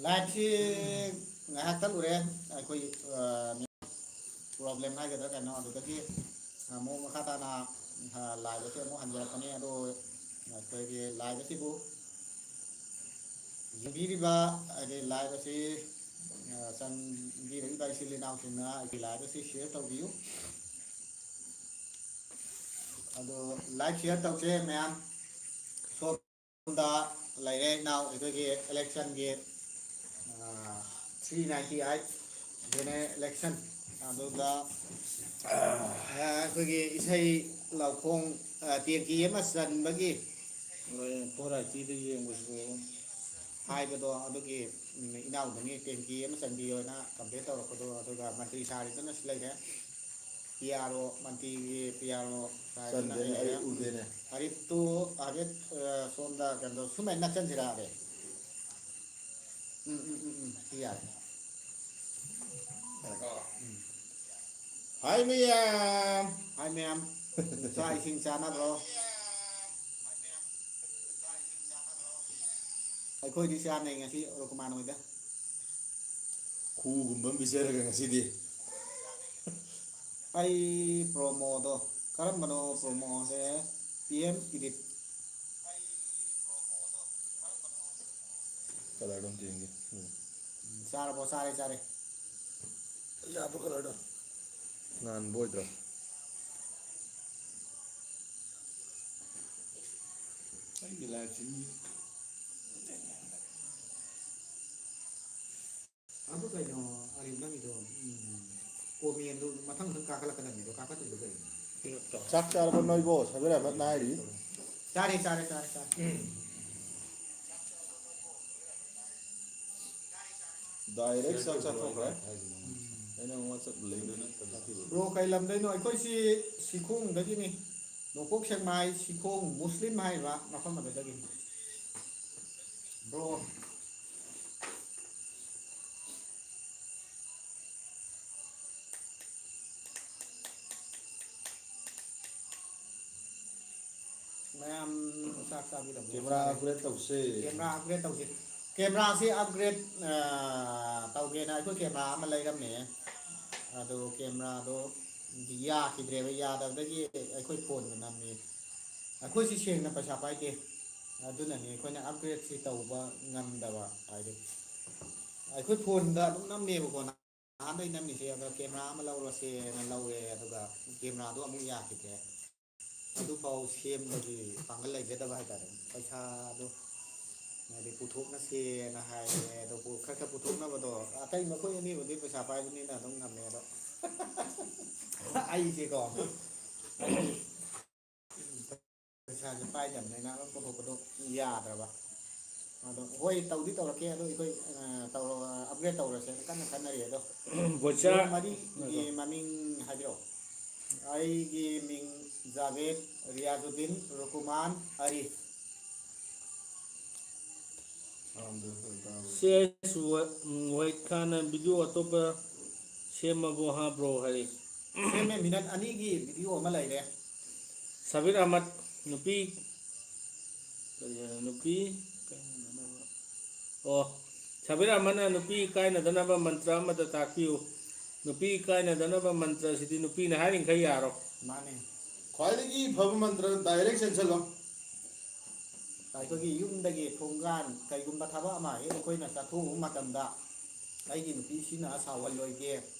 ꯂꯥꯏꯠꯁꯤ ꯉꯥꯏꯍꯥꯛꯇꯪ ꯎꯔꯦ ꯑꯩꯈꯣꯏ ꯄ꯭ꯔꯣꯕ꯭ꯂꯦꯝ ꯍꯥꯏꯒꯗ꯭ꯔꯥ ꯀꯩꯅꯣ ꯑꯗꯨꯗꯒꯤ ꯑꯃꯨꯛ ꯃꯈꯥ ꯇꯥꯅ ꯂꯥꯏꯠ ꯑꯁꯤ ꯑꯃꯨꯛ ꯍꯟꯖꯔꯛꯀꯅꯤ ꯑꯗꯣ ꯑꯩꯈꯣꯏꯒꯤ ꯂꯥꯏꯠ ꯑꯁꯤꯕꯨ ꯌꯦꯡꯕꯤꯔꯤꯕ ꯍꯥꯏꯗꯤ ꯂꯥꯏꯠ ꯑꯁꯤ ꯆꯪꯕꯤꯔꯤꯕ ꯏꯆꯤꯜ ꯏꯅꯥꯎꯁꯤꯡꯅ ꯑꯩꯒꯤ ꯂꯥꯏꯠ ꯑꯁꯤ ꯁꯤꯌꯔ ꯇꯧꯕꯤꯌꯨ ꯑꯗꯣ ꯂꯥꯏꯛ ꯁꯤꯌꯔ ꯇꯧꯁꯦ ꯃꯌꯥꯝ ꯁꯣꯝꯗ ꯂꯩꯔꯦ ꯏꯅꯥꯎ ꯑꯩꯈꯣꯏꯒꯤ ꯏꯂꯦꯛꯁꯟꯒꯤ 398 ꯖꯦꯅꯔꯦꯜ ꯏꯂꯦꯛꯁꯟ ꯑꯗꯨꯒ ꯑꯩꯈꯣꯏꯒꯤ ꯏꯁꯩ ꯂꯧꯈꯣꯡ ꯇꯦꯡꯀꯤ ꯑꯃ ꯆꯟꯕꯒꯤ ꯐꯣꯔ ꯑꯥꯏꯇꯤꯗ ꯌꯦꯡꯕꯁꯨ ꯍꯥꯏꯕꯗꯣ ꯑꯗꯨꯒꯤ ꯏꯅꯥꯎꯗꯨꯅꯤ ꯇꯦꯡꯀꯤ ꯑꯃ ꯆꯟꯕꯤꯌꯣꯅ ꯀꯝꯄ꯭ꯂꯦꯟ ꯇꯧꯔꯛꯄꯗꯣ ꯑꯗꯨꯒ ꯃꯟꯇ꯭ꯔꯤ ꯁꯥꯔꯤꯗꯨꯅꯁꯨ ꯂꯩꯔꯦ ꯄꯤ ꯑꯥꯔ ꯑꯣ ꯃꯟꯇ꯭ꯔꯤꯒꯤ ꯄꯤ ꯑꯥꯔ ꯑꯣ ꯁꯥꯔꯤꯗꯨꯅ ꯂꯩꯔꯦ ꯍꯔꯤꯠꯇꯨ ꯍꯥꯏꯐꯦꯠ ꯁꯣꯝꯗ ꯀꯩꯅꯣ ꯁꯨꯃꯥꯏꯅ ꯅꯛꯁꯟꯁꯤꯔꯛꯑꯒꯦ ꯁꯤ ꯌꯥꯔꯦ ꯍꯥꯏ ꯃꯌꯥꯝ ꯍꯥꯏ ꯃꯌꯥꯝ ꯆꯥꯛ ꯏꯁꯤꯡ ꯆꯥꯅꯕ꯭ꯔꯣ ꯑꯩꯈꯣꯏꯗꯤ ꯆꯥꯅꯩ ꯉꯁꯤ ꯔꯣꯀꯨꯃꯥꯟ ꯍꯣꯏꯗ ꯈꯨꯒꯨꯝꯕ ꯑꯃ ꯄꯤꯖꯔꯒ ꯉꯁꯤꯗꯤ ꯑꯩ ꯄ꯭ꯔꯣꯃꯣꯗꯣ ꯀꯔꯝꯕꯅꯣ ꯄ꯭ꯔꯣꯃꯣꯁꯦ ꯄꯤ ꯑꯦꯝ ꯏꯗꯤꯠ ꯀꯂꯔꯗꯣ ꯑꯝꯇ ꯌꯦꯡꯒꯦ ꯆꯥꯔꯕꯣ ꯆꯥꯔꯦ ꯆꯥꯔꯦ ꯌꯥꯕ ꯀꯂꯔꯗꯣ ꯉꯥꯟꯕ ꯑꯣꯏꯗ꯭ꯔꯣ ꯑꯩꯒꯤ ꯂꯥꯏꯐꯁꯤ ꯑꯗꯨ ꯀꯩꯅꯣ ꯑꯔꯤꯕ ꯅꯪꯒꯤꯗꯣ ꯀꯣꯃꯦꯟꯗꯨ ꯃꯊꯪ ꯃꯊꯪ ꯀꯥꯈꯠꯂꯛꯀꯗꯕꯅꯤꯗꯣ ꯀꯥꯈꯠꯇ꯭ꯔꯤꯗꯣ ꯀꯩꯅꯣ ꯆꯥꯛ ꯆꯥꯔꯕ ꯅꯣꯏꯕꯣ ꯁꯕꯤꯔ ꯑꯍꯃꯗꯅ ꯍꯥꯏꯔꯤ ꯆꯥꯔꯦ ꯆꯥꯔꯦ ꯆꯥꯔꯦ ꯆꯥꯔꯦ ꯗꯥꯏꯔꯦꯛ ꯆꯥꯛ ꯆꯥꯊꯣꯛꯈ꯭ꯔꯦ ꯑꯩꯅ ꯋꯥꯆꯞ ꯂꯩꯕ ꯅꯠꯇꯕ ꯕ꯭ꯔꯣ ꯀꯩ ꯂꯝꯗꯩꯅꯣ ꯑꯩꯈꯣꯏꯁꯤ ꯁꯤꯈꯣꯡꯗꯒꯤꯅꯤ ꯅꯣꯡꯄꯣꯛ ꯁꯦꯛꯃꯥꯏ ꯁꯤꯈꯣꯡ ꯃꯨꯁꯂꯤꯝ ꯍꯥꯏꯔꯤꯕ ꯃꯐꯝ ꯑꯗꯨꯗꯒꯤꯅꯤ ꯕ꯭ꯔꯣ ꯃꯌꯥꯝ ꯆꯥꯛ ꯆꯥꯕꯤꯔꯕꯣ ꯀꯦꯃꯦꯔꯥ ꯆꯥꯔꯦ ꯑꯞꯒ꯭ꯔꯦꯗ ꯇꯧꯁꯦ ꯀꯦꯃꯦꯔꯥ ꯑꯞꯒ꯭ꯔꯦꯗ ꯇꯧꯁꯤ ꯀꯦꯃꯦꯔꯥꯁꯤ ꯑꯞꯒ꯭ꯔꯦꯗ ꯇꯧꯒꯦꯅ ꯑꯩꯈꯣꯏ ꯀꯦꯃꯦꯔꯥ ꯑꯃ ꯂꯩꯔꯝꯃꯦ ꯑꯗꯨ ꯀꯦꯃꯦꯔꯥꯗꯣ ꯌꯥꯈꯤꯗ꯭ꯔꯦꯕ ꯌꯥꯗꯕꯗꯒꯤ ꯑꯩꯈꯣꯏ ꯐꯣꯟꯗ ꯅꯝꯃꯤ ꯑꯩꯈꯣꯏꯁꯤ ꯁꯦꯡꯅ ꯄꯩꯁꯥ ꯄꯥꯏꯗꯦ ꯑꯗꯨꯅꯅꯤ ꯑꯩꯈꯣꯏꯅ ꯑꯞꯒ꯭ꯔꯦꯗꯁꯤ ꯇꯧꯕ ꯉꯝꯗꯕ ꯍꯥꯏꯗꯤ ꯑꯩꯈꯣꯏ ꯐꯣꯟꯗ ꯑꯗꯨꯝ ꯅꯝꯃꯦꯕꯀꯣ ꯅꯍꯥꯟꯗꯩ ꯅꯝꯃꯤꯁꯦ ꯑꯗꯣ ꯀꯦꯃꯦꯔꯥ ꯑꯃ ꯂꯧꯔꯁꯦꯅ ꯂꯧꯔꯦ ꯑꯗꯨꯒ ꯀꯦꯃꯦꯔꯥꯗꯣ ꯑꯃꯨꯛ ꯌꯥꯈꯤꯗ꯭ꯔꯦ ꯑꯗꯨꯐꯥꯎ ꯁꯦꯝꯕꯒꯤ ꯄꯥꯡꯒꯜ ꯂꯩꯖꯗꯕ ꯍꯥꯏꯇꯥꯔꯦ ꯄꯩꯁꯥꯗꯣ ꯍꯥꯏꯗꯤ ꯄꯨꯊꯣꯛꯅꯁꯦꯅ ꯍꯥꯏꯌꯦ ꯑꯗꯣ ꯈꯔ ꯈꯔ ꯄꯨꯊꯣꯛꯅꯕꯗꯣ ꯑꯇꯩ ꯃꯈꯣꯏ ꯑꯅꯤꯕꯨꯗꯤ ꯄꯩꯁꯥ ꯄꯥꯏꯕꯅꯤꯅ ꯑꯗꯨꯝ ꯉꯝꯃꯦ ꯑꯗꯣ ꯑꯩꯁꯦꯀꯣ ꯑꯩꯗꯤ ꯄꯩꯁꯥꯁꯦ ꯄꯥꯏꯗꯕꯅꯤꯅ ꯑꯗꯨꯝ ꯄꯨꯊꯣꯛꯄꯗꯣ ꯌꯥꯗ꯭ꯔꯕ ꯑꯗꯣ ꯍꯣꯏ ꯇꯧꯗꯤ ꯇꯧꯔꯛꯀꯦ ꯑꯗꯣ ꯑꯩꯈꯣꯏ ꯑꯞꯒ꯭ꯔꯦꯗ ꯇꯧꯔꯁꯦꯅ ꯀꯟꯅ ꯈꯟꯅꯔꯤ ꯑꯗꯣ ꯕꯣꯏꯆꯥ ꯕ꯭ꯔꯣ ꯃꯔꯤꯒꯤ ꯃꯃꯤꯡ ꯍꯥꯏꯕꯤꯔꯛꯑꯣ ꯑꯩꯒꯤ ꯃꯤꯡ ꯖꯥꯕꯦꯗ ꯔꯤꯌꯥꯖꯨꯗꯤꯟ ꯔꯨꯀꯨꯃꯥꯟ ꯑꯔꯤꯐ ꯁꯤ ꯑꯩꯁ ꯋꯥꯏꯠ ꯈꯥꯟꯅ ꯚꯤꯗꯤꯑꯣ ꯑꯇꯣꯞꯄ ꯁꯦꯝꯃꯕꯣ ꯍꯥꯞꯕ꯭ꯔꯣ ꯍꯥꯏꯔꯤ ꯁꯦꯝꯃꯦ ꯃꯤꯅꯠ 2ꯒꯤ ꯚꯤꯗꯤꯑꯣ ꯑꯃ ꯂꯩꯔꯦ ꯁꯕꯤꯔ ꯑꯍꯃꯗ ꯅꯨꯄꯤ ꯅꯨꯄꯤ ꯑꯣ ꯁꯕꯤꯔ ꯑꯍꯃꯗꯅ ꯅꯨꯄꯤ ꯀꯥꯏꯅꯗꯅꯕ ꯃꯟꯇ꯭ꯔ ꯑꯃꯗ ꯇꯥꯛꯄꯤꯌꯨ ꯅꯨꯄꯤ ꯀꯥꯏꯅꯗꯅꯕ ꯃꯟꯇ꯭ꯔꯁꯤꯗꯤ ꯅꯨꯄꯤꯅ ꯍꯥꯏꯔꯤꯈꯩ ꯌꯥꯔꯣ ꯃꯥꯅꯦ ꯈ꯭ꯋꯥꯏꯗꯒꯤ ꯐꯕ ꯃꯟꯇ꯭ꯔ ꯗꯥꯏꯔꯦꯛ ꯆꯦꯟꯁꯤꯜꯂꯣ ꯑꯩꯈꯣꯏꯒꯤ ꯌꯨꯝꯗꯒꯤ ꯊꯣꯡꯒꯥꯟ ꯀꯩꯒꯨꯝꯕ ꯊꯕꯛ ꯑꯃ ꯍꯦꯛ ꯑꯩꯈꯣꯏꯅ ꯆꯠꯊꯣꯛꯎꯕ ꯃꯇꯝꯗ ꯑꯩꯒꯤ ꯅꯨꯄꯤꯁꯤꯅ ꯁꯥꯎꯍꯜꯂꯣꯏꯒꯦ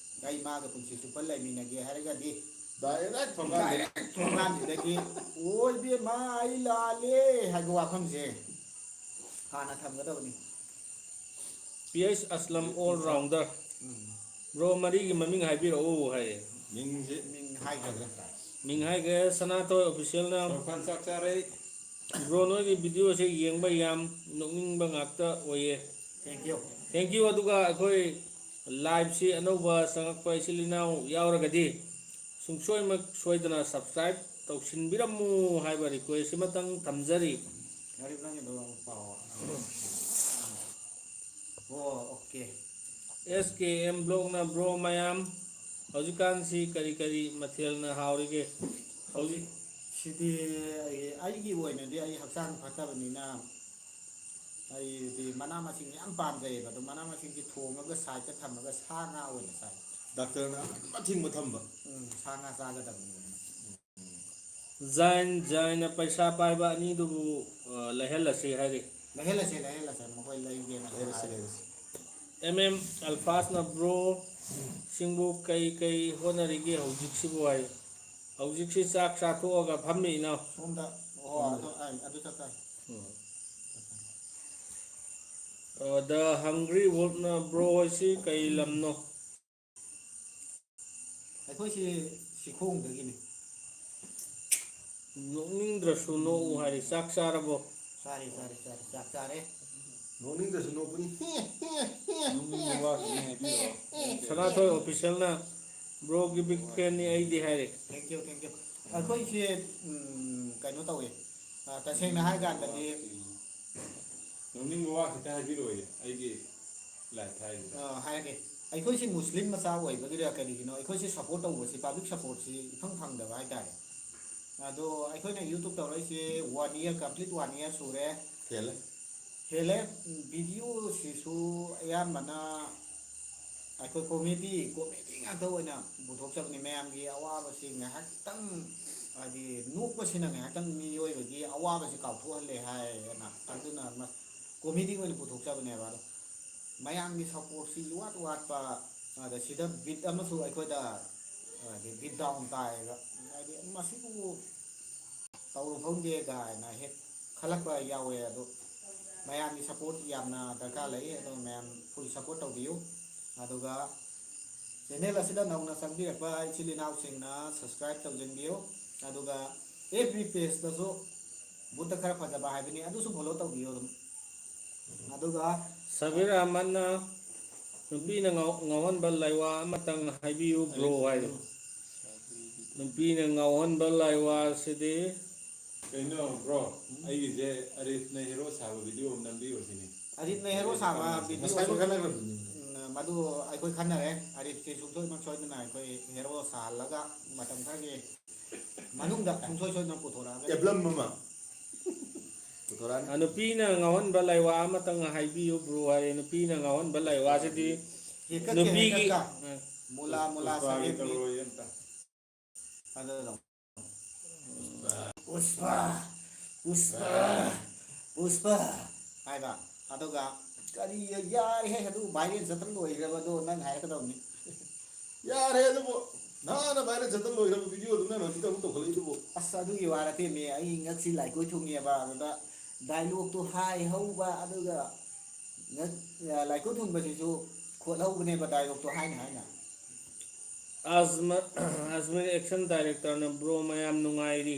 ꯑꯩ ꯃꯥꯒ ꯄꯨꯟꯁꯤ ꯆꯨꯞꯄ ꯂꯩꯃꯤꯟꯅꯒꯦ ꯍꯥꯏꯔꯒꯗꯤ ꯗꯥꯏꯔꯦꯛ ꯊꯣꯡꯒꯥꯟꯗꯒꯤ ꯗꯥꯏꯔꯦꯛ ꯊꯣꯡꯒꯥꯟꯁꯤꯗꯒꯤ ꯑꯣ ꯏꯕꯦꯝꯃ ꯑꯩ ꯂꯥꯜꯂꯦ ꯍꯥꯏꯕ ꯋꯥꯐꯝꯁꯦ ꯍꯥꯟꯅ ꯊꯝꯒꯗꯕꯅꯤ ꯄꯤ ꯑꯩꯁ ꯑꯁꯂꯝ ꯑꯣꯜ ꯔꯥꯎꯟꯗꯔ ꯕ꯭ꯔꯣ ꯃꯔꯤꯒꯤ ꯃꯃꯤꯡ ꯍꯥꯏꯕꯤꯔꯛꯎ ꯍꯥꯏꯌꯦ ꯃꯤꯡꯁꯦ ꯃꯤꯡ ꯍꯥꯏꯈ꯭ꯔꯕ꯭ꯔꯥ ꯃꯤꯡ ꯍꯥꯏꯈ꯭ꯔꯦ ꯁꯅꯥꯇꯣꯏ ꯑꯣꯐꯤꯁꯦꯜꯅ ꯆꯥꯛ ꯆꯥꯔꯦ ꯕ꯭ꯔꯣ ꯅꯣꯏꯒꯤ ꯚꯤꯗꯤꯑꯣꯁꯦ ꯌꯦꯡꯕ ꯌꯥꯝ ꯅꯣꯛꯅꯤꯡꯕ ꯉꯥꯛꯇ ꯑꯣꯏꯌꯦ ꯊꯦꯡꯀ꯭ꯌꯨ ꯊꯦꯡꯀ꯭ꯌꯨ ꯑꯗꯨꯒ ꯑꯩꯈꯣꯏ ꯂꯥꯏꯚꯁꯤ ꯑꯅꯧꯕ ꯆꯪꯉꯛꯄ ꯏꯆꯤꯜ ꯏꯅꯥꯎ ꯌꯥꯎꯔꯒꯗꯤ ꯁꯨꯡꯁꯣꯏꯃꯛ ꯁꯣꯏꯗꯅ ꯁꯕꯁꯀ꯭ꯔꯥꯏꯕ ꯇꯧꯁꯤꯟꯕꯤꯔꯝꯃꯨ ꯍꯥꯏꯕ ꯔꯤꯀ꯭ꯋꯦꯁ ꯑꯃꯇꯪ ꯊꯝꯖꯔꯤ ꯑꯣ ꯑꯣꯀꯦ ꯑꯦꯁ ꯀꯦ ꯑꯦꯝ ꯕ꯭ꯂꯣꯛꯅ ꯕ꯭ꯔꯣ ꯃꯌꯥꯝ ꯍꯧꯖꯤꯛꯀꯥꯟꯁꯤ ꯀꯔꯤ ꯀꯔꯤ ꯃꯊꯦꯜꯅ ꯍꯥꯎꯔꯤꯒꯦ ꯍꯧꯖꯤꯛ ꯁꯤꯗꯤ ꯑꯩꯒꯤ ꯑꯣꯏꯅꯗꯤ ꯑꯩ ꯍꯛꯆꯥꯡ ꯐꯠꯇꯕꯅꯤꯅ ꯑꯩꯗꯤ ꯃꯅꯥ ꯃꯁꯤꯡ ꯌꯥꯝ ꯄꯥꯝꯖꯩꯑꯕ ꯑꯗꯣ ꯃꯅꯥ ꯃꯁꯤꯡꯁꯤ ꯊꯣꯡꯉꯒ ꯁꯥꯏꯗꯇ ꯊꯝꯃꯒ ꯁꯥ ꯉꯥ ꯑꯣꯏꯅ ꯆꯥꯏ. ꯗꯥꯛꯇꯔꯅ ꯑꯊꯤꯡꯕ ꯊꯝꯕ. ꯁꯥ ꯉꯥ ꯆꯥꯒꯗꯕꯅꯤ. ꯖꯥꯏꯅ ꯄꯩꯁꯥ ꯄꯥꯏꯕ ꯑꯅꯤꯗꯨꯕꯨ ꯂꯩꯍꯜꯂꯁꯤ ꯍꯥꯏꯔꯤ. ꯂꯩꯍꯜꯂꯁꯦ ꯃꯈꯣꯏ ꯂꯩꯒꯦꯅ ꯂꯩꯔꯁꯤ ꯍꯥꯏꯔꯦ. ꯂꯩꯔꯁꯤ. ꯑꯜꯐꯥꯁꯅ ꯕ꯭ꯔꯣ ꯁꯤꯡꯕꯨ ꯀꯩ ꯍꯣꯠꯅꯔꯤꯒꯦ ꯍꯧꯖꯤꯛꯁꯤꯕꯨ ꯍꯥꯏ. ꯍꯧꯖꯤꯛꯁꯤ ꯆꯥꯛ ꯆꯥꯊꯣꯛꯑꯒ ꯐꯝꯃꯤ ꯏꯅꯥꯎ. ꯁꯣꯝꯗ ꯑꯗꯨ ꯆꯠꯇꯥꯏ. ꯗ ꯍꯪꯒ꯭ꯔꯤ ꯋꯨꯜꯐꯅ ꯕ꯭ꯔꯣ ꯍꯣꯏꯁꯤ ꯀꯩ ꯂꯝꯅꯣ? ꯑꯩꯈꯣꯏꯁꯤ ꯁꯤꯈꯣꯡꯗꯒꯤꯅꯤ. ꯅꯣꯛꯅꯤꯡꯗ꯭ꯔꯁꯨ ꯅꯣꯛꯎ ꯍꯥꯏꯔꯤ. ꯆꯥꯛ ꯆꯥꯔꯕꯣ? ꯆꯥꯔꯦ ꯆꯥꯛ ꯆꯥꯔꯦ. ꯅꯣꯛꯅꯤꯡꯗ꯭ꯔꯁꯨ ꯅꯣꯛꯄꯅꯤ. ꯅꯣꯛꯅꯤꯡꯕ ꯋꯥ ꯈꯛꯇꯪ ꯍꯥꯏꯕꯤꯔꯛꯑꯣ. ꯁꯅꯥꯊꯣꯏ ꯑꯣꯐꯤꯁꯤꯌꯦꯜꯅ ꯕ꯭ꯔꯣꯒꯤ ꯕꯤꯛ ꯐꯦꯟꯅꯤ ꯑꯩꯗꯤ ꯍꯥꯏꯔꯤ. ꯊꯦꯡꯀ꯭ꯌꯨ. ꯑꯩꯈꯣꯏꯁꯦ ꯀꯩꯅꯣ ꯇꯧꯋꯦ. ꯇꯁꯦꯡꯅ ꯍꯥꯏ ꯀꯥꯟꯗꯗꯤ ꯅꯣꯛꯅꯤꯡꯕ ꯋꯥ ꯈꯤꯇ ꯍꯥꯏꯕꯤꯔꯛꯑꯣꯌꯦ ꯑꯩꯒꯤ ꯂꯥꯏꯐ ꯍꯥꯏꯁꯤꯗ. ꯍꯥꯏꯔꯒꯦ. ꯑꯩꯈꯣꯏꯁꯤ ꯃꯨꯁꯂꯤꯝ ꯃꯆꯥ ꯑꯣꯏꯕꯒꯤꯔ ꯀꯔꯤꯒꯤꯅꯣ ꯑꯩꯈꯣꯏꯁꯤ ꯁꯞꯄꯣꯔꯠ ꯇꯧꯕꯁꯤ ꯄꯥꯕ꯭ꯂꯤꯛ ꯁꯞꯄꯣꯔꯠꯁꯤ ꯏꯐꯪ ꯐꯪꯗꯕ ꯍꯥꯏꯇꯥꯔꯦ. ꯑꯗꯣ ꯑꯩꯈꯣꯏꯅ ꯌꯨꯇꯨꯕ ꯇꯧꯔꯛꯏꯁꯦ 1 year ꯀꯝꯄ꯭ꯂꯤꯠ 1 year ꯁꯨꯔꯦ. ꯍꯦꯜꯂꯦ. ꯚꯤꯗꯤꯑꯣꯁꯤꯁꯨ ꯑꯌꯥꯝꯕꯅ ꯑꯩꯈꯣꯏ ꯀꯣꯃꯦꯗꯤ ꯉꯥꯛꯇ ꯑꯣꯏꯅ ꯄꯨꯊꯣꯛꯆꯕꯅꯤ. ꯃꯌꯥꯝꯒꯤ ꯑꯋꯥꯕꯁꯤ ꯉꯥꯏꯍꯥꯛꯇꯪ ꯍꯥꯏꯗꯤ ꯅꯣꯛꯄꯁꯤꯅ ꯉꯥꯏꯍꯥꯛꯇꯪ ꯃꯤꯑꯣꯏꯕꯒꯤ ꯑꯋꯥꯕꯁꯤ kauthoꯛꯍꯜꯂꯦ ꯍꯥꯏꯌꯦꯅ ꯑꯗꯨꯅ ꯀꯣꯃꯦꯗꯤ ꯑꯣꯏꯅ ꯄꯨꯊꯣꯛꯆꯕꯅꯦꯕ. ꯑꯗꯣ ꯃꯌꯥꯝꯒꯤ ꯁꯞꯄꯣꯔꯠꯁꯤ ꯏꯋꯥꯠ ꯋꯥꯠꯄ. ꯑꯗ ꯁꯤꯗ ꯕꯤꯠ ꯑꯃꯁꯨ ꯑꯩꯈꯣꯏꯗ ꯍꯥꯏꯗꯤ ꯕꯤꯠ ꯗꯥꯎꯟ ꯇꯥꯏꯌꯦꯕ. ꯍꯥꯏꯗꯤ ꯃꯁꯤꯕꯨ ꯇꯧꯔꯨꯐꯝꯗꯦ ꯀꯥꯏꯅ ꯍꯦꯛ ꯈꯜꯂꯛꯄ ꯌꯥꯎꯋꯦ. ꯑꯗꯣ ꯃꯌꯥꯝꯒꯤ ꯁꯞꯄꯣꯔꯠ ꯌꯥꯝꯅ ꯗꯔꯀꯥꯔ ꯂꯩ. ꯑꯗꯣ ꯃꯌꯥꯝ ꯐꯨꯜ ꯁꯞꯄꯣꯔꯠ ꯇꯧꯕꯤꯌꯨ. ꯑꯗꯨꯒ ꯆꯦꯅꯦꯜ ꯑꯁꯤꯗ ꯅꯧꯅ ꯆꯪꯕꯤꯔꯛꯄ ꯏꯆꯤꯜ ꯏꯅꯥꯎꯁꯤꯡꯅ ꯁꯕꯁꯀ꯭ꯔꯥꯏꯕ ꯇꯧꯁꯤꯟꯕꯤꯌꯨ. ꯑꯗꯨꯒ FB ꯄꯦꯖꯇꯁꯨ ꯕꯨꯠꯇ ꯈꯔ ꯐꯖꯕ ꯍꯥꯏꯕꯅꯤ ꯑꯗꯨꯁꯨ ꯐꯣꯂꯣ ꯇꯧꯕꯤꯌꯨ ꯑꯗꯨꯝ. ꯑꯗꯨꯒ ꯁꯕꯤꯔ ꯑꯍꯃꯗꯅ ꯅꯨꯄꯤꯅ ꯉꯥꯎꯍꯟꯕ ꯂꯩꯋꯥ ꯑꯃꯇꯪ ꯍꯥꯏꯕꯤꯌꯨ ꯕ꯭ꯔꯣ ꯍꯥꯏꯔꯤ. ꯅꯨꯄꯤꯅ ꯉꯥꯎꯍꯟꯕ ꯂꯩꯋꯥꯁꯤꯗꯤ ꯀꯩꯅꯣ ꯕ꯭ꯔꯣ ꯑꯩꯒꯤꯁꯦ ꯑꯔꯤꯐꯅ ꯍꯦꯔꯣ ꯁꯥꯕ ꯚꯤꯗꯤꯑꯣ ꯑꯃ ꯅꯝꯕꯤꯌꯣ ꯁꯤꯅꯤ. ꯑꯔꯤꯐꯅ ꯍꯦꯔꯣ ꯁꯥꯕ ꯉꯁꯥꯏ ꯚꯤꯗꯤꯑꯣ ꯃꯗꯨ ꯑꯩꯈꯣꯏ ꯈꯟꯅꯔꯦ. ꯑꯔꯤꯐꯁꯤ ꯁꯣꯏꯗꯅ ꯑꯩꯈꯣꯏ ꯍꯦꯔꯣ ꯁꯥꯍꯜꯂꯒ ꯃꯇꯝ ꯈꯔꯒꯤ ꯃꯅꯨꯡꯗ ꯁꯣꯏꯗꯅ ꯄꯨꯊꯣꯔꯛꯑꯒ ꯑꯦꯕ꯭ꯂꯝ ꯑꯃ ꯄꯨꯊꯣꯔꯛꯑꯅꯤ. ꯅꯨꯄꯤꯅ ꯉꯥꯎꯍꯟꯕ ꯂꯩꯋꯥ ꯑꯃꯇꯪ ꯍꯥꯏꯕꯤꯌꯨ ꯕ꯭ꯔꯣ ꯍꯥꯏꯔꯤ. ꯅꯨꯄꯤꯅ ꯉꯥꯎꯍꯟꯕ ꯂꯩꯋꯥꯁꯤꯗꯤ ꯅꯨꯄꯤꯒꯤ ꯃꯨꯂꯥ ꯄꯨꯁꯄꯥꯒꯤ ꯁꯕꯦꯟꯕꯤ. ꯇꯧꯔꯣꯏ ꯑꯝꯇ. ꯄꯨꯁꯄꯥ ꯍꯥꯏꯕ. ꯑꯗꯨꯒ ꯀꯔꯤ ꯌꯥꯔꯦꯍꯦ ꯑꯗꯨ ꯚꯥꯏꯔꯦꯜ ꯆꯠꯇꯅ ꯂꯣꯏꯈ꯭ꯔꯕꯗꯣ ꯅꯪ ꯍꯥꯏꯔꯛꯀꯗꯕꯅꯤ. ꯌꯥꯔꯦ ꯑꯗꯨꯕꯨ ꯅꯍꯥꯟꯅ ꯚꯥꯏꯔꯦꯜ ꯆꯠꯇ ꯂꯣꯏꯈ꯭ꯔꯕ ꯚꯤꯗꯤꯑꯣꯗꯨ ꯅꯪ ꯍꯧꯖꯤꯛꯇ ꯑꯃꯨꯛ ꯇꯧꯈꯠꯂꯛꯏꯗꯨꯕꯨ. ꯑꯁ ꯑꯗꯨꯒꯤ ꯋꯥ ꯅꯠꯇꯦꯃꯤ. ꯑꯩ ꯉꯛꯁꯤ ꯂꯥꯏꯀꯣꯏ ꯊꯨꯡꯉꯦꯕ. ꯑꯗꯨꯗ ꯗꯥꯏꯂꯣꯛꯇꯣ ꯍꯥꯏ ꯍꯧꯕ ꯑꯗꯨꯒ ꯂꯥꯏꯀꯣꯏ ꯊꯨꯡꯕꯁꯤꯁꯨ ꯈꯣꯠꯍꯧꯕꯅꯦꯕ ꯗꯥꯏꯂꯣꯛꯇꯣ ꯍꯥꯏꯅ. ꯑꯖꯃꯤꯔ ꯑꯦꯛꯁꯟ ꯗꯥꯏꯔꯦꯛꯇꯔꯅ ꯕ꯭ꯔꯣ ꯃꯌꯥꯝ ꯅꯨꯡꯉꯥꯏꯔꯤ.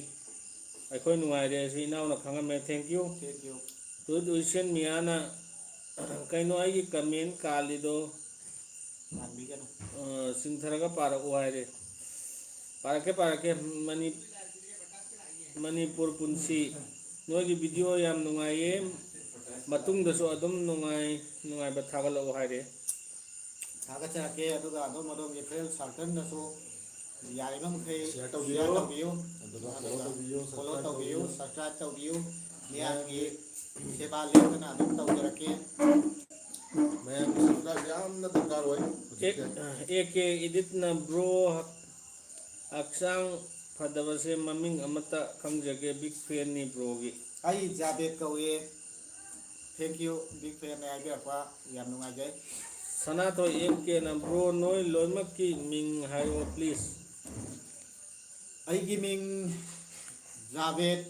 ꯑꯩꯈꯣꯏ ꯅꯨꯡꯉꯥꯏꯔꯦ ꯑꯁꯤ ꯏꯅꯥꯎꯅ ꯈꯪꯉꯝꯃꯦ. ꯊꯦꯡꯀ꯭ꯌꯨ. ꯎꯏꯁꯦꯟ ꯃꯤꯌꯥꯅ ꯀꯩꯅꯣ ꯑꯩꯒꯤ ꯀꯃꯦꯟ ꯀꯥꯜꯂꯤꯗꯣ ꯄꯥꯟꯕꯤꯒꯅꯨ. ꯆꯤꯡꯊꯔꯒ ꯄꯥꯔꯛꯎ ꯍꯥꯏꯔꯦ. ꯄꯥꯔꯛꯀꯦ. ꯃꯅꯤꯄꯨꯔ ꯄꯨꯟꯁꯤ ꯅꯣꯏꯒꯤ ꯚꯤꯗꯤꯑꯣ ꯌꯥꯝ ꯅꯨꯡꯉꯥꯏꯌꯦ. ꯃꯇꯨꯡꯗꯁꯨ ꯑꯗꯨꯝ ꯅꯨꯡꯉꯥꯏꯕ ꯊꯥꯒꯠꯂꯛꯎ ꯍꯥꯏꯔꯦ. ꯊꯥꯒꯠꯆꯔꯛꯀꯦ. ꯑꯗꯨꯒ ꯑꯗꯣꯝꯒꯤ ꯐ꯭ꯔꯦꯟ ꯁꯥꯔꯀꯜꯗꯁꯨ ꯌꯥꯔꯤꯕ ꯃꯈꯩ ꯁꯤꯌꯔ ꯁꯤꯌꯥꯔ ꯇꯧꯕꯤꯌꯨ ꯇꯧꯕꯤꯌꯨ. ꯑꯗꯨꯒ ꯑꯗꯨꯒ ꯐꯣꯂꯣ ꯁꯕꯁꯀ꯭ꯔꯥꯏꯕ ꯇꯧꯕꯤꯌꯨ. ꯇꯧꯕꯤꯌꯨ ꯁꯕꯁꯀ꯭ꯔꯥꯏꯕ ꯇꯧꯕꯤꯌꯨ. ꯃꯤꯌꯥꯝꯒꯤ ꯁꯦꯕꯥ ꯂꯦꯞꯇꯅ ꯑꯗꯨꯝ ꯇꯧꯖꯔꯛꯀꯦ. ꯃꯌꯥꯝꯒꯤ ꯁꯕꯁꯀ꯭ꯔꯥꯏꯕ ꯌꯥꯝꯅ ꯗꯔꯀꯥꯔ ꯑꯣꯏ ꯍꯧꯖꯤꯛꯁꯦ. AK ꯏꯗꯤꯠꯅ ꯕ꯭ꯔో ꯍꯛꯆꯥꯡ ꯐꯗꯕꯁꯦ ꯃꯃꯤꯡ ꯑꯃꯠꯇ ꯈꯪꯖꯒꯦ. ꯕꯤꯛ ꯐꯦꯟꯅꯤ ꯕ꯭ꯔꯣꯒꯤ. ꯑꯩ ꯖꯥꯕꯦꯗ ꯀꯧꯏ. ꯊꯦꯡꯀ꯭ꯌꯨ ꯕꯤꯛ ꯐꯦꯟꯅꯦ ꯍꯥꯏꯕꯤꯔꯛꯄ ꯌꯥꯝ ꯅꯨꯡꯉꯥꯏꯖꯩ. ꯁꯅꯥꯊꯣꯏ MKꯅ ꯕ꯭ꯔꯣ ꯅꯣꯏ ꯂꯣꯏꯅꯃꯛꯀꯤ ꯃꯤꯡ ꯍꯥꯏꯔꯛꯑꯣ ꯄ꯭ꯂꯤꯖ. ꯑꯩꯒꯤ ꯃꯤꯡ ꯖꯥꯕꯦꯗ.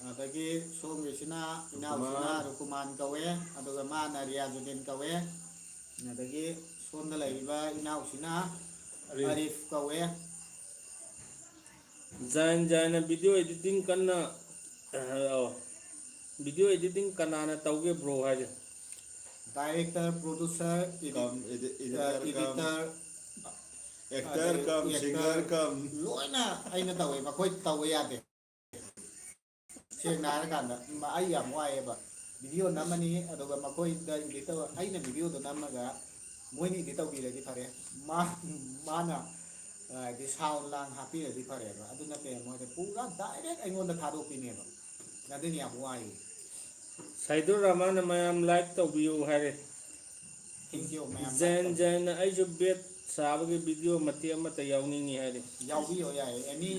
ꯑꯗꯒꯤ ꯁꯣꯝꯒꯤꯁꯤꯅ ꯏꯅꯥꯎꯁꯤꯅ ꯔꯨꯀꯨꯃꯥꯟ ꯔꯨꯀꯨꯃꯥꯟ ꯀꯧꯋꯦ. ꯑꯗꯨꯒ ꯃꯥꯅ ꯔꯤꯌꯥꯖꯨꯗꯤꯟ ꯀꯧꯋꯦ. ꯑꯗꯒꯤ ꯁꯣꯝꯗ ꯂꯩꯔꯤꯕ ꯏꯅꯥꯎꯁꯤꯅ ꯑꯔꯤꯐ ꯀꯧꯋꯦ. ꯖꯥꯏꯅ ꯚꯤꯗꯤꯑꯣ ꯏꯗꯤꯇꯤꯡ ꯚꯤꯗꯤꯑꯣ ꯏꯗꯤꯇꯤꯡ ꯀꯅꯥꯅ ꯇꯧꯒꯦ ꯕ꯭ꯔꯣ ꯍꯥꯏꯔꯦ. ꯗꯥꯏꯔꯦꯛꯇꯔ, ꯄ꯭ꯔꯣꯗ꯭ꯌꯨꯁꯔ, ꯏꯗꯤꯇꯔ, ꯑꯦꯛꯇꯔ ꯑꯗꯩ ꯀꯝ ꯑꯦꯛꯇꯔ ꯁꯤꯡꯒꯔ ꯀꯝ ꯂꯣꯏꯅ ꯑꯩꯅ ꯇꯧꯋꯦ. ꯃꯈꯣꯏ ꯇꯧꯕ ꯌꯥꯗꯦ. ꯁꯦꯡꯅ ꯍꯥꯏꯔꯀꯥꯟꯗ ꯑꯩ ꯌꯥꯝ ꯋꯥꯏꯑꯦꯕ. ꯚꯤꯗꯤꯑꯣ ꯅꯝꯃꯅꯤ ꯑꯗꯨꯒ ꯃꯈꯣꯏꯗ ꯏꯗꯤꯠ ꯇꯧꯕ ꯑꯩꯅ ꯚꯤꯗꯤꯑꯣꯗꯣ ꯅꯝꯃꯒ ꯃꯣꯏꯅ ꯏꯗꯤꯠ ꯇꯧꯕꯤꯔꯗꯤ ꯐꯔꯦ. ꯃꯥꯅ ꯍꯥꯏꯗꯤ ꯁꯥꯎꯟ ꯂꯥꯡ ꯍꯥꯞꯄꯤꯔꯗꯤ ꯐꯔꯦꯕ. ꯑꯗꯨ ꯅꯠꯇꯦ ꯃꯣꯏꯗ ꯄꯨꯔꯥ ꯗꯥꯏꯔꯦꯛ ꯑꯩꯉꯣꯟꯗ ꯊꯥꯗꯣꯛꯄꯤꯅꯦꯕ. ꯑꯗꯨꯅ ꯌꯥꯝ ꯋꯥꯏ. Saidur Rahman mayam like tawbiyu hare. Thank you ma'am. Zen aiju bet sabagi video mati amata yawningi hare. Yaubiyo yae any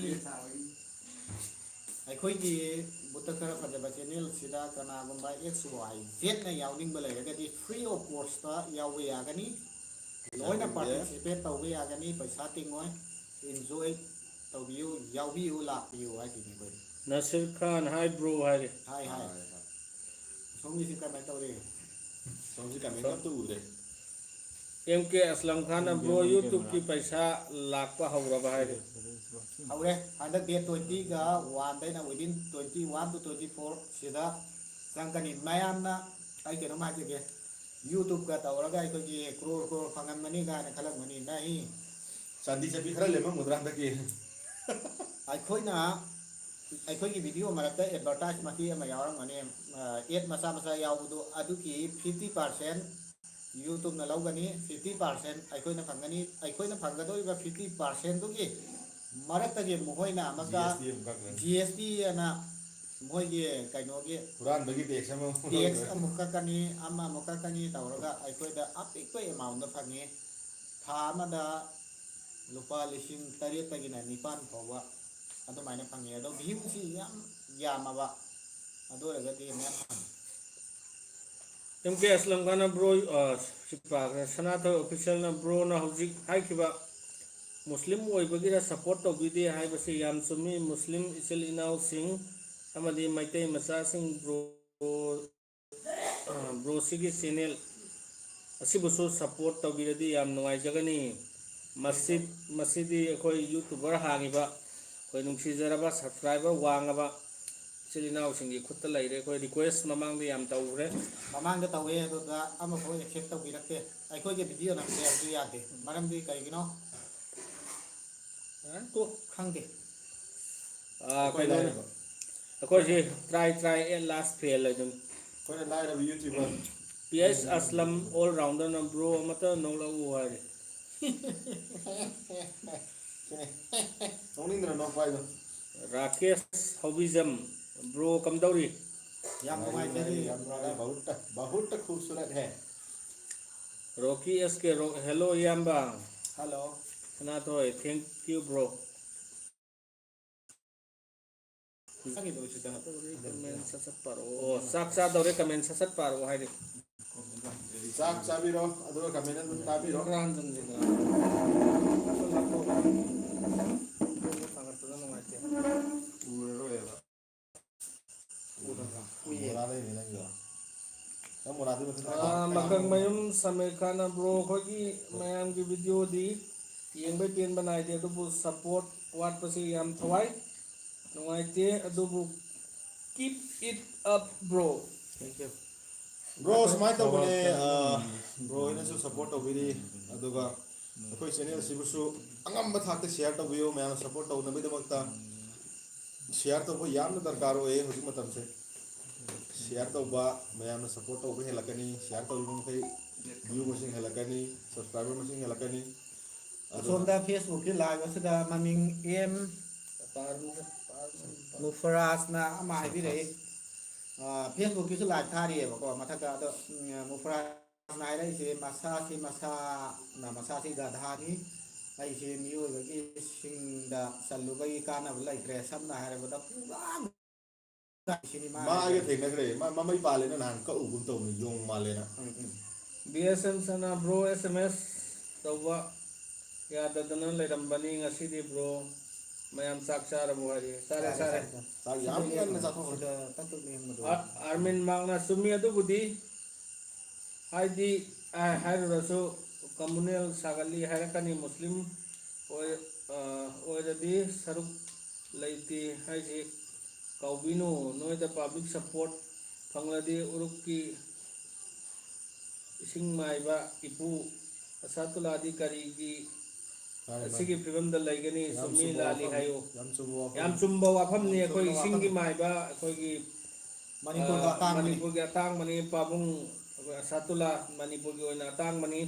ꯑꯩꯈꯣꯏꯒꯤ ꯕꯨꯠꯇ ꯈꯔ ꯐꯖꯕ ꯆꯦꯅꯦꯜꯁꯤꯗ ꯀꯅꯥꯒꯨꯝꯕ ꯑꯦꯛꯁ ꯋꯥꯏ ꯖꯦꯠꯅ ꯌꯥꯎꯅꯤꯡꯕ ꯂꯩꯔꯒꯗꯤ ꯐ꯭ꯔꯤ ꯑꯣꯐ ꯀꯣꯁꯇ ꯌꯥꯎꯕ ꯌꯥꯒꯅꯤ ꯂꯣꯏꯅ ꯄꯥꯔꯇꯤꯁꯤꯄꯦꯠ ꯇꯧꯕ ꯌꯥꯒꯅꯤ ꯄꯩꯁꯥ ꯇꯤꯡꯉꯣꯏ ꯏꯟꯖꯣꯏ ꯇꯧꯕꯤꯌꯨ ꯌꯥꯎꯕꯤꯌꯨ ꯂꯥꯛꯄꯤꯌꯨ ꯍꯥꯏꯁꯤꯅꯤ ꯑꯩꯈꯣꯏ Nasir Khan hi bro hare. ꯍꯥꯏ ꯍꯥꯏ ꯁꯣꯝꯒꯤꯁꯤ ꯀꯃꯥꯏꯅ ꯇꯧꯔꯤ ꯁꯣꯝꯁꯤ ꯀꯃꯦꯟ ꯑꯝꯇ ꯎꯗ꯭ꯔꯦ MK Aslam Khan bro YouTube ki paisa lakpa hauraba hare. ꯍꯧꯔꯦ ꯍꯟꯗꯛ ꯗꯦꯠ 20ꯒ 1ꯗꯩꯅ ꯋꯤꯗꯤꯟ 21 to 24 ꯁꯤꯗ ꯆꯪꯒꯅꯤ ꯃꯌꯥꯝꯅ ꯑꯩ ꯀꯩꯅꯣꯝ ꯍꯥꯏꯖꯒꯦ ꯌꯨꯇꯨꯕꯀ ꯇꯧꯔꯒ ꯑꯩꯈꯣꯏꯒꯤ ꯀ꯭ꯔꯣꯔ ꯀ꯭ꯔꯣꯔ ꯐꯪꯉꯝꯒꯅꯤ ꯀꯥꯏꯅ ꯈꯜꯂꯝꯒꯅꯤ ꯅꯍꯤ ꯆꯥꯟꯗꯤ ꯆꯠꯄꯤ ꯈꯔ ꯂꯦꯝꯃꯝꯒꯗ꯭ꯔꯥ ꯍꯟꯗꯛꯀꯤ ꯑꯩꯈꯣꯏꯅ ꯑꯩꯈꯣꯏꯒꯤ ꯚꯤꯗꯤꯑꯣ ꯃꯔꯛꯇ ꯑꯦꯗꯚꯔꯇꯥꯏꯖ ꯃꯇꯦꯛ ꯑꯃ ꯌꯥꯎꯔꯝꯒꯅꯤ ꯑꯦꯗ ꯃꯆꯥ ꯃꯆꯥ ꯌꯥꯎꯕꯗꯣ ꯑꯗꯨꯒꯤ 50% ꯌꯨꯇꯨꯕꯅ ꯂꯧꯒꯅꯤ 50% ꯑꯩꯈꯣꯏꯅ ꯐꯪꯒꯅꯤ ꯑꯩꯈꯣꯏꯅ ꯐꯪꯒꯗꯧꯔꯤꯕ 50%ꯗꯨꯒꯤ ꯃꯔꯛꯇꯒꯤ ꯃꯈꯣꯏꯅ ꯑꯃꯨꯛꯀ GST ꯑꯃꯨꯛ ꯀꯛꯈ꯭ꯔꯅꯤ GST ꯑꯅ ꯃꯣꯏꯒꯤ ꯀꯩꯅꯣꯒꯤ ꯍꯨꯔꯥꯟꯕꯒꯤ ꯇꯦꯛꯁ ꯑꯃ ꯇꯦꯛꯁ ꯑꯃꯨꯛ ꯀꯛꯀꯅꯤ ꯑꯃ ꯑꯃꯨꯛ ꯀꯛꯀꯅꯤ ꯇꯧꯔꯒ ꯑꯩꯈꯣꯏꯗ ꯑꯄꯤꯛꯄ ꯑꯦꯃꯥꯎꯟꯗ ꯐꯪꯉꯤ ꯊꯥ ꯑꯃꯗ ꯂꯨꯄꯥ 8,000ꯇꯒꯤꯅ 9,000 ꯐꯥꯎꯕ ꯑꯗꯨꯃꯥꯏꯅ ꯐꯪꯉꯤ ꯑꯗꯣ ꯚ꯭ꯌꯨꯁꯤ ꯌꯥꯝ ꯌꯥꯝꯃꯕ ꯑꯗꯨ ꯑꯣꯏꯔꯒꯗꯤ ꯃꯌꯥꯝ ꯐꯪꯉꯤ MK Aslam Khan bro Sanathar official na bro na hojik haikiba Muslim oibagira support tawbide haibasi yam chumi Muslim ichil inaw sing amadi maitei macha sing bro sigi channel asibusu support tawbiradi yam nungai jagani masidi akhoi youtuber hangiba akhoi nungsijaraba subscriber wangaba ichil inaw singi khutta laire akhoi request mamangda yam tawre ꯃꯃꯥꯡꯗ ꯇꯧꯋꯦ ꯑꯗꯨꯒ ꯑꯃꯐꯥꯎ accept ꯇꯧꯕꯤꯔꯛꯇꯦ ꯑꯩꯈꯣꯏꯒꯤ video ꯅꯝꯁꯦ ꯍꯥꯏꯕꯁꯨ ꯌꯥꯗꯦ ꯃꯔꯝꯗꯤ ꯀꯔꯤꯒꯤꯅꯣ ꯇꯣ ꯈꯪꯗꯦ ꯀꯩꯅꯣ ꯑꯩꯈꯣꯏꯁꯤ try at last fail ꯑꯗꯨꯝ ꯑꯩꯈꯣꯏꯅ ꯂꯥꯏꯔꯕ YouTuber PS Aslam all rounder na bro amata nolau hare ꯅꯣꯛꯅꯤꯡꯗꯅ ꯅꯣꯛꯄ ꯍꯥꯏꯗꯣ Rakesh Hobijam bro kamdauri ꯌꯥꯝ ꯅꯨꯡꯉꯥꯏꯖꯔꯤ ꯌꯥꯝ ꯅꯨꯡꯉꯥꯏ बहुत खूबसूरत है Rocky SK hello yamba hello Sanathoi thank you bro ꯆꯪꯉꯤꯗꯣꯏꯁꯤꯗ comment sasat paro sak sa daure comment sasat paro hare ꯆꯥꯛ ꯆꯥꯕꯤꯔꯣ ꯑꯗꯨꯒ ꯀꯃꯦꯟ ꯑꯗꯨꯝ ꯊꯥꯕꯤꯔꯣ ranjan ꯎꯔꯔꯣꯏꯕ ꯃꯣꯔꯥ ꯂꯩꯅꯤ ꯅꯪꯒꯤꯗꯣ ꯅꯪ ꯃꯣꯔꯥꯗꯨ Makang mayum Samir Khan bro khoi mayam ki video di yengbai pen banai de adubu support watpasi yam thawai nuaite adubu keep it up bro thank you bro ꯁꯨꯃꯥꯏꯅ ꯇꯧꯕꯅꯦ ꯕ꯭ꯔꯣ ꯍꯣꯏꯅꯁꯨ ꯁꯞꯄꯣꯔꯠ ꯇꯧꯕꯤꯔꯤ ꯑꯗꯨꯒ ꯑꯩꯈꯣꯏ ꯆꯦꯅꯦꯜꯁꯤꯕꯨꯁꯨ ꯑꯉꯝꯕ ꯊꯥꯛꯇ ꯁꯤꯌꯥꯔ ꯇꯧꯕꯤꯌꯨ ꯃꯌꯥꯝꯅ support ꯇꯧꯅꯕꯒꯤꯗꯃꯛꯇ share ꯇꯧꯕ ꯌꯥꯝꯅ ꯗꯔꯀꯥꯔ ꯑꯣꯏꯌꯦ ꯍꯧꯖꯤꯛ ꯃꯇꯝꯁꯦ ꯁꯤꯌꯥꯔ ꯇꯧꯕ ꯃꯌꯥꯝꯅ ꯁꯞꯄꯣꯔꯠ ꯇꯧꯕ ꯍꯦꯜꯂꯛꯀꯅꯤ ꯁꯤꯌꯥꯔ ꯇꯧꯔꯤꯕ ꯃꯈꯩ ꯚ꯭ꯌꯨ ꯃꯁꯤꯡ ꯍꯦꯜꯂꯛꯀꯅꯤ ꯁꯕꯁꯀ꯭ꯔꯥꯏꯕꯔ ꯃꯁꯤꯡ ꯍꯦꯜꯂꯛꯀꯅꯤ ꯑꯁꯣꯝꯗ ꯐꯦꯁꯕꯨꯛꯀꯤ ꯂꯥꯏꯚ ꯑꯁꯤꯗ ꯃꯃꯤꯡ ꯑꯦꯝ ꯃꯨꯐꯔꯥꯖꯅ ꯑꯃ ꯍꯥꯏꯕꯤꯔꯛꯏ ꯐꯦꯁꯕꯨꯛꯀꯤꯁꯨ ꯂꯥꯏꯚ ꯊꯥꯔꯤꯑꯕꯀꯣ ꯃꯊꯛꯇ ꯑꯗꯣ ꯃꯨꯐꯔꯥꯖꯅ ꯍꯥꯏꯔꯛꯏꯁꯦ ꯃꯁꯥꯁꯤ ꯒꯙꯥꯅꯤ ꯑꯩꯁꯦ ꯃꯤꯑꯣꯏꯕꯒꯤ ꯁꯤꯡꯗ ꯆꯜꯂꯨꯕꯒꯤ ꯀꯥꯟꯅꯕ ꯂꯩꯇ꯭ꯔꯦ ꯁꯝꯅ ꯍꯥꯏꯔꯕꯗ ꯁꯤꯅꯤ ꯃꯥ ꯑꯩꯒ ꯊꯦꯡꯅꯈ꯭ꯔꯦ ꯃꯃꯩ ꯄꯥꯜꯂꯦꯅ ꯅꯍꯥꯟ ꯀꯛꯎꯒꯨꯝ ꯇꯧꯕꯅꯤ ꯌꯣꯡ ꯃꯥꯜꯂꯦꯅ BSM sana bro SMS tawba yadadana leirambani ngasidi bro mayam sak charabu hare sare ꯆꯥꯛ ꯌꯥꯝ ꯉꯟꯅ ꯆꯥꯊꯣꯛꯈ꯭ꯔꯦ Armin magna sumi adubudi haidi hairurasu communal sagali hairakani Muslim oiradi saruk leiti haisi kaubinu noida public support pangladi urukki ising maiba ipu asatuladi karigi asigi fibamda laigani sumi lali hayo yam chumba wafamni akhoi isingi maiba akhoi Manipur atang mani pabung asatula Manipur gi oina atang mani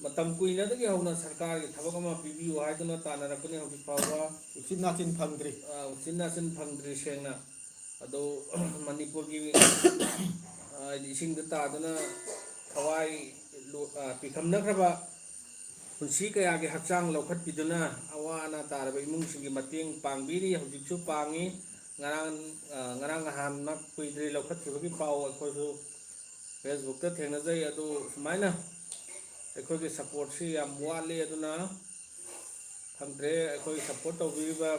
matam kuina dagi hauna sarkar gi thabak ama pibiu haiduna tanarakuni hojik fawba usin nachin phangdri uchinna sin phangdri sengna ꯑꯗꯣ ꯃꯅꯤꯄꯨꯔꯒꯤ ꯏꯁꯤꯡꯗ ꯇꯥꯗꯨꯅ ꯊꯋꯥꯏ ꯄꯤꯈꯝꯅꯈ꯭ꯔꯕ ꯄꯨꯟꯁꯤ ꯀꯌꯥꯒꯤ ꯍꯛꯆꯥꯡ ꯂꯧꯈꯠꯄꯤꯗꯨꯅ ꯑꯋꯥ ꯑꯅꯥ ꯇꯥꯔꯕ ꯏꯃꯨꯡꯁꯤꯡꯒꯤ ꯃꯇꯦꯡ ꯄꯥꯡꯕꯤꯔꯤ, ꯍꯧꯖꯤꯛꯁꯨ ꯄꯥꯡꯉꯤ. ꯉꯔꯥꯡ ꯅꯍꯥꯟꯃꯛ ꯀꯨꯏꯗ꯭ꯔꯤ ꯂꯧꯈꯠꯈꯤꯕꯒꯤ ꯄꯥꯎ ꯑꯩꯈꯣꯏꯁꯨ ꯐꯦꯁꯕꯨꯛꯇ ꯊꯦꯡꯅꯖꯩ. ꯑꯗꯨ ꯁꯨꯃꯥꯏꯅ ꯑꯩꯈꯣꯏꯒꯤ ꯁꯞꯄꯣꯔꯠꯁꯤ ꯌꯥꯝ ꯋꯥꯠꯂꯤ. ꯑꯗꯨꯅ ꯈꯪꯗ꯭ꯔꯦ, ꯑꯩꯈꯣꯏ ꯁꯞꯄꯣꯔꯠ ꯇꯧꯕꯤꯔꯤꯕ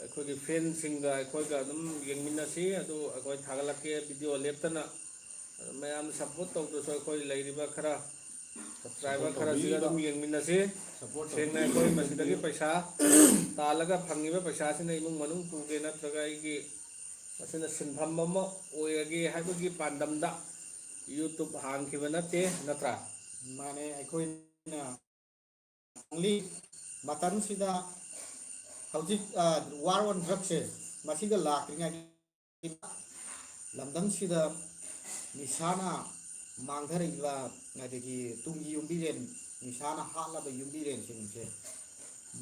ꯑꯩꯈꯣꯏꯒꯤ ꯐꯦꯟꯁꯤꯡꯒ ꯑꯩꯈꯣꯏꯒ ꯑꯗꯨꯝ ꯌꯦꯡꯃꯤꯟꯅꯁꯤ. ꯑꯗꯨ ꯑꯩꯈꯣꯏ ꯊꯥꯒꯠꯂꯛꯀꯦ ꯚꯤꯗꯤꯑꯣ ꯂꯦꯞꯇꯅ. ꯃꯌꯥꯝꯅ ꯁꯞꯄꯣꯔꯠ ꯇꯧꯗ꯭ꯔꯁꯨ ꯑꯩꯈꯣꯏ ꯂꯩꯔꯤꯕ ꯈꯔ ꯁꯕꯁꯀ꯭ꯔꯥꯏꯕꯔ ꯈꯔꯁꯤꯒ ꯑꯗꯨꯝ ꯌꯦꯡꯃꯤꯟꯅꯁꯤ. ꯁꯦꯡꯅ ꯑꯩꯈꯣꯏ ꯃꯁꯤꯗꯒꯤ ꯄꯩꯁꯥ ꯇꯥꯜꯂꯒ ꯐꯪꯉꯤꯕ ꯄꯩꯁꯥꯁꯤꯅ ꯏꯃꯨꯡ ꯃꯅꯨꯡ ꯄꯨꯒꯦ ꯅꯠꯇ꯭ꯔꯒ ꯑꯩꯒꯤ ꯃꯁꯤꯅ ꯁꯤꯟꯐꯝ ꯑꯃ ꯑꯣꯏꯔꯒꯦ ꯍꯥꯏꯕꯒꯤ ꯄꯥꯟꯗꯝꯗ ꯌꯨꯇꯨꯕ ꯍꯥꯡꯈꯤꯕ ꯅꯠꯇꯦ, ꯅꯠꯇ꯭ꯔꯥ? ꯃꯥꯅꯦ, ꯑꯩꯈꯣꯏꯅ ꯃꯇꯝꯁꯤꯗ ꯍꯧꯖꯤꯛ ꯋꯥꯔ ꯑꯣꯟ ꯗ꯭ꯔꯒꯁꯦ ꯃꯁꯤꯒ ꯂꯥꯛꯇ꯭ꯔꯤꯉꯩ ꯂꯝꯗꯝꯁꯤꯗ ꯅꯤꯁꯥꯅ ꯃꯥꯡꯊꯔꯛꯏꯕ ꯑꯗꯒꯤ ꯇꯨꯡꯒꯤ ꯌꯨꯝꯕꯤꯔꯦꯟ, ꯅꯤꯁꯥꯅ ꯍꯥꯠꯂꯕ ꯌꯨꯝꯕꯤꯔꯦꯟꯁꯤꯡꯁꯦ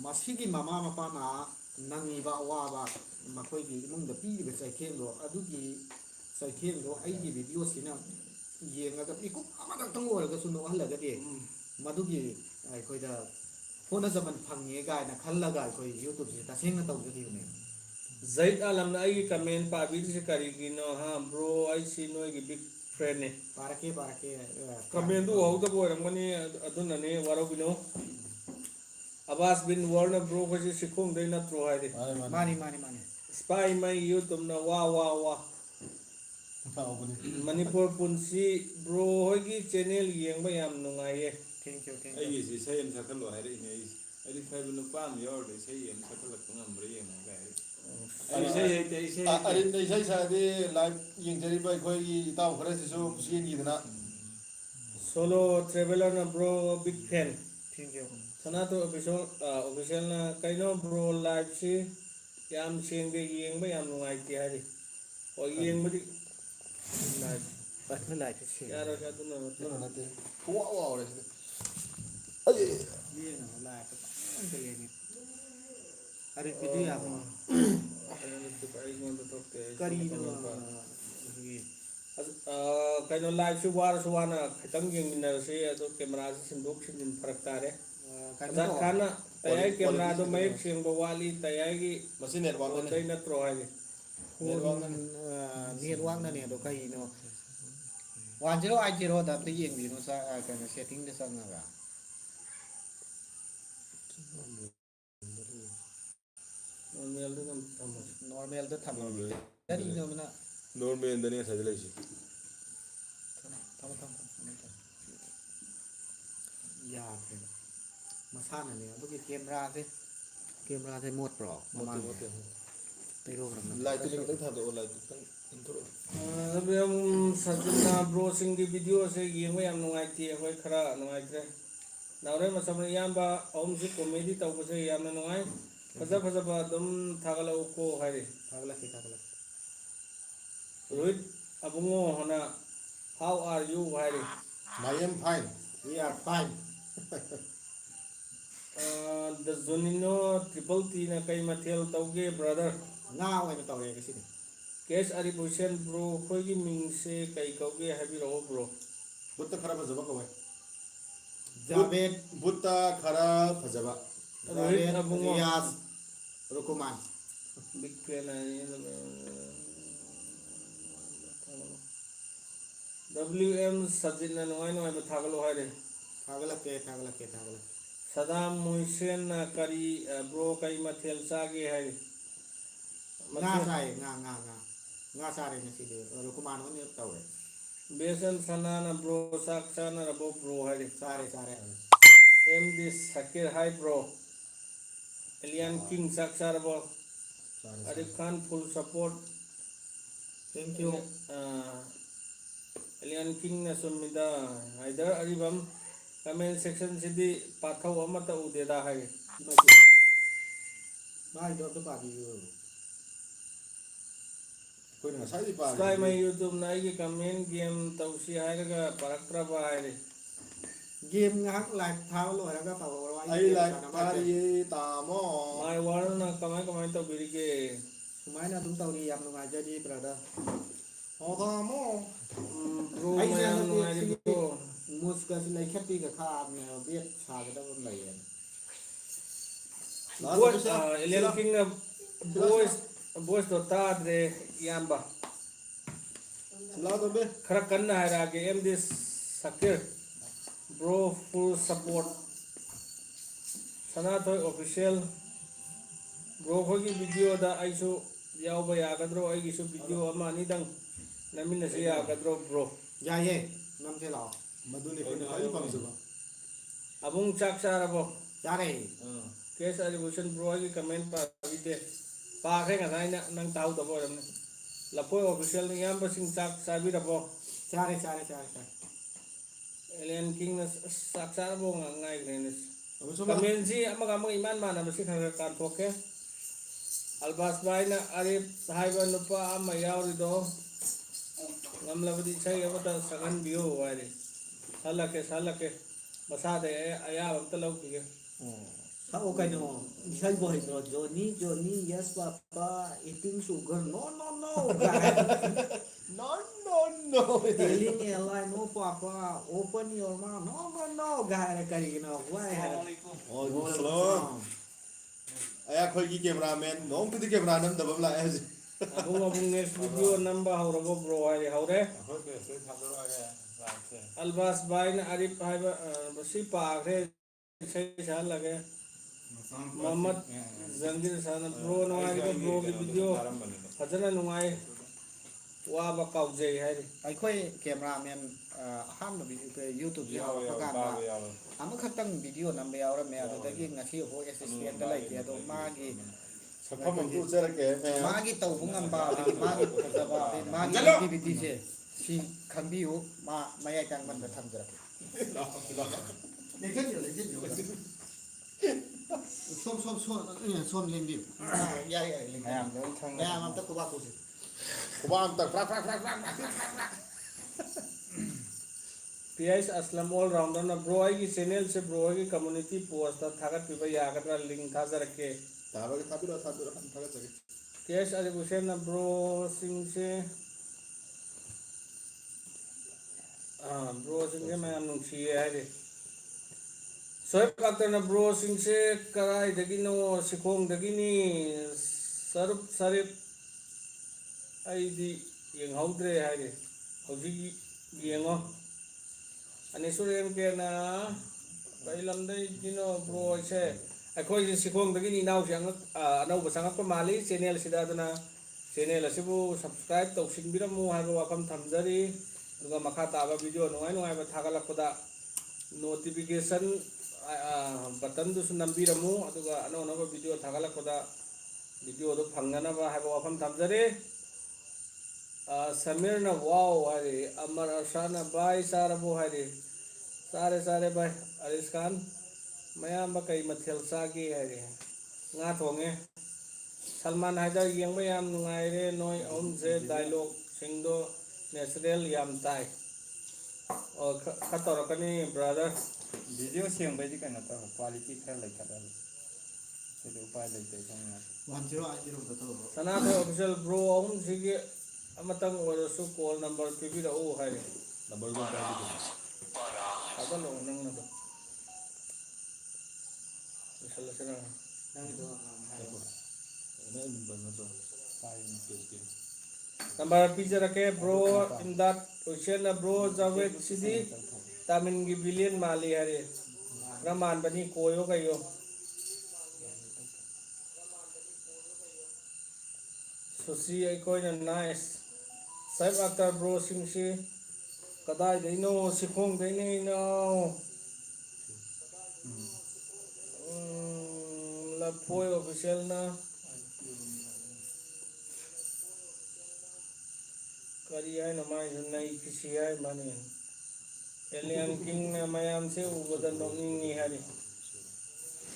ꯃꯁꯤꯒꯤ ꯃꯃꯥ ꯃꯄꯥꯅ ꯅꯪꯉꯤꯕ ꯑꯋꯥꯕ, ꯃꯈꯣꯏꯒꯤ ꯏꯃꯨꯡꯗ ꯄꯤꯔꯤꯕ ꯆꯩꯊꯦꯡꯗꯣ, ꯑꯗꯨꯒꯤ ꯆꯩꯊꯦꯡꯗꯣ ꯑꯩꯒꯤ ꯚꯤꯗꯤꯑꯣꯁꯤꯅ ꯌꯦꯡꯉꯒ ꯃꯤꯀꯨꯞ ꯑꯃꯈꯛꯇꯪ ꯑꯣꯏꯔꯒꯁꯨ ꯅꯣꯛꯍꯜꯂꯒꯗꯤ ꯃꯗꯨꯒꯤ ꯑꯩꯈꯣꯏꯗ ꯍꯣꯠꯅꯖꯃꯟ ꯐꯪꯉꯦ ꯀꯥꯏꯅ ꯈꯜꯂꯒ ꯑꯩꯈꯣꯏ ꯌꯨꯇꯨꯕꯁꯦ ꯇꯁꯦꯡꯅ ꯇꯧꯖꯈꯤꯕꯅꯦ. ꯖꯩꯠ ꯑꯂꯝꯅ ꯑꯩꯒꯤ ꯀꯃꯦꯟ ꯄꯥꯕꯤꯔꯤꯁꯤ ꯀꯔꯤꯒꯤꯅꯣ? ꯕ꯭ꯔꯣ, ꯑꯩꯁꯤ ꯅꯣꯏꯒꯤ ꯕꯤꯛ ꯐ꯭ꯔꯦꯟꯅꯦ. ꯄꯥꯔꯛꯀꯦ ꯀꯃꯦꯟꯗꯨ ꯎꯍꯧꯗꯕ ꯑꯣꯏꯔꯝꯒꯅꯤ, ꯑꯗꯨꯅꯅꯦ, ꯋꯥꯔꯧꯕꯤꯅꯨ. ꯑꯕꯥꯁ ꯕꯤꯟ ꯋꯥꯔꯅ ꯕ꯭ꯔꯣ ꯑꯩꯈꯣꯏꯁꯤ ꯁꯤꯈꯣꯡꯗꯩ ꯅꯠꯇ꯭ꯔꯣ ꯍꯥꯏꯗꯤ. ꯃꯥꯅꯤ. ꯁ꯭ꯄꯥꯏ ꯃꯩ ꯌꯨꯇꯨꯕꯅ ꯋꯥ ꯃꯅꯤꯄꯨꯔ ꯄꯨꯟꯁꯤ ꯕ꯭ꯔꯣ ꯍꯣꯏꯒꯤ ꯆꯦꯅꯦꯜ ꯌꯦꯡꯕ ꯌꯥꯝ ꯅꯨꯡꯉꯥꯏꯌꯦ. Thank you. ꯑꯩꯒꯤꯁꯤ ꯏꯁꯩ ꯑꯃ ꯁꯛꯍꯜꯂꯣ ꯍꯥꯏꯔꯛꯏꯅꯦ. ꯑꯩꯗꯤ ꯈꯔꯕ ꯅꯨꯄꯥ ꯑꯃ ꯌꯥꯎꯔꯗꯤ ꯏꯁꯩ ꯑꯃ ꯁꯛꯍꯜꯂꯛꯄ ꯉꯝꯕ꯭ꯔꯥ ꯌꯦꯡꯉꯣ ꯍꯥꯏꯔꯛꯏ. ꯑꯔꯤꯟꯗ ꯏꯁꯩ ꯁꯛꯑꯗꯤ ꯂꯥꯏꯚ ꯌꯦꯡꯖꯔꯤꯕ ꯑꯩꯈꯣꯏꯒꯤ ꯏꯇꯥꯎ ꯈꯔꯁꯤꯁꯨ ꯆꯦꯟꯈꯤꯗꯅ. ꯁꯣꯂꯣ ꯇ꯭ꯔꯦꯚꯦꯂꯔꯅ bro big fan. Thank you. Sanatho ꯑꯣꯐꯤꯁꯤꯌꯦꯜꯅ ꯀꯩꯅꯣ ꯕ꯭ꯔꯣ ꯂꯥꯏꯚꯁꯤ ꯌꯥꯝ ꯁꯦꯡꯗꯦ, ꯌꯦꯡꯕ ꯌꯥꯝ ꯅꯨꯡꯉꯥꯏꯇꯦ ꯍꯥꯏꯔꯤ. ꯍꯣꯏ, ꯌꯦꯡꯕꯗꯤ ꯌꯥꯔꯣꯏ, ꯑꯗꯨꯅ ꯅꯠꯇꯦ. ꯋꯥꯎꯔꯦ ꯁꯤꯗ. ꯑꯩꯉꯣꯟꯗ ꯊꯣꯛꯇꯦ. ꯀꯔꯤꯅꯣ ꯀꯩꯅꯣ, ꯂꯥꯏꯚꯁꯤ ꯋꯥꯔꯁꯨ ꯋꯥꯅ ꯈꯤꯇꯪ ꯌꯦꯡꯃꯤꯟꯅꯔꯁꯤ. ꯑꯗꯣ ꯀꯦꯃꯦꯔꯥꯁꯤ ꯁꯤꯟꯗꯣꯛ ꯁꯤꯟꯖꯤꯟ ꯐꯔꯛ ꯇꯥꯔꯦ. ꯑꯖꯥꯠ ꯈꯥꯟꯅ ꯇꯌꯥꯏ ꯀꯦꯃꯦꯔꯥꯗꯣ ꯃꯌꯦꯛ ꯁꯦꯡꯕ ꯋꯥꯠꯂꯤ, ꯇꯌꯥꯏꯒꯤ ꯃꯁꯤ ꯅꯦꯠꯋꯥꯛꯅꯅꯦ. ꯐꯣꯟꯗꯩ ꯅꯠꯇ꯭ꯔꯣ ꯍꯥꯏꯗꯤ. ꯅꯦꯠꯋꯥꯛꯅꯅꯦ. ꯑꯗꯣ ꯀꯩꯅꯣ 1080ꯗ ꯑꯝꯇ ꯌꯦꯡꯕꯤꯅꯣ, ꯀꯩꯅꯣ ꯁꯦꯠꯇꯤꯡꯗ ꯆꯪꯉꯒ. ꯅꯣꯔꯃꯦꯜꯗ ꯊꯝꯃꯣ. ꯀꯔꯤꯅꯣ ꯅꯣꯔꯃꯦꯜꯗꯅꯦ ꯉꯁꯥꯏꯗ ꯂꯩꯁꯤ. ꯊꯝꯃꯣ. ꯌꯥꯗ꯭ꯔꯦꯕ ꯃꯁꯥꯅꯅꯦ. ꯑꯗꯨꯒꯤ ꯀꯦꯃꯦꯔꯥꯁꯦ ꯃꯣꯠꯄ꯭ꯔꯣ? ꯃꯣꯠꯇꯦ. ꯇꯩꯔꯣꯒ꯭ꯔꯝꯅ ꯂꯥꯏꯠꯇꯨ ꯈꯤꯇꯪ ꯊꯥꯗꯣꯛꯑꯣ. ꯂꯥꯏꯠꯇꯨ ꯈꯤꯇꯪ ꯁꯖꯤꯟꯅ ꯕ꯭ꯔꯣꯁꯤꯡꯒꯤ ꯚꯤꯗꯤꯑꯣꯁꯦ ꯌꯦꯡꯕ ꯌꯥꯝ ꯅꯨꯡꯉꯥꯏꯇꯦ. ꯑꯩꯈꯣꯏ ꯈꯔ ꯅꯨꯡꯉꯥꯏꯇ꯭ꯔꯦ. ꯅꯥꯎꯔꯦꯝ ꯃꯆꯝꯅ ꯏꯌꯥꯝꯕ ꯑꯍꯨꯝꯁꯤ ꯀꯣꯃꯦꯗꯤ ꯇꯧꯕꯁꯦ ꯌꯥꯝꯅ ꯅꯨꯡꯉꯥꯏ. ꯐꯖꯕ ꯑꯗꯨꯝ ꯊꯥꯒꯠꯂꯛꯎꯀꯣ ꯍꯥꯏꯔꯤ. ꯊꯥꯒꯠꯂꯛꯀꯦ. ꯔꯣꯍꯤꯠ ꯑꯕꯨꯡꯉꯣ ꯍꯣꯅ ꯍꯥꯎ ꯑꯥꯔ ꯌꯨ ꯍꯥꯏꯔꯤ. I am fine. We are fine. ꯗ ꯖꯣꯅꯤꯅꯣ ꯇ꯭ꯔꯤꯄꯜ ꯇꯤꯅ ꯀꯩ ꯃꯊꯦꯜ ꯇꯧꯒꯦ ꯕ꯭ꯔꯗꯔ? ꯉꯥ ꯑꯣꯏꯅ ꯇꯧꯔꯦ ꯉꯁꯤꯗꯤ. ꯀꯦꯁ ꯑꯔꯤꯞ ꯍꯨꯁꯦꯟ ꯕ꯭ꯔꯣ ꯑꯩꯈꯣꯏꯒꯤ ꯃꯤꯡꯁꯦ ꯀꯩ ꯀꯧꯒꯦ ꯍꯥꯏꯕꯤꯔꯛꯑꯣ ꯕ꯭ꯔꯣ. ꯕꯨꯠꯇ ꯈꯔ ꯐꯖꯕ ꯀꯧꯋꯦ. ꯖꯥꯕꯦꯠ, ꯕꯨꯠꯇ ꯈꯔ ꯐꯖꯕ. ꯔꯣꯍꯤꯠ ꯑꯕꯨꯡꯉꯣ, ꯔꯤꯌꯥꯖ, ꯔꯨꯀꯨꯃꯥꯟ. ꯕꯤꯛ ꯐꯦꯟ ꯍꯥꯏ. WM ꯁꯖꯤꯠꯅ ꯅꯨꯡꯉꯥꯏꯕ ꯊꯥꯒꯠꯂꯨ ꯍꯥꯏꯔꯦ. ꯊꯥꯒꯠꯂꯛꯀꯦ. ꯁꯗꯥꯝ ꯃꯣꯏꯁꯦꯟꯅ ꯀꯔꯤ ꯕ꯭ꯔꯣ ꯀꯩ ꯃꯊꯦꯜ ꯆꯥꯒꯦ ꯍꯥꯏꯔꯤ. ꯉꯥ ꯆꯥꯏ. ꯉꯥ ꯆꯥꯔꯦ ꯉꯁꯤꯗꯤ. ꯔꯨꯀꯨꯃꯥꯟ ꯑꯣꯏꯅ ꯇꯧꯔꯦ. ꯕꯦꯁꯟ ꯁꯅꯥꯅ ꯕ꯭ꯔꯣ ꯆꯥꯛ ꯆꯥꯅꯔꯕꯣ ꯕ꯭ꯔꯣ ꯍꯥꯏꯔꯤ. ꯆꯥꯔꯦ. MD ꯁꯀꯤꯔ ꯍꯥꯏ ꯕ꯭ꯔో. ꯑꯦꯂꯤꯌꯥꯟ ꯀꯤꯡ ꯆꯥꯛ ꯆꯥꯔꯕꯣ? Arif Khan full support. Thank you. Alien ꯀꯤꯡꯅ ꯆꯨꯝꯃꯤꯗ. ꯍꯥꯏꯗꯔ ꯑꯔꯤꯕꯝ ꯀꯃꯦꯟ ꯁꯦꯛꯁꯟꯁꯤꯗꯤ ꯄꯥꯊꯧ ꯑꯃꯠꯇ ꯎꯗꯦꯗ ꯍꯥꯏꯔꯤ. ꯃꯥꯏꯗꯣ ꯑꯝꯇ ꯄꯥꯕꯤꯌꯨ. ꯑꯩꯈꯣꯏꯅ ꯉꯁꯥꯏꯗꯤ ꯁ꯭ꯀꯥꯏ ꯄꯥꯔꯤꯁꯤꯗꯤ. ꯃꯩ ꯌꯨꯇꯨꯕꯅ ꯑꯩꯒꯤ ꯀꯃꯦꯟ ꯒꯦꯝ ꯇꯧꯁꯤ ꯍꯥꯏꯔꯒ ꯄꯥꯔꯛꯇ꯭ꯔꯕ ꯍꯥꯏꯔꯤ. ꯒꯦꯝ ꯉꯥꯏꯍꯥꯛ ꯂꯥꯏꯚ ꯊꯥꯕ ꯂꯣꯏꯔꯒ ꯇꯧꯔꯛꯑꯣ. ꯑꯩ ꯂꯥꯏꯚ ꯊꯥꯔꯤꯌꯦ ꯇꯥꯃꯣ. ꯃꯥꯏ ꯋꯥꯔꯜꯅ ꯀꯃꯥꯏ ꯇꯧꯕꯤꯔꯤꯒꯦ? ꯁꯨꯃꯥꯏꯅ ꯑꯗꯨꯝ ꯇꯧꯔꯤ ꯌꯥꯝ ꯅꯨꯡꯉꯥꯏꯖꯔꯤ ꯕ꯭ꯔꯗꯔ 어다모 ꯕ꯭ꯔꯣ ꯑꯩꯁꯦ ꯃꯌꯥꯝ ꯍꯟꯗꯛꯇꯤ ꯁꯤꯒꯤ ꯅꯨꯡꯉꯥꯏꯔꯤꯕꯣ ꯃꯨꯁꯀꯁꯤ ꯂꯩꯈꯠꯄꯤꯒ ꯈꯥꯛꯑꯕꯅꯦꯕ ꯕꯦꯠ ꯁꯥꯒꯗꯕ ꯑꯃ ꯂꯩꯌꯦꯅ ꯚꯣꯏꯁ ꯑꯦꯂꯦꯟ Sila. ꯀꯤꯡꯅ Sila, sila. ꯚꯣꯏꯁꯇꯣ ꯇꯥꯗ꯭ꯔꯦ ꯏꯌꯥꯝꯕ Sila dobe. खरा कन्ना हायरागे M D Sakir bro full support Sanathoi official bro खोगी वीडियो दा आइसु यावबा यागद्रो आइगिसु वीडियो अमा अनिदंग नमिनसे यागद्रो ब्रो ꯌꯥꯏꯌꯦ ꯅꯝꯁꯦ ꯂꯥꯛꯑꯣ Maduni ko kali pamjaba. अबुंग चाक चारबो ꯆꯥꯔꯦ केस एलिवेशन ब्रो आइगी कमेंट पा विदे पाखे ngसाइना नंग ताउदबो रमने लपोय ऑफिशियल ने याम बसिंग चाक चाबिरबो ꯆꯥꯔꯦ ꯆꯥꯔꯦ ꯆꯥꯔꯦ ꯆꯥꯔꯦ एलियन किंग चाक चारबो ngai grenes Amusoba. कमेंसी अमग अमग इमान मानबसी खरखर कानथोके अल्बास भाईना अरिफ हाइबा नुपा अमा यावरिदो ngamlabadi isai amata saganbiyo waire salake masade ayaba amta lawkige ꯁꯛꯑꯣ ꯀꯩꯅꯣ ꯏꯁꯩꯕꯨ ꯍꯩꯇ꯭ꯔꯣ Johnny Johnny yes papa eating sugar no no no No, no, no. Telling a lie no papa open your mouth no no no ꯒꯥꯏꯔ ꯀꯔꯤꯒꯤꯅꯣ ꯋꯥꯏ ꯍꯥꯏꯔ Oh, salam. Aya khoi ki cameraman, nong tu camera nam dabam la hai. abung abung next video namba haurabo bro hai haure albas bain arif haiba basi paagre isai sa lage mohammad zangir sana bro nungai ko bro ki video fajana nungai waba kaujai hai ꯑꯩꯈꯣꯏ cameraman ꯑꯍꯥꯟꯕ YouTube ꯌꯥꯎꯔꯛꯄ ꯀꯥꯟꯗ ꯑꯃꯈꯛꯇꯪ video ꯅꯝꯕ ꯌꯥꯎꯔꯝꯃꯦ ꯑꯗꯨꯗꯒꯤ ꯉꯁꯤ ꯍꯣꯏ ꯑꯦꯁꯤꯁꯇꯦꯟꯇ ꯂꯩꯇꯦ ꯑꯗꯣ ꯃꯥꯒꯤ Sapam tu ucara ke. ꯃꯥꯒꯤ ꯇꯧꯕ ꯉꯝꯕ ꯑꯗꯒꯤ ꯃꯥꯒꯤ ꯐꯖꯕ ꯑꯗꯒꯤ ꯃꯥꯒꯤ ꯑꯦꯛꯇꯤꯚꯤꯇꯤꯁꯦ ꯁꯤ ꯈꯪꯕꯤꯌꯨ ꯃꯥ ꯃꯌꯥꯏ ꯀꯥꯡꯕꯟꯗ ꯊꯝꯖꯔꯛꯀꯦ ꯁꯣꯝ ꯂꯦꯡꯕꯤꯌꯨ ꯌꯥꯏ ꯌꯥꯏ ꯃꯌꯥꯝ ꯑꯝꯇ ꯈꯨꯕꯥꯛ ꯈꯨꯁꯤ Kubam tak prak prak prak prak prak prak. PS Aslam all rounder ना ब्रो आई की चैनल से ब्रो आई की कम्युनिटी पोस्ट थागत पिबा यागद्रा लिंक थाजरके Tabar tapi dah thagat lagi. Case elevation ना ब्रो सिंह से ब्रो सिंह से मैं नुंसी है रे सोएब काक्टर ना ब्रो सिंह से कराई दगिनो सिखोंग दगिनी सरुप सरिप आईदी यंगहौद्रे है रे हौजी यंगो अनिसुरेम के ना कैलमदे दिनो ब्रो से अखोई सिखोंदगी नाउ से अनौब संगप माली चैनल सिदा दना चैनल असिबु सब्सक्राइब तौसिनबिरमु हाबो वाफम थमजरी दुगा मखा ताबा वीडियो नुंगाई नुंगाई थागलकपदा नोटिफिकेशन बटन दुसु नंबिरमु अदुगा अनो अनो वीडियो थागलकपदा वीडियो दो फंगनबा हाबो वाफम थमजरी समीर ना वाओ हारे अमर अशाना बाई सारबो हारे सारे बाई अरिस खान मयाम कई मथेल सागे हारे nga thonge salman haidar yengba yam nungaire noi om se dialogue singdo natural yam tai और खतर कनी ब्रदर वीडियो सेंबदी कना तो क्वालिटी खरा लेखा से उपाय लेते संगा 1080 दा तो सना को ऑफिशियल ब्रो om सिगे अमतंग ओरसु कॉल नंबर पिबी रहो हारे Number 1 tadi. ada lo nang na misalnya sira ꯅꯪꯒꯤꯗꯣ Ini banyak tu. number pizza rake bro imdad ocean bro javed sidi tamin gi billion mali hare raman bani koyo kayo susi ai koi na nice sai after bro singsi kadai deino sikhong deino la poi official na kari hai na mai nai kisi hai mane alien king na mayam se ubada nonging ni hari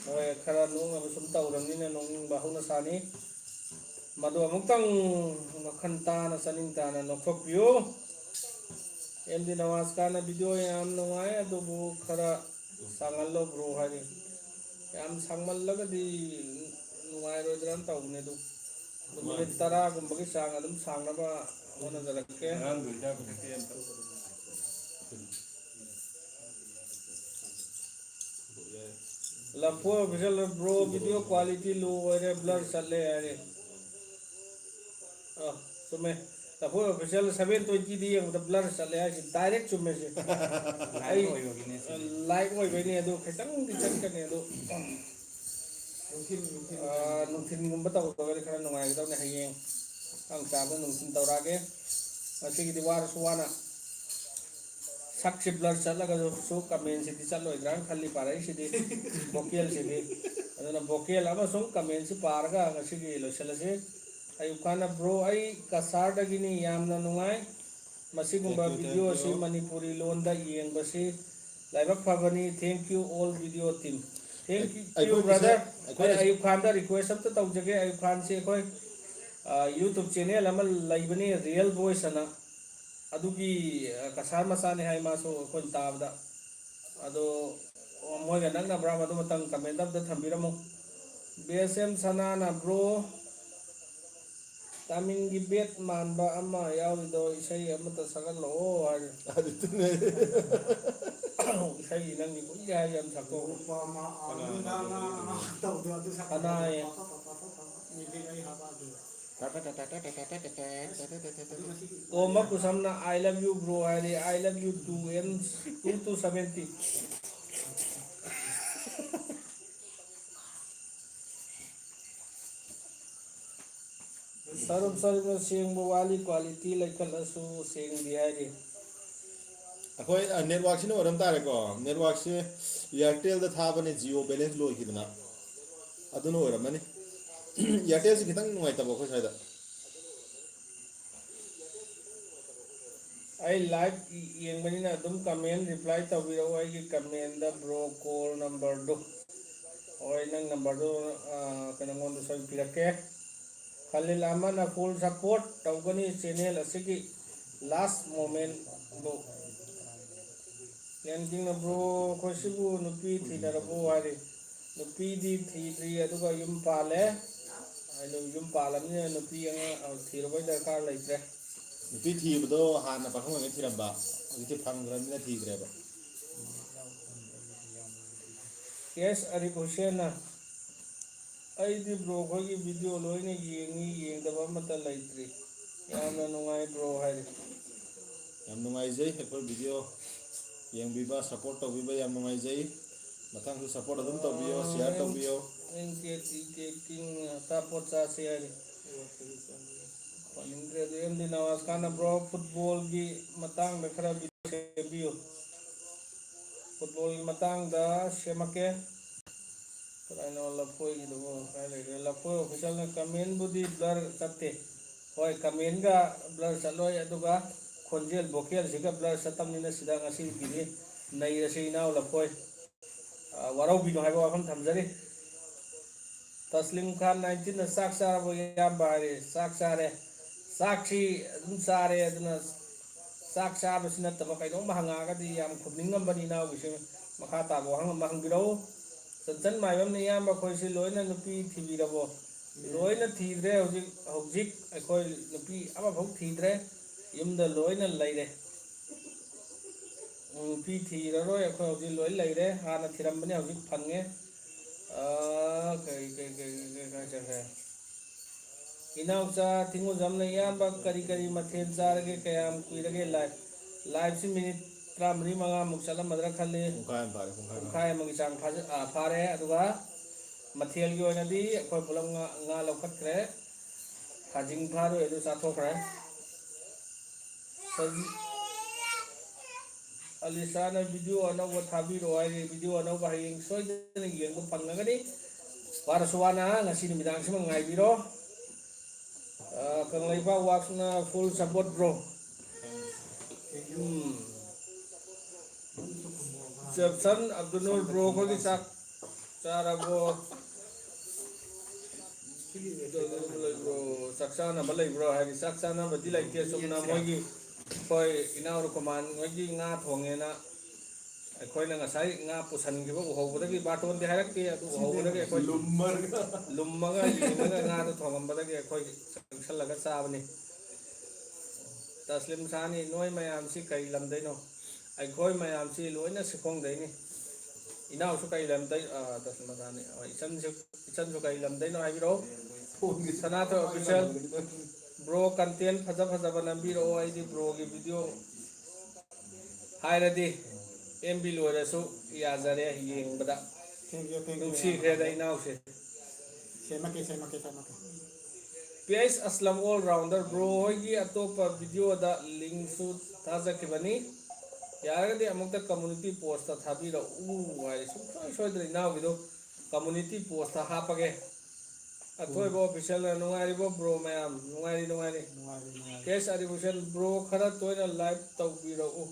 hoy khara nong abusum tauram ni na nonging bahuna sani madu amuktang makhanta na saning ta na nokthokpiyo emdi nawas kana video yam nungai adubu khara sangallo bro hari yam sangmal lagadi nungai rodran taune du minit 10 sang adum sangnaba honajarake ꯑꯉꯥꯡꯗꯨꯗ ꯈꯛꯇꯤ ꯑꯝꯇ Lapo official bro video quality low oire blur chatle are sume Lapo official 720 di yang blur chatle are direct sume se live ꯑꯣꯏꯕꯒꯤꯅꯦ ꯁꯤ like oi bani adu khitang di chan kan adu nungthin gumba taw to gari khara nungai daw ne hayeng ang chaba nungthin tawrage asigi di war suwana sakshi blur chalaga so comment si di chaloi dran khalli parai si di vocal si di aduna vocal ama song comment si parga asigi lo chalase ayukana bro ai kasar dagini yamna nungai masigumba video si manipuri londa yengba si laibak phabani thank you all video team thank you brother ayuk khan da request up to tawjage ayuk khan se koi YouTube channel amal laibani real voice ana adugi kasar masane hai maso kon tabda ado moy ga nang na bra madu matang comment up da thambiramo BSM sanana bro tamin gi bet manba ama yawido isai amata sagal lo har aditune isai nang ni kuya yam sako ana ye Oma kusamna I love you bro hari I love you too and 2 to 70 Sarum sarum sing wali quality like asu sing diari ꯑꯩꯈꯣꯏ ꯅꯦꯠꯋꯥꯛꯁꯤꯅ ꯑꯣꯏꯔꯝ ꯇꯥꯔꯦꯀꯣ ꯅꯦꯠꯋꯥꯛꯁꯦ ꯏꯌꯥꯔꯇꯦꯜꯗ ꯊꯥꯕꯅꯦ Jio balance ꯂꯣꯏꯈꯤꯗꯅ ꯑꯗꯨꯅ ꯑꯣꯏꯔꯝꯃꯅꯤ ꯏꯌꯥꯔꯇꯦꯜꯁꯤ ꯈꯤꯇꯪ ꯅꯨꯡꯉꯥꯏꯇꯕ ꯑꯩꯈꯣꯏ ꯁ꯭ꯋꯥꯏꯗ I like yengbanina adum comment reply tawbiro ai comment da bro call number do oi nang number do kana ngon do sai pirake khalil amana full support tawgani channel asigi last moment do yanking na bro khosibu nupi thidarabu hari nupi di thidri aduga yum pale ai yum palamni nupi anga thirobai darkar laitre ꯅꯨꯄꯤ ꯊꯤꯕꯗꯣ ꯍꯥꯟꯅ ꯄꯥꯈꯪ ꯑꯣꯏꯉꯩ ꯊꯤꯔꯝꯕ ꯍꯧꯖꯤꯛꯇꯤ ꯐꯪꯈ꯭ꯔꯕꯅꯤꯅ ꯊꯤꯗ꯭ꯔꯦꯕ yes Arif Hussein aidi bro khogi video loine yengi yengdaba mata laitri yamna nungai bro hari ꯌꯥꯝ ꯅꯨꯡꯉꯥꯏꯖꯩ ꯑꯩꯈꯣꯏ video ꯌꯦꯡꯕꯤꯕ support ꯇꯧꯕꯤꯕ ꯌꯥꯝ ꯅꯨꯡꯉꯥꯏꯖꯩ ꯃꯊꯪꯁꯨ ꯁꯞꯄꯣꯔꯠ ꯑꯗꯨꯝ ꯇꯧꯕꯤꯌꯣ ꯁꯤꯌꯥꯔ ꯇꯧꯕꯤꯌꯣ king support sa share paningre do em dinawas kana bro football gi matang da khara video football gi matang da semake kaino lapoi gi do kai le lapoi official na comment budi blur chatte hoi comment ga blur chaloi aduga khonjel vocal siga blur satam ni na sida ngasi gi nei rasi naw lapoi warau bi no haiba wafam thamjari Taslim Khan 19 na saksara bo yam bare saksare sakshi dum sare aduna saksa basina taba kai dong bahanga ga di yam khudning bani naw bise makha ta bo hang mahang biro sansan maibam ni yam ba khoi si loina nupi thibi rabo loina thidre hojik hojik khoi nupi aba phok thidre yumda loina laire nupi thiraroi khoi hojik loi laire hana thiram bani hojik phange kai inaucha tingu jamna yamba kari kari mathen charage kayam kuirage live si minute 35 muksala madra khalle ꯄꯨꯡꯈꯥꯏ ꯑꯃ ꯐꯥꯔꯦ ꯄꯨꯡꯈꯥꯏ khai mangi chang phare aduga mathel gi oina di akhoi pulam nga lokhatkre khajing pharu edu chathokre alisana video anau thabiro ai video anau bahing soidana yengba pangagani warasuwana ngasi ni midang sima ngai biro kang laiba waxna full support bro Jabsan Abdul bro ko gi sak charabo bro saksana balai bro hari saksana badilai ke sumna mogi koi inaur koman mogi nga thongena ꯑꯩꯈꯣꯏꯅ ꯉꯁꯥꯏ ꯉꯥ ꯄꯨꯁꯟꯈꯤꯕ ꯎꯍꯧꯕꯗꯒꯤ ꯕꯥꯇꯣꯟꯗꯤ ꯍꯥꯏꯔꯛꯇꯦ ꯑꯗꯨ ꯎꯍꯧꯕꯗꯒꯤ ꯑꯩꯈꯣꯏ ꯂꯨꯝꯃꯒ ꯌꯦꯡꯉꯒ ꯉꯥꯗꯣ ꯊꯣꯡꯉꯝꯕꯗꯒꯤ ꯑꯩꯈꯣꯏ ꯆꯪꯁꯜꯂꯒ ꯆꯥꯕꯅꯤ ꯇꯁꯂꯤꯝ ꯁꯥꯅꯤ ꯅꯣꯏ ꯃꯌꯥꯝꯁꯤ ꯀꯔꯤ ꯂꯝꯗꯩꯅꯣ ꯑꯩꯈꯣꯏ ꯃꯌꯥꯝꯁꯤ ꯂꯣꯏꯅ ꯁꯤꯈꯣꯡꯗꯩꯅꯤ ꯏꯅꯥꯎꯁꯨ ꯀꯔꯤ ꯂꯝꯗꯩ ꯇꯁꯂꯤꯝ ꯁꯥꯅꯤ ꯏꯆꯟꯁꯨ ꯀꯔꯤ ꯂꯝꯗꯩꯅꯣ ꯍꯥꯏꯕꯤꯔꯛꯑꯣ ꯁꯅꯥꯊꯣꯏ ꯑꯣꯐꯤꯁꯤꯌꯦꯜ ꯕ꯭ꯔꯣ ꯀꯟꯇꯦꯟ ꯐꯖ ꯐꯖꯕ ꯅꯝꯕꯤꯔꯛꯑꯣ ꯑꯩꯗꯤ ꯕ꯭ꯔꯣꯒꯤ ꯚꯤꯗꯤꯑꯣ ꯍꯥꯏꯔꯗꯤ MB ꯂꯣꯏꯔꯁꯨ ꯌꯥꯖꯔꯦ ꯌꯦꯡꯕꯗ ꯅꯨꯡꯁꯤꯈ꯭ꯔꯦꯗ ꯏꯅꯥꯎꯁꯦ ꯁꯦꯝꯃꯛꯀꯦ PS ꯑꯁꯂꯝ ꯑꯣꯜ ꯔꯥꯎꯟꯗꯔ ꯕ꯭ꯔꯣ ꯍꯣꯏꯒꯤ ꯑꯇꯣꯞꯄ ꯚꯤꯗꯤꯑꯣꯗ ꯂꯤꯡꯁꯨ ꯊꯥꯖꯈꯤꯕꯅꯤ ꯌꯥꯔꯒꯗꯤ ꯑꯃꯨꯛꯇ ꯀꯝꯃꯨꯅꯤꯇꯤ ꯄꯣꯁꯇ ꯊꯥꯕꯤꯔꯛꯎ ꯍꯥꯏ ꯁꯨꯡꯁꯣꯏ ꯁꯣꯏꯗꯅ ꯏꯅꯥꯎꯒꯤꯗꯣ ꯀꯝꯃꯨꯅꯤꯇꯤ ꯄꯣꯁꯇ ꯍꯥꯞꯄꯒꯦ ꯑꯊꯣꯏꯕ ꯑꯣꯐꯤꯁꯤꯌꯦꯜꯅ ꯅꯨꯡꯉꯥꯏꯔꯤꯕꯣ ꯕ꯭ꯔꯣ ꯃꯌꯥꯝ ꯅꯨꯡꯉꯥꯏꯔꯤ ꯀꯦꯁ ꯑꯥꯔꯤꯕꯨꯁꯟ ꯕ꯭ꯔꯣ ꯈꯔ ꯇꯣꯏꯅ ꯂꯥꯏꯚ ꯇꯧꯕꯤꯔꯛꯎ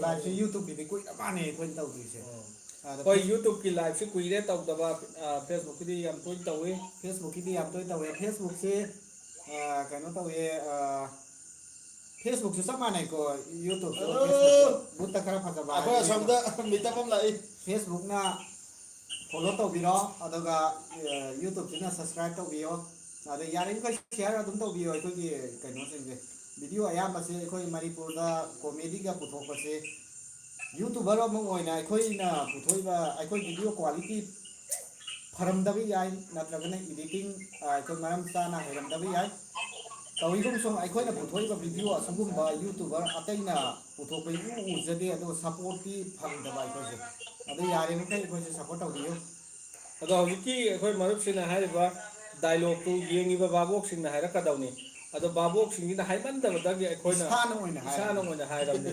ꯂꯥꯏꯚꯁꯤ ꯌꯨꯇꯨꯕꯀꯤꯗꯤ ꯀꯨꯏꯔ ꯃꯥꯅꯦ ꯑꯩꯈꯣꯏꯅ ꯇꯧꯗꯣꯏꯁꯦ ꯍꯣꯏ ꯌꯨꯇꯨꯕꯀꯤ ꯂꯥꯏꯚꯁꯤ ꯀꯨꯏꯔꯦ ꯇꯧꯗꯕ ꯐꯦꯁꯕꯨꯛꯀꯤꯗꯤ ꯌꯥꯝ ꯇꯣꯏꯅ ꯇꯧꯏ ꯐꯦꯁꯕꯨꯛꯀꯤꯗꯤ ꯌꯥꯝ ꯇꯣꯏꯅ ꯇꯧꯋꯦ ꯐꯦꯁꯕꯨꯛꯁꯤ ꯀꯩꯅꯣ ꯇꯧꯋꯦ ꯐꯦꯁꯕꯨꯛꯁꯨ ꯆꯞ ꯃꯥꯟꯅꯩꯀꯣ ꯌꯨꯇꯨꯕꯁꯨ ꯕꯨꯠꯇ ꯈꯔ ꯐꯖꯕ ꯑꯩꯈꯣꯏ ꯑꯁꯣꯝꯗ ꯃꯤꯇꯞ ꯑꯃ ꯂꯥꯛꯏ ꯐꯦꯁꯕꯨꯛꯅ ꯐꯣꯂꯣ ꯇꯧꯕꯤꯔꯣ ꯑꯗꯨꯒ ꯌꯨꯇꯨꯕꯁꯤꯅ ꯁꯕꯁꯀ꯭ꯔꯥꯏꯕ ꯇꯧꯕꯤꯌꯣ ꯑꯗ ꯌꯥꯔꯤꯃꯈꯩ ꯁꯤꯌꯥꯔ ꯑꯗꯨꯝ ꯇꯧꯕꯤꯌꯣ ꯑꯩꯈꯣꯏꯒꯤ ꯀꯩꯅꯣꯁꯤꯡꯁꯦ ꯚꯤꯗꯤꯑꯣ ꯑꯌꯥꯝꯕꯁꯦ ꯑꯩꯈꯣꯏ ꯃꯅꯤꯄꯨꯔꯗ ꯀꯣꯃꯦꯗꯤꯒ ꯄꯨꯊꯣꯛꯄꯁꯦ ꯌꯨꯇꯨꯕꯔ ꯑꯃ ꯑꯣꯏꯅ ꯑꯩꯈꯣꯏꯅ ꯄꯨꯊꯣꯛꯏꯕ ꯑꯩꯈꯣই ꯚꯤꯗꯤꯑꯣ ꯀ꯭ꯋꯥꯂꯤꯇꯤ ꯐꯔꯝꯗꯕ ꯌꯥꯏ ꯅꯠꯇ꯭ꯔꯒꯅ ꯏꯗꯤꯇꯤꯡ ꯑꯩꯈꯣꯏ ꯃꯔꯝ ꯆꯥꯅ ꯍꯩꯔꯝꯗꯕ ꯌꯥꯏ ꯇꯧꯏꯒꯨꯝꯁꯨꯡ ꯑꯩꯈꯣꯏꯅ ꯄꯨꯊꯣꯛꯏꯕ ꯚꯤꯗꯤꯑꯣ ꯑꯁꯤꯒꯨꯝꯕ ꯌꯨꯇꯨꯕꯔ ꯑꯇꯩꯅ ꯄꯨꯊꯣꯛꯄ ꯎꯖꯗꯦ ꯑꯗꯨꯒ ꯁꯞꯄꯣꯔꯠꯇꯤ ꯐꯪꯗꯕ ꯑꯩꯈꯣꯏꯁꯦ ꯑꯗꯨ ꯌꯥꯔꯤꯃꯈꯩ ꯑꯩꯈꯣꯏꯁꯦ ꯁꯞꯄꯣꯔꯠ ꯇꯧꯕꯤꯌꯨ ꯑꯗꯣ ꯍꯧꯖꯤꯛꯀꯤ ꯑꯩꯈꯣꯏ ꯃꯔꯨꯞꯁꯤꯡꯅ ꯍꯥꯏꯔꯤꯕ ꯗꯥꯏꯂꯣꯛꯇꯨ ꯌꯦꯡꯉꯤꯕ ꯚꯥꯕꯣꯛꯁꯤꯡꯅ ꯍꯥꯏꯔꯛꯀꯗꯧꯅꯤ ꯑꯗꯣ ꯚꯥꯕꯣꯛꯁꯤꯡꯁꯤꯅ ꯍꯥꯏꯃꯟꯗꯕꯗꯒꯤ ꯑꯩꯈꯣꯏꯅ ꯏꯁꯥꯅ ꯑꯣꯏꯅ ꯍꯥꯏꯔꯕꯅꯤ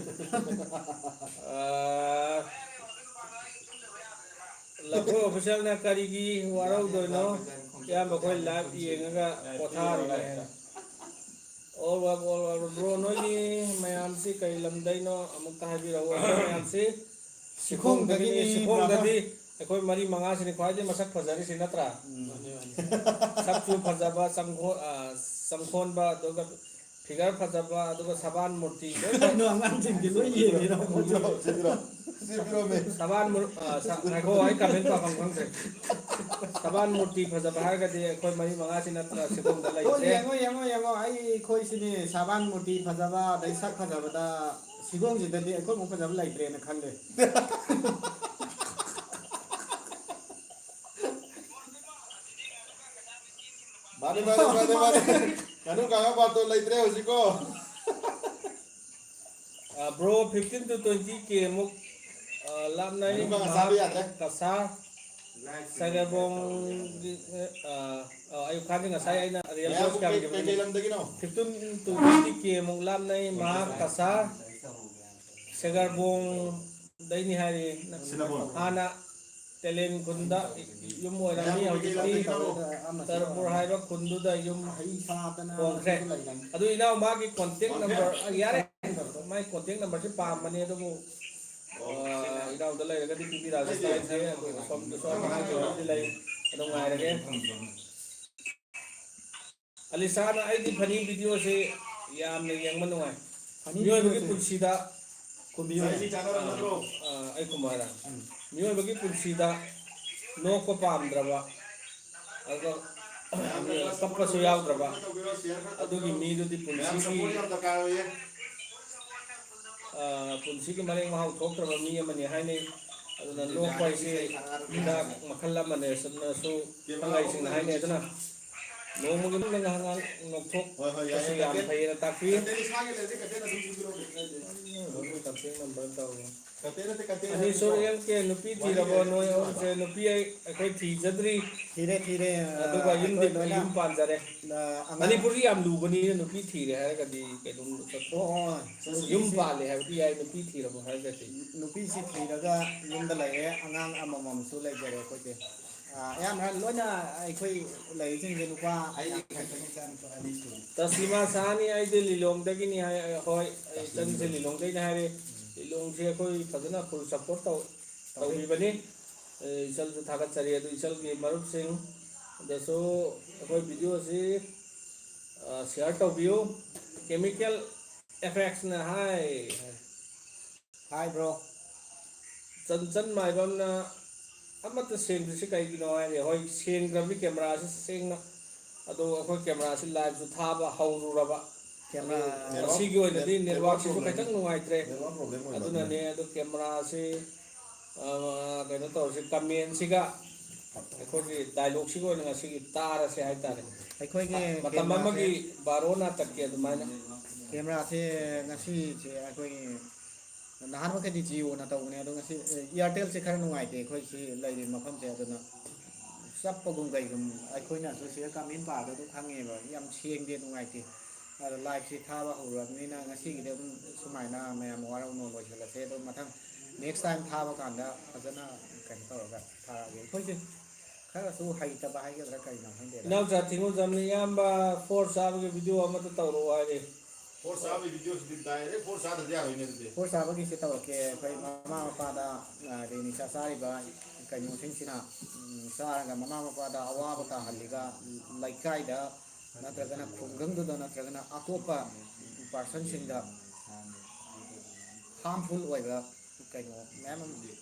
ꯂꯐꯣꯏ ꯑꯣꯐꯤꯁꯤꯌꯦꯜꯅ ꯀꯔꯤꯒꯤ ꯋꯥꯔꯧꯗꯣꯏꯅꯣ ꯏꯌꯥꯝꯕ ꯑꯩꯈꯣꯏ ꯂꯥꯏꯚ ꯌꯦꯡꯉꯒ ꯄꯣꯊꯥꯔꯤꯅꯦ ꯍꯥꯏꯅ ꯕ꯭ꯔꯣ ꯅꯣꯏꯒꯤ ꯃꯌꯥꯝꯁꯤ ꯀꯔꯤ ꯂꯝꯗꯩꯅꯣ ꯑꯃꯨꯛꯇ ꯍꯥꯏꯕꯤꯔꯛꯎ ꯑꯩꯈꯣꯏ ꯃꯌꯥꯝꯁꯤ ꯁꯤꯈꯣꯡꯗꯒꯤꯅꯤ ꯁꯤꯈꯣꯡꯗꯗꯤ ꯑꯩꯈꯣই ꯃꯔꯤ ꯃꯉꯥꯁꯤꯅꯤ ꯈ꯭ꯋꯥꯏꯗꯒꯤ ꯃꯁꯛ ꯐꯖꯔꯤꯁꯤ ꯅꯠꯇ꯭ꯔꯥ ꯁꯛꯁꯨ ꯐꯖꯕ ꯆꯪꯈꯣꯟꯕ ꯑꯗꯨꯒ ꯐꯤꯒꯔ ꯐꯖꯕ ꯑꯗꯨꯒ ꯁꯕꯥꯟ ꯃꯨꯔꯇꯤ ꯑꯉꯥꯡꯁꯤꯡꯗꯤ ꯂꯣꯏ ꯌꯦꯡꯉꯤꯔꯣ ꯁꯕꯥꯟ ꯉꯥꯏꯈꯣ ꯑꯩ ꯀꯃꯦꯟ ꯄꯥꯐꯝ ꯈꯪꯗ꯭ꯔꯦ ꯁꯕꯥꯟ ꯃꯨꯔꯇꯤ ꯐꯖꯕ ꯍꯥꯏꯔꯒꯗꯤ ꯑꯩꯈꯣই ꯃꯔꯤ ꯃꯉꯥꯁꯤ ꯅꯠꯇ꯭ꯔ ꯁꯤꯈꯣꯡꯗ ꯍꯣꯏ ꯂꯩꯇ꯭ꯔꯦ ꯌꯦꯡꯉꯣ ꯑꯩꯈꯣꯏꯁꯤꯅꯦ ꯁꯥꯕꯥꯟ ꯃꯨꯔꯇꯤ ꯐꯖꯕ ꯑꯗꯩ ꯁꯛ ꯐꯖꯕꯗ ꯁꯤꯒꯣꯡꯁꯤꯗꯗꯤ ꯑꯩꯈꯣꯏꯃꯨꯛ ꯐꯖꯕ ꯂꯩꯇ꯭ꯔꯦꯅ ꯈꯜꯂꯦ ꯃꯥꯅꯤ ꯉꯥꯅꯨ ꯀꯥꯡꯉ ꯕꯥꯇꯣꯟ ꯂꯩꯇ꯭ꯔꯦ ꯍꯧꯖꯤꯛꯀꯣ ꯕ꯭ꯔꯣ 15 to 20K ꯃꯨꯛ ꯂꯥꯞꯅꯩ ꯉꯥꯅꯨ ꯀꯥꯡꯉ ꯆꯥꯕ ꯃꯍꯥꯛ ꯌꯥꯗ꯭ꯔꯦ ꯀꯁꯥ ꯁꯒꯦꯕꯣꯡ ꯑꯌꯨꯛ ꯈꯥꯟꯗꯤ ꯉꯁꯥꯏ ꯑꯩꯅ ꯔꯤꯌꯦꯜ ꯃꯌꯥꯝꯕꯨ ꯚꯣꯏꯁ ꯀꯥꯝꯈꯤꯕꯗꯨꯅꯤ ꯀꯩ ꯂꯝꯗꯒꯤꯅꯣ 15 to 20K ꯃꯨꯛ ꯂꯥꯞꯅꯩ ꯃꯍꯥꯛ ꯀꯁꯥ ꯁꯦꯒꯔꯕꯣꯡ ꯗꯩꯅꯤ ꯍꯥꯏꯔꯤ ꯍꯥꯟꯅ ꯇꯦꯂꯦꯟ ꯈꯨꯟꯗ ꯌꯨꯝ ꯑꯣꯏꯔꯝꯃꯤ ꯍꯧꯖꯤꯛꯇꯤ ꯇꯔꯄꯨꯔ ꯍꯥꯏꯕ ꯈꯨꯟꯗꯨꯗ ꯌꯨꯝ ꯍꯣꯡꯈ꯭ꯔꯦ ꯑꯗꯨ ꯏꯅꯥꯎ ꯃꯥꯒꯤ ꯀꯣꯟꯇꯦꯛ ꯅꯝꯕꯔ ꯌꯥꯔꯦ ꯃꯥꯒꯤ ꯀꯣꯟꯇꯦꯛ ꯅꯝꯕꯔꯁꯤ ꯄꯥꯝꯕꯅꯤ ꯑꯗꯨꯕꯨ ꯏꯅꯥꯎꯗ ꯂꯩꯔꯒꯗꯤ ꯄꯤꯕꯤꯔꯛꯑꯁꯨ ꯀꯥꯏꯗꯦ ꯑꯗꯨ ꯁꯣꯝꯗꯁꯨ ꯑꯉꯥꯡꯁꯤꯡꯕꯨꯗꯤ ꯂꯩ ꯑꯗꯨꯝ ꯉꯥꯏꯔꯒꯦ ꯑꯂꯤꯁꯥꯅ ꯑꯩꯗꯤ ꯐꯅꯤ ꯚꯤꯗꯤꯑꯣꯁꯤ ꯌꯥꯝꯅ ꯌꯦꯡꯕ ꯅꯨꯡꯉꯥই ꯃꯤꯑꯣꯏꯕꯒꯤ ꯄꯨꯟꯁꯤꯗ ꯑꯩ ꯀꯨꯝꯃꯔ ꯃꯤꯑꯣꯏꯕꯒꯤ ꯄꯨꯟꯁꯤꯗ ꯅꯣꯛꯄ ꯄꯥꯝꯗ꯭ꯔꯕ ꯑꯗꯨꯒ ꯀꯞꯄꯁꯨ ꯌꯥꯎꯗ꯭ꯔꯕ ꯑꯗꯨꯒꯤ ꯃꯤꯗꯨꯗꯤ ꯄꯨꯟꯁꯤꯒꯤ ꯃꯔꯦꯛ ꯃꯍꯥꯎ ꯊꯣꯛꯇ꯭ꯔꯕ ꯃꯤ ꯑꯃꯅꯤ ꯍꯥꯏꯅꯩ ꯑꯗꯨꯅ ꯅꯣꯛꯄ ꯍꯥꯏꯁꯤ ꯍꯤꯗꯥꯛ ꯃꯈꯜ ꯑꯃꯅꯦ ꯁꯨꯝꯅꯁꯨ ꯈꯪꯍꯩꯁꯤꯡꯅ ꯍꯥꯏꯅꯩ ꯑꯗꯨꯅ ꯅꯣꯡꯃꯒꯤ ꯃꯅꯨꯡꯗ ꯉꯥꯏꯍꯥꯛ ꯅꯣꯛꯊꯣꯛꯄꯁꯤ ꯌꯥꯝ ꯐꯩꯌꯦꯅ ꯇꯥꯛꯄꯤ ꯑꯅꯤꯁꯨ ꯀꯦ ꯅꯨꯄꯤ ꯊꯤꯔꯕꯣ ꯅꯣꯏ ꯑꯍꯨꯝꯁꯦ ꯅꯨꯄꯤ ꯑꯩꯈꯣꯏ ꯊꯤꯖꯗ꯭ꯔꯤ ꯊꯤꯔꯦ ꯑꯗꯨꯒ ꯑꯩꯈꯣꯏ ꯂꯣꯏꯅ ꯌꯨꯝ ꯄꯥꯟꯖꯔꯦ ꯑꯉꯥꯡ ꯃꯅꯤꯄꯨꯔꯗꯤ ꯌꯥꯝ ꯂꯨꯕꯅꯤꯅ ꯅꯨꯄꯤ ꯊꯤꯔꯦ ꯍꯥꯏꯔꯒꯗꯤ ꯀꯩꯅꯣꯝ ꯌꯨꯝ ꯄꯥꯜꯂꯦ ꯍꯥꯏꯕꯗꯤ ꯌꯥꯏ ꯅꯨꯄꯤ ꯊꯤꯔꯕꯣ ꯍꯥꯏꯔꯒꯗꯤ ꯅꯨꯄꯤꯁꯤ ꯊꯤꯔꯒ ꯌꯨꯝꯗ ꯂꯩꯔꯦ ꯑꯉꯥꯡ ꯑꯃꯃꯝꯁꯨ ꯂꯩꯖꯔꯦ ꯑꯩꯈꯣꯏꯁꯦ ꯑꯌꯥꯝꯕꯅ ꯂꯣꯏꯅ ꯑꯩꯈꯣꯏ ꯂꯩꯔꯤꯁꯤꯡꯁꯦ ꯅꯨꯄꯥ ꯇꯁꯂꯤꯃꯥ ꯁꯥꯍꯅꯤ ꯑꯩꯗꯤ ꯂꯤꯂꯣꯡꯗꯒꯤꯅꯤ ꯍꯥꯏ ꯍꯣꯏ ꯑꯩ ꯏꯆꯟꯁꯦ ꯂꯤꯂꯣꯡꯗꯒꯤꯅꯤ ꯍꯥꯏꯔꯦ ꯂꯤꯂꯣꯡꯁꯦ ꯑꯩꯈꯣꯏ ꯐꯖꯅ ꯐꯨꯜ ꯁꯞꯄꯣꯔꯠ ꯇꯧꯕꯤꯕꯅꯤ ꯏꯆꯜꯁꯨ ꯊꯥꯒꯠꯆꯔꯤ ꯑꯗꯨ ꯏꯆꯜꯒꯤ ꯃꯔꯨꯞꯁꯤꯡ ꯗꯁꯨ ꯑꯩꯈꯣꯏ ꯚꯤꯗꯤꯑꯣꯁꯤ ꯁꯤꯌꯥꯔ ꯇꯧꯕꯤꯌꯨ ꯀꯦꯃꯤꯀꯦꯜ ꯑꯦꯐꯦꯛꯁꯅ ꯍꯥꯏ Hi bro. ꯆꯟ ꯃꯥꯏꯕꯝꯅ ꯑꯃꯠꯇ ꯁꯦꯡꯗ꯭ꯔꯤꯁꯤ ꯀꯩꯒꯤꯅꯣ ꯍꯥꯏꯔꯦ ꯍꯣꯏ ꯁꯦꯡꯗ꯭ꯔꯕꯗꯤ ꯀꯦꯃꯦꯔꯥꯁꯤ ꯁꯦꯡꯅ ꯑꯗꯣ ꯑꯩꯈꯣꯏ ꯀꯦꯃꯦꯔꯥꯁꯤ ꯂꯥꯏꯚꯁꯨ ꯊꯥꯕ ꯍꯧꯔꯨꯔꯕ ꯑꯗꯨ Camera ꯉꯁꯤꯒꯤ ꯑꯣꯏꯅꯗꯤ ꯅꯦꯠꯋꯥꯛꯁꯤꯁꯨ ꯈꯤꯇꯪ ꯅꯨꯡꯉꯥꯏꯇ꯭ꯔꯦ ꯅꯦꯠꯋꯥꯛ ꯄ꯭ꯔꯣꯕ꯭ꯂꯦꯝ ꯑꯣꯏꯕ ꯑꯗꯨꯅꯅꯦ ꯑꯗꯨ ꯀꯦꯃꯦꯔꯥꯁꯤ ꯀꯩꯅꯣ ꯇꯧꯔꯁꯤ ꯀꯃꯦꯟꯁꯤꯒ ꯑꯩꯈꯣꯏꯒꯤ ꯗꯥꯏꯂꯣꯒꯁꯤꯒ ꯑꯣꯏꯅ ꯉꯁꯤꯒꯤ ꯇꯥꯔꯁꯦ ꯍꯥꯏꯇꯥꯔꯦ ꯑꯩꯈꯣꯏꯒꯤ ꯃꯇꯝ ꯀꯦꯃꯦꯔꯥꯁꯦ ꯑꯃꯒꯤ ꯕꯥꯔꯣ ꯅꯥꯇꯛꯀꯤ ꯑꯗꯨꯃꯥꯏꯅ ꯀꯦꯃꯦꯔꯥꯁꯦ ꯉꯁꯤꯁꯦ ꯑꯩꯈꯣꯏꯒꯤ ꯅꯍꯥꯟ ꯃꯈꯩꯗꯤ ꯖꯤꯑꯣꯅ ꯇꯧꯕꯅꯦ ꯑꯗꯣ ꯉꯁꯤ ꯏꯌꯥꯔꯇꯦꯜꯁꯦ ꯈꯔ ꯅꯨꯡꯉꯥꯏꯇꯦ ꯑꯩꯈꯣꯏ ꯁꯤ ꯂꯩꯔꯤꯕ ꯃꯐꯝꯁꯦ ꯑꯗꯨꯅ ꯆꯞꯄꯒꯨꯝ ꯀꯩꯒꯨꯝ ꯑꯩꯈꯣꯏꯅꯁꯨ ꯁꯤꯗ ꯀꯃꯦꯟ ꯄꯥꯕꯗ ꯑꯗꯨꯝ ꯈꯪꯉꯦꯕ ꯌꯥꯝ ꯁꯦꯡꯗꯦ ꯅꯨꯡꯉꯥꯏꯇꯦ ꯑꯗꯣ ꯂꯥꯏꯚꯁꯤ ꯊꯥꯕ ꯍꯧꯔꯕꯅꯤꯅ ꯉꯁꯤꯒꯤꯗꯤ ꯑꯗꯨꯝ ꯁꯨꯃꯥꯏꯅ ꯃꯌꯥꯝ ꯋꯥꯔꯧꯅ ꯂꯣꯏꯁꯤꯜꯂꯁꯦ ꯑꯗꯣ ꯃꯊꯪ ꯅꯦꯛꯁ ꯇꯥꯏꯝ ꯊꯥꯕ ꯀꯥꯟꯗ ꯐꯖꯅ ꯀꯩꯅꯣ ꯇꯧꯔꯒ ꯊꯥꯔꯛꯑꯒꯦ ꯑꯩꯈꯣꯏꯁꯦ ꯈꯔꯁꯨ ꯍꯩꯇꯕ ꯍꯥꯏꯒꯗ꯭ꯔꯥ ꯀꯩꯅꯣ ꯈꯪꯗꯦꯗ ꯏꯅꯥꯎꯆꯥ ꯊꯤꯉꯣꯖꯝꯅ ꯏꯌꯥꯝꯕ ꯐꯣꯔ ꯆꯥꯕꯒꯤ ꯚꯤꯗꯤꯑꯣ ꯑꯃꯇ ꯇꯧꯔꯛꯑꯣ ꯍꯥꯏꯔꯦ ꯐꯣꯔ ꯆꯥꯕꯒꯤ ꯚꯤꯗꯤꯑꯣꯁꯤꯗꯤ ꯗꯥꯏꯔꯦꯛ ꯐꯣꯔ ꯆꯥꯗ꯭ꯔꯗꯤ ꯌꯥꯔꯣꯏꯅꯦ ꯑꯗꯨꯗꯤ ꯐꯣꯔ ꯆꯥꯕꯒꯤꯁꯤ ꯇꯧꯔꯛꯀꯦ ꯑꯩꯈꯣꯏ ꯃꯃꯥ ꯃꯄꯥꯗ ꯅꯤꯁꯥ ꯆꯥꯔꯤꯕ ꯀꯩꯅꯣꯁꯤꯡꯁꯤꯅ ꯆꯥꯔꯒ ꯃꯃꯥ ꯃꯄꯥꯗ ꯑꯋꯥꯕ ꯇꯥꯍꯜꯂꯤꯒ ꯂꯩꯀꯥꯏꯗ ꯅꯠꯇ꯭ꯔꯒꯅ ꯈꯨꯡꯒꯪꯗꯨꯗ ꯅꯠꯇ꯭ꯔꯒꯅ ꯑꯇꯣꯞꯄ ꯄꯥꯔꯁꯟꯁꯤꯡꯗ ꯍꯥꯔꯝꯐꯨꯜ ꯑꯣꯏꯕ ꯀꯩꯅꯣ ꯃꯌꯥꯝ ꯑꯃ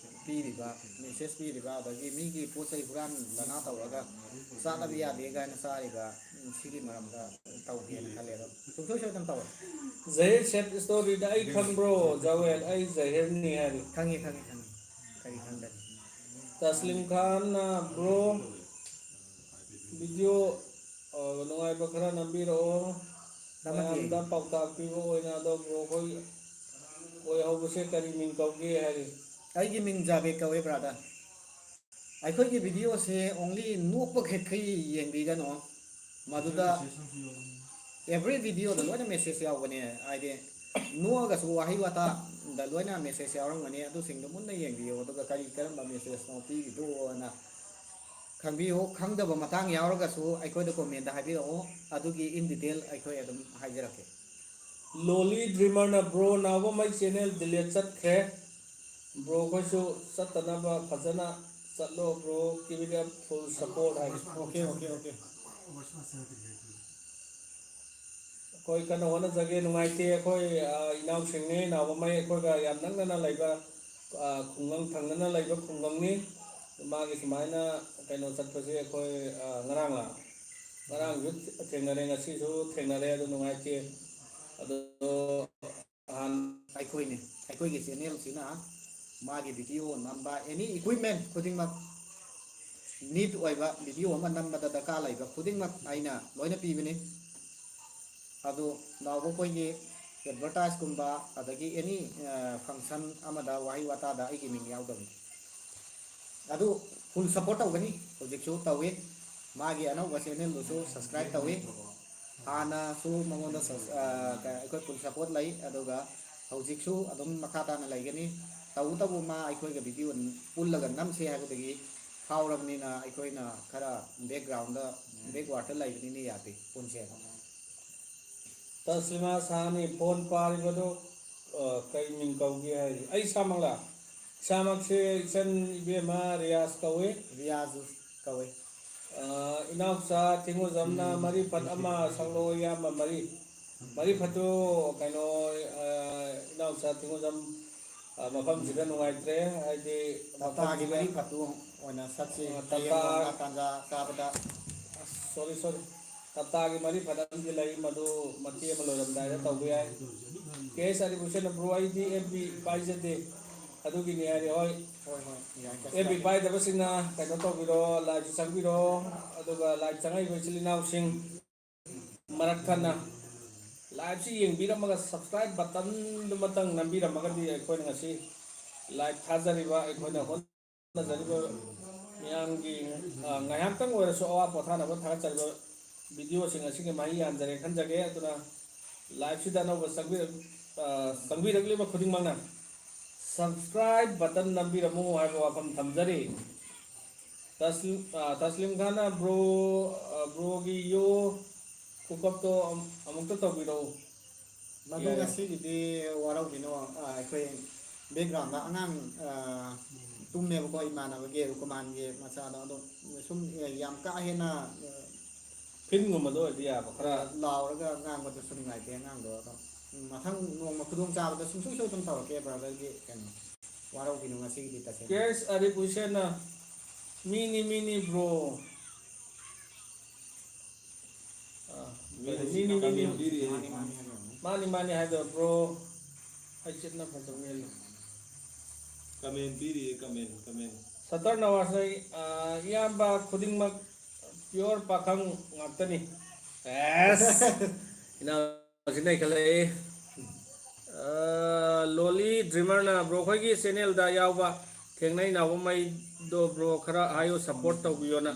ꯄꯤꯔꯤꯕ ꯃꯦꯁꯦꯖ ꯄꯤꯔꯤꯕ ꯑꯗꯒꯤ ꯃꯤꯒꯤ ꯄꯣꯠ ꯆꯩ ꯍꯨꯔꯥꯟ ꯂꯅꯥ ꯇꯧꯔꯒ ꯆꯥꯅꯕ ꯌꯥꯗꯦ ꯀꯥꯏꯅ ꯆꯥꯔꯤꯕ ꯁꯤꯒꯤ ꯃꯔꯝꯗ ꯇꯧꯒꯦꯅ ꯈꯜꯂꯦ ꯑꯗꯣ ꯁꯨꯡꯁꯣꯏ ꯁꯣꯏꯗꯅ ꯇꯧꯋꯦ ꯖꯍꯤꯔ ꯁꯦꯠ ꯏꯁꯇꯣꯔꯤꯗ ꯑꯩ ꯈꯪꯕ꯭ꯔꯣ ꯖꯋꯦꯜ ꯑꯩ ꯖꯍꯤꯔꯅꯤ ꯍꯥꯏꯔꯤ ꯈꯪꯉꯤ ꯈꯪꯉꯤ ꯈꯪꯉꯤ ꯀꯔꯤ ꯈꯪꯗꯅꯤ ꯇꯁꯂꯤꯝ ꯈꯥꯟꯅ ꯕ꯭ꯔꯣ ꯚꯤꯗꯤꯑꯣ ꯅꯨꯡꯉꯥꯏꯕ ꯈꯔ ꯅꯝꯕꯤꯔꯛꯑꯣ ꯅꯝꯃꯛꯀꯦ ꯃꯌꯥꯝꯗ ꯄꯥꯎꯇꯥꯛ ꯄꯤꯕ ꯑꯣꯏꯅ ꯑꯗꯣ ꯕ꯭ꯔꯣ ꯈꯣꯏ ꯑꯣꯏꯍꯧꯕꯁꯦ ꯀꯔꯤ ꯃꯤꯡ ꯀꯧꯒꯦ ꯍꯥꯏꯔꯤ ꯑꯩꯒꯤ ꯃꯤꯡ ꯖꯥꯕꯦꯗ ꯀꯧꯋꯦ ꯕ꯭ꯔꯥꯗꯔ ꯑꯩꯈꯣꯏꯒꯤ ꯚꯤꯗꯤꯑꯣꯁꯦ ꯑꯣꯡꯂꯤ ꯅꯣꯛꯄ ꯈꯛꯈꯩ ꯌꯦꯡꯕꯤꯒꯅꯨ ꯃꯗꯨꯗ ꯑꯦꯕ꯭ꯔꯤ ꯚꯤꯗꯤꯑꯣꯗ ꯂꯣꯏꯅ ꯃꯦꯁꯦꯖ ꯌꯥꯎꯕꯅꯦ ꯍꯥꯏꯗꯤ ꯅꯣꯛꯑꯒꯁꯨ ꯋꯥꯍꯩ ꯋꯥꯇꯥꯗ ꯂꯣꯏꯅ ꯃꯦꯁꯦꯖ ꯌꯥꯎꯔꯝꯒꯅꯤ ꯑꯗꯨꯁꯤꯡꯗꯣ ꯃꯨꯟꯅ ꯌꯦꯡꯕꯤꯌꯨ ꯑꯗꯨꯒ ꯀꯔꯤ ꯀꯔꯝꯕ ꯃꯦꯁꯦꯖꯅꯣ ꯄꯤꯔꯤꯗꯣꯅ ꯈꯪꯕꯤꯌꯨ ꯈꯪꯗꯕ ꯃꯇꯥꯡ ꯌꯥꯎꯔꯒꯁꯨ ꯑꯩꯈꯣꯏꯗ ꯀꯣꯃꯦꯟꯗ ꯍꯥꯏꯕꯤꯔꯛꯑꯣ ꯑꯗꯨꯒꯤ ꯏꯟ ꯗꯤꯇꯦꯜ ꯑꯩꯈꯣꯏ ꯑꯗꯨꯝ ꯍꯥꯏꯖꯔꯛꯀꯦ ꯂꯣꯂꯤ ꯗ꯭ꯔꯤꯃꯔꯅ ꯕ꯭ꯔோ ꯅꯥꯎꯕ ꯃꯩ ꯆꯦꯅꯦꯜ ꯗꯤꯂꯦꯠ ꯆꯠꯈ꯭ꯔꯦ ꯕ꯭ꯔꯣ ꯈꯣꯏꯁꯨ ꯆꯠꯇꯅꯕ ꯐꯖꯅ ꯆꯠꯂꯣ ꯕ꯭ꯔꯣ ꯀꯤꯞ ꯏꯠ ꯐꯨꯜ ꯁꯄꯣꯔꯠ ꯍꯥꯏꯔꯤ ꯑꯣꯀꯦ ꯑꯣꯀꯦ ꯑꯣꯀꯦ ꯑꯩꯈꯣꯏ ꯀꯟꯅ ꯍꯣꯠꯅꯖꯒꯦ ꯅꯨꯡꯉꯥꯏꯇꯦ ꯑꯩꯈꯣꯏ ꯏꯅꯥꯎꯁꯤꯡꯅꯤ ꯅꯥꯎꯕ ꯃꯩ ꯑꯩꯈꯣꯏꯒ ꯌꯥꯝ ꯅꯛꯅꯅ ꯂꯩꯕ ꯈꯨꯡꯒꯪ ꯊꯪꯅꯅ ꯂꯩꯕ ꯈꯨꯡꯒꯪꯅꯤ ꯃꯥꯒꯤ ꯁꯨꯃꯥꯏꯅ ꯀꯩꯅꯣ ꯆꯠꯄꯁꯦ ꯑꯩꯈꯣꯏ ꯉꯔꯥꯡꯁꯨ ꯊꯦꯡꯅꯔꯦ ꯉꯁꯤꯁꯨ ꯊꯦꯡꯅꯔꯦ ꯑꯗꯨ ꯅꯨꯡꯉꯥꯏꯇꯦ ꯑꯗꯣ ꯑꯩꯈꯣꯏꯅꯤ ꯑꯩꯈꯣꯏꯒꯤ ꯆꯦꯅꯦꯜꯁꯤꯅ ꯃꯥꯒꯤ ꯚꯤꯗꯤꯑꯣ ꯅꯝꯕ ꯑꯦꯅꯤ ꯏꯀ꯭ꯋꯤꯞꯃꯦꯟ ꯈꯨꯗꯤꯡꯃꯛ ꯅꯤꯠ ꯑꯣꯏꯕ ꯚꯤꯗꯤꯑꯣ ꯑꯃ ꯅꯝꯕꯗ ꯗꯔꯀꯥꯔ ꯂꯩꯕ ꯈꯨꯗꯤꯡꯃꯛ ꯑꯩꯅ ꯂꯣꯏꯅ ꯄꯤꯕꯅꯤ ꯑꯗꯨ ꯅꯥꯎꯕ ꯑꯩꯈꯣꯏꯒꯤ ꯑꯦꯗꯚꯔꯇꯥꯏꯁꯀꯨꯝꯕ ꯑꯗꯒꯤ ꯑꯦꯅꯤ ꯐꯪꯁꯟ ꯑꯃꯗ ꯋꯥꯍꯩ ꯋꯥꯇꯥꯗ ꯑꯩꯒꯤ ꯃꯤꯡ ꯌꯥꯎꯗꯕꯅꯤ ꯑꯗꯨ ꯐꯨꯜ ꯁꯞꯄꯣꯔꯠ ꯇꯧꯒꯅꯤ ꯍꯧꯖꯤꯛꯁꯨ ꯇꯧꯏ ꯃꯥꯒꯤ ꯑꯅꯧꯕ ꯆꯦꯅꯦꯜꯗꯨꯁꯨ ꯁꯕꯁꯀ꯭ꯔꯥꯏꯕ ꯇꯧꯏ ꯍꯥꯟꯅꯁꯨ ꯃꯉꯣꯟꯗ ꯑꯩꯈꯣꯏ ꯐꯨꯜ ꯁꯞꯄꯣꯔꯠ ꯂꯩ ꯑꯗꯨꯒ ꯍꯧꯖꯤꯛꯁꯨ ꯑꯗꯨꯝ ꯃꯈꯥ ꯇꯥꯅ ꯂꯩꯒꯅꯤ ꯇꯧꯕꯇꯕꯨ ꯃꯥ ꯑꯩꯈꯣꯏꯒ ꯚꯤꯗꯤꯑꯣ ꯄꯨꯜꯂꯒ ꯅꯝꯁꯦ ꯍꯥꯏꯕꯗꯒꯤ ꯐꯥꯎꯔꯕꯅꯤꯅ ꯑꯩꯈꯣꯏꯅ ꯈꯔ ꯕꯦꯛꯒ꯭ꯔꯥꯎꯟꯗ ꯕꯦꯛꯋꯥꯔꯗꯇ ꯂꯩꯕꯅꯤꯅ ꯌꯥꯗꯦ ꯄꯨꯟꯁꯦ ꯇꯁꯂꯤꯃꯥ ꯁꯥꯍꯅꯤ ꯐꯣꯟ ꯄꯥꯔꯤꯕꯗꯨ ꯀꯩ ꯃꯤꯡ ꯀꯧꯒꯦ ꯍꯥꯏꯔꯤ ꯑꯩ ꯏꯁꯥꯃꯛꯂꯥ ꯏꯁꯥꯃꯛꯁꯦ ꯏꯆꯟ ꯏꯕꯦꯝꯃ ꯔꯤꯌꯥꯖ ꯀꯧꯏ ꯔꯤꯌꯥꯖ ꯀꯧꯋꯦ ꯏꯅꯥꯎꯆꯥ ꯊꯤꯉꯣꯖꯝꯅ ꯃꯔꯤꯐꯠ ꯑꯃ ꯁꯪꯂꯣ ꯏꯌꯥꯝꯕ ꯃꯔꯤꯐꯠꯇꯨ ꯀꯩꯅꯣ ꯏꯅꯥꯎꯆꯥ ꯊꯤꯉꯣꯖꯝ ꯃꯐꯝꯁꯤꯗ ꯅꯨꯡꯉꯥꯏꯇ꯭ꯔꯦ ꯍꯥꯏꯗꯤ ꯇꯞꯇꯥꯒꯤ ꯃꯐꯝꯁꯤꯗ ꯃꯔꯤ ꯐꯠꯇꯨ ꯑꯣꯏꯅ ꯁꯛꯁꯤ ꯍꯌꯦꯡ ꯇꯞꯇꯥ ꯅꯣꯡꯃ ꯇꯥꯟꯖꯥ ꯆꯥꯕꯗ ꯁꯣꯔꯤ ꯇꯞꯇꯥꯒꯤ ꯃꯔꯤ ꯐꯠꯇꯤ ꯂꯩ ꯃꯗꯨ ꯃꯇꯦꯛ ꯑꯃ ꯂꯣꯏꯔꯝꯗꯥꯏꯗ ꯇꯧꯕ ꯌꯥꯏ ꯀꯦ ꯑꯦꯁ ꯑꯥꯔꯤꯕꯨꯁꯟ ꯕ꯭ꯔꯣ ꯑꯩꯗꯤ ꯑꯦꯐ.ꯕꯤ ꯄꯥꯏꯖꯗꯦ ꯑꯗꯨꯒꯤꯅꯤ ꯍꯥꯏꯔꯦ ꯍꯣꯏ ꯍꯣꯏ ꯍꯣꯏ ꯌꯥꯏ ꯀꯩꯁꯨ ꯑꯦꯐ.ꯕꯤ ꯀꯥꯏꯗꯦ ꯄꯥꯏꯗꯕꯁꯤꯡꯅ ꯀꯩꯅꯣ ꯇꯧꯕꯤꯔꯣ ꯂꯥꯏꯚꯁꯨ ꯆꯪꯕꯤꯔꯣ ꯑꯗꯨꯒ ꯂꯥꯏꯚ ꯆꯪꯉꯛꯏꯕ ꯏꯆꯤꯜ ꯏꯅꯥꯎꯁꯤꯡ ꯃꯔꯛ ꯊꯟꯅ ꯂꯥꯏꯚꯁꯤ ꯌꯦꯡꯕꯤꯔꯝꯃꯒ ꯁꯕꯁꯀ꯭ꯔꯥꯏꯕ ꯕꯇꯟꯗꯨꯃꯇꯪ ꯅꯝꯕꯤꯔꯝꯃꯒꯗꯤ ꯑꯩꯈꯣꯏꯅ ꯉꯁꯤ ꯂꯥꯏꯚ ꯊꯥꯖꯔꯤꯕ ꯑꯩꯈꯣꯏꯅ ꯍꯣꯠꯅꯖꯔꯤꯕ ꯃꯤꯌꯥꯝꯒꯤ ꯉꯥꯏꯍꯥꯛꯇꯪ ꯑꯣꯏꯔꯁꯨ ꯑꯋꯥ ꯄꯣꯊꯥꯅꯕ ꯊꯥꯒꯠꯆꯔꯤꯕ ꯚꯤꯗꯤꯑꯣꯁꯤꯡ ꯑꯁꯤꯒꯤ ꯃꯍꯩ ꯌꯥꯟꯖꯔꯦ ꯈꯟꯖꯒꯦ ꯑꯗꯨꯅ ꯂꯥꯏꯚꯁꯤꯗ ꯑꯅꯧꯕ ꯆꯪꯕꯤꯔꯛꯂꯤꯕ ꯈꯨꯗꯤꯡꯃꯛꯅ ꯁꯕꯁꯀ꯭ꯔꯥꯏꯕ ꯕꯇꯟ ꯅꯝꯕꯤꯔꯝꯃꯨ ꯍꯥꯏꯕ ꯋꯥꯐꯝ ꯊꯝꯖꯔꯤ ꯇꯁꯂꯤꯝ ꯈꯥꯟꯅ ꯕ꯭ꯔꯣꯒꯤ ꯌꯣ ꯀꯨꯀꯞꯇꯣ ꯑꯃꯨꯛꯇ ꯇꯧꯕꯤꯔꯛꯎ ꯃꯗꯨ ꯌꯥꯏ ꯉꯁꯤꯒꯤꯗꯤ ꯋꯥꯔꯧꯕꯤꯅꯣ ꯑꯩꯈꯣꯏ ꯕꯦꯛꯒ꯭ꯔꯥꯎꯟꯗ ꯑꯉꯥꯡ ꯇꯨꯝꯃꯦꯕꯀꯣ ꯏꯃꯥꯟꯅꯕꯒꯤ ꯔꯨꯀꯨꯃꯥꯟꯒꯤ ꯃꯆꯥꯗꯣ ꯑꯗꯣ ꯁꯨꯝ ꯌꯥꯝ ꯀꯥ ꯍꯦꯟꯅ ꯐꯤꯟꯒꯨꯝꯕꯗ ꯑꯣꯏꯔꯗꯤ ꯌꯥꯕ ꯈꯔ ꯂꯥꯎꯔꯒ ꯉꯥꯡꯕꯗꯨꯁꯨ ꯅꯨꯡꯉꯥꯏꯇꯦ ꯑꯉꯥꯡꯗꯣ ꯑꯗꯣ mathang nong khudong cha da sum sum so tum taw ke brother gi kan warau binu ngasi di ta se Yes, Arif Hussein na mini bro. Mini mani hai da bro. Ai chit na phata ngel. Kamen piri kamen. Satar nawasai iyamba khudingmak pure pakhang ngakani. Yes. Ina sinai khalai. Loli dreamer na bro khoi gi channel da yawba thengnai na mai do bro khara hayo support to biyo na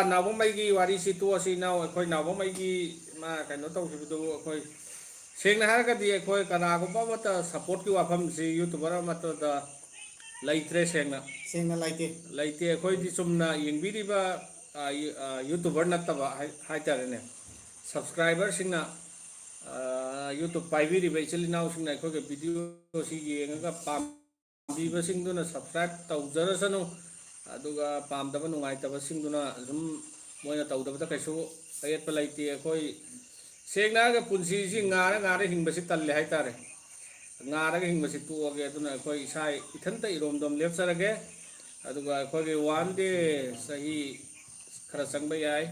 na mai gi wari si tu asi na khoi na mai gi ma kaino to si du khoi seng na har ka di khoi kana ko ba ta support ki wafam si youtuber ma to da laitre seng na laite khoi di sumna yengbi ba youtuber na ta ba hai ta ne subscriber sing na YouTube paibiri ba ichili naw sing na ko ke video si yenga pam bi ba sing duna subscribe taw jara sanu aduga pam da ba nungai ta ba sing duna zum moina taw da ba ta kaisu ayat pa laiti koi sengna ga punsi si ngara hing ba si talle hai tare ngara ga hing ba si tu ge duna koi sai ithan ta irom dom lep sara ge aduga ko ge one day sahi khara sang ba yai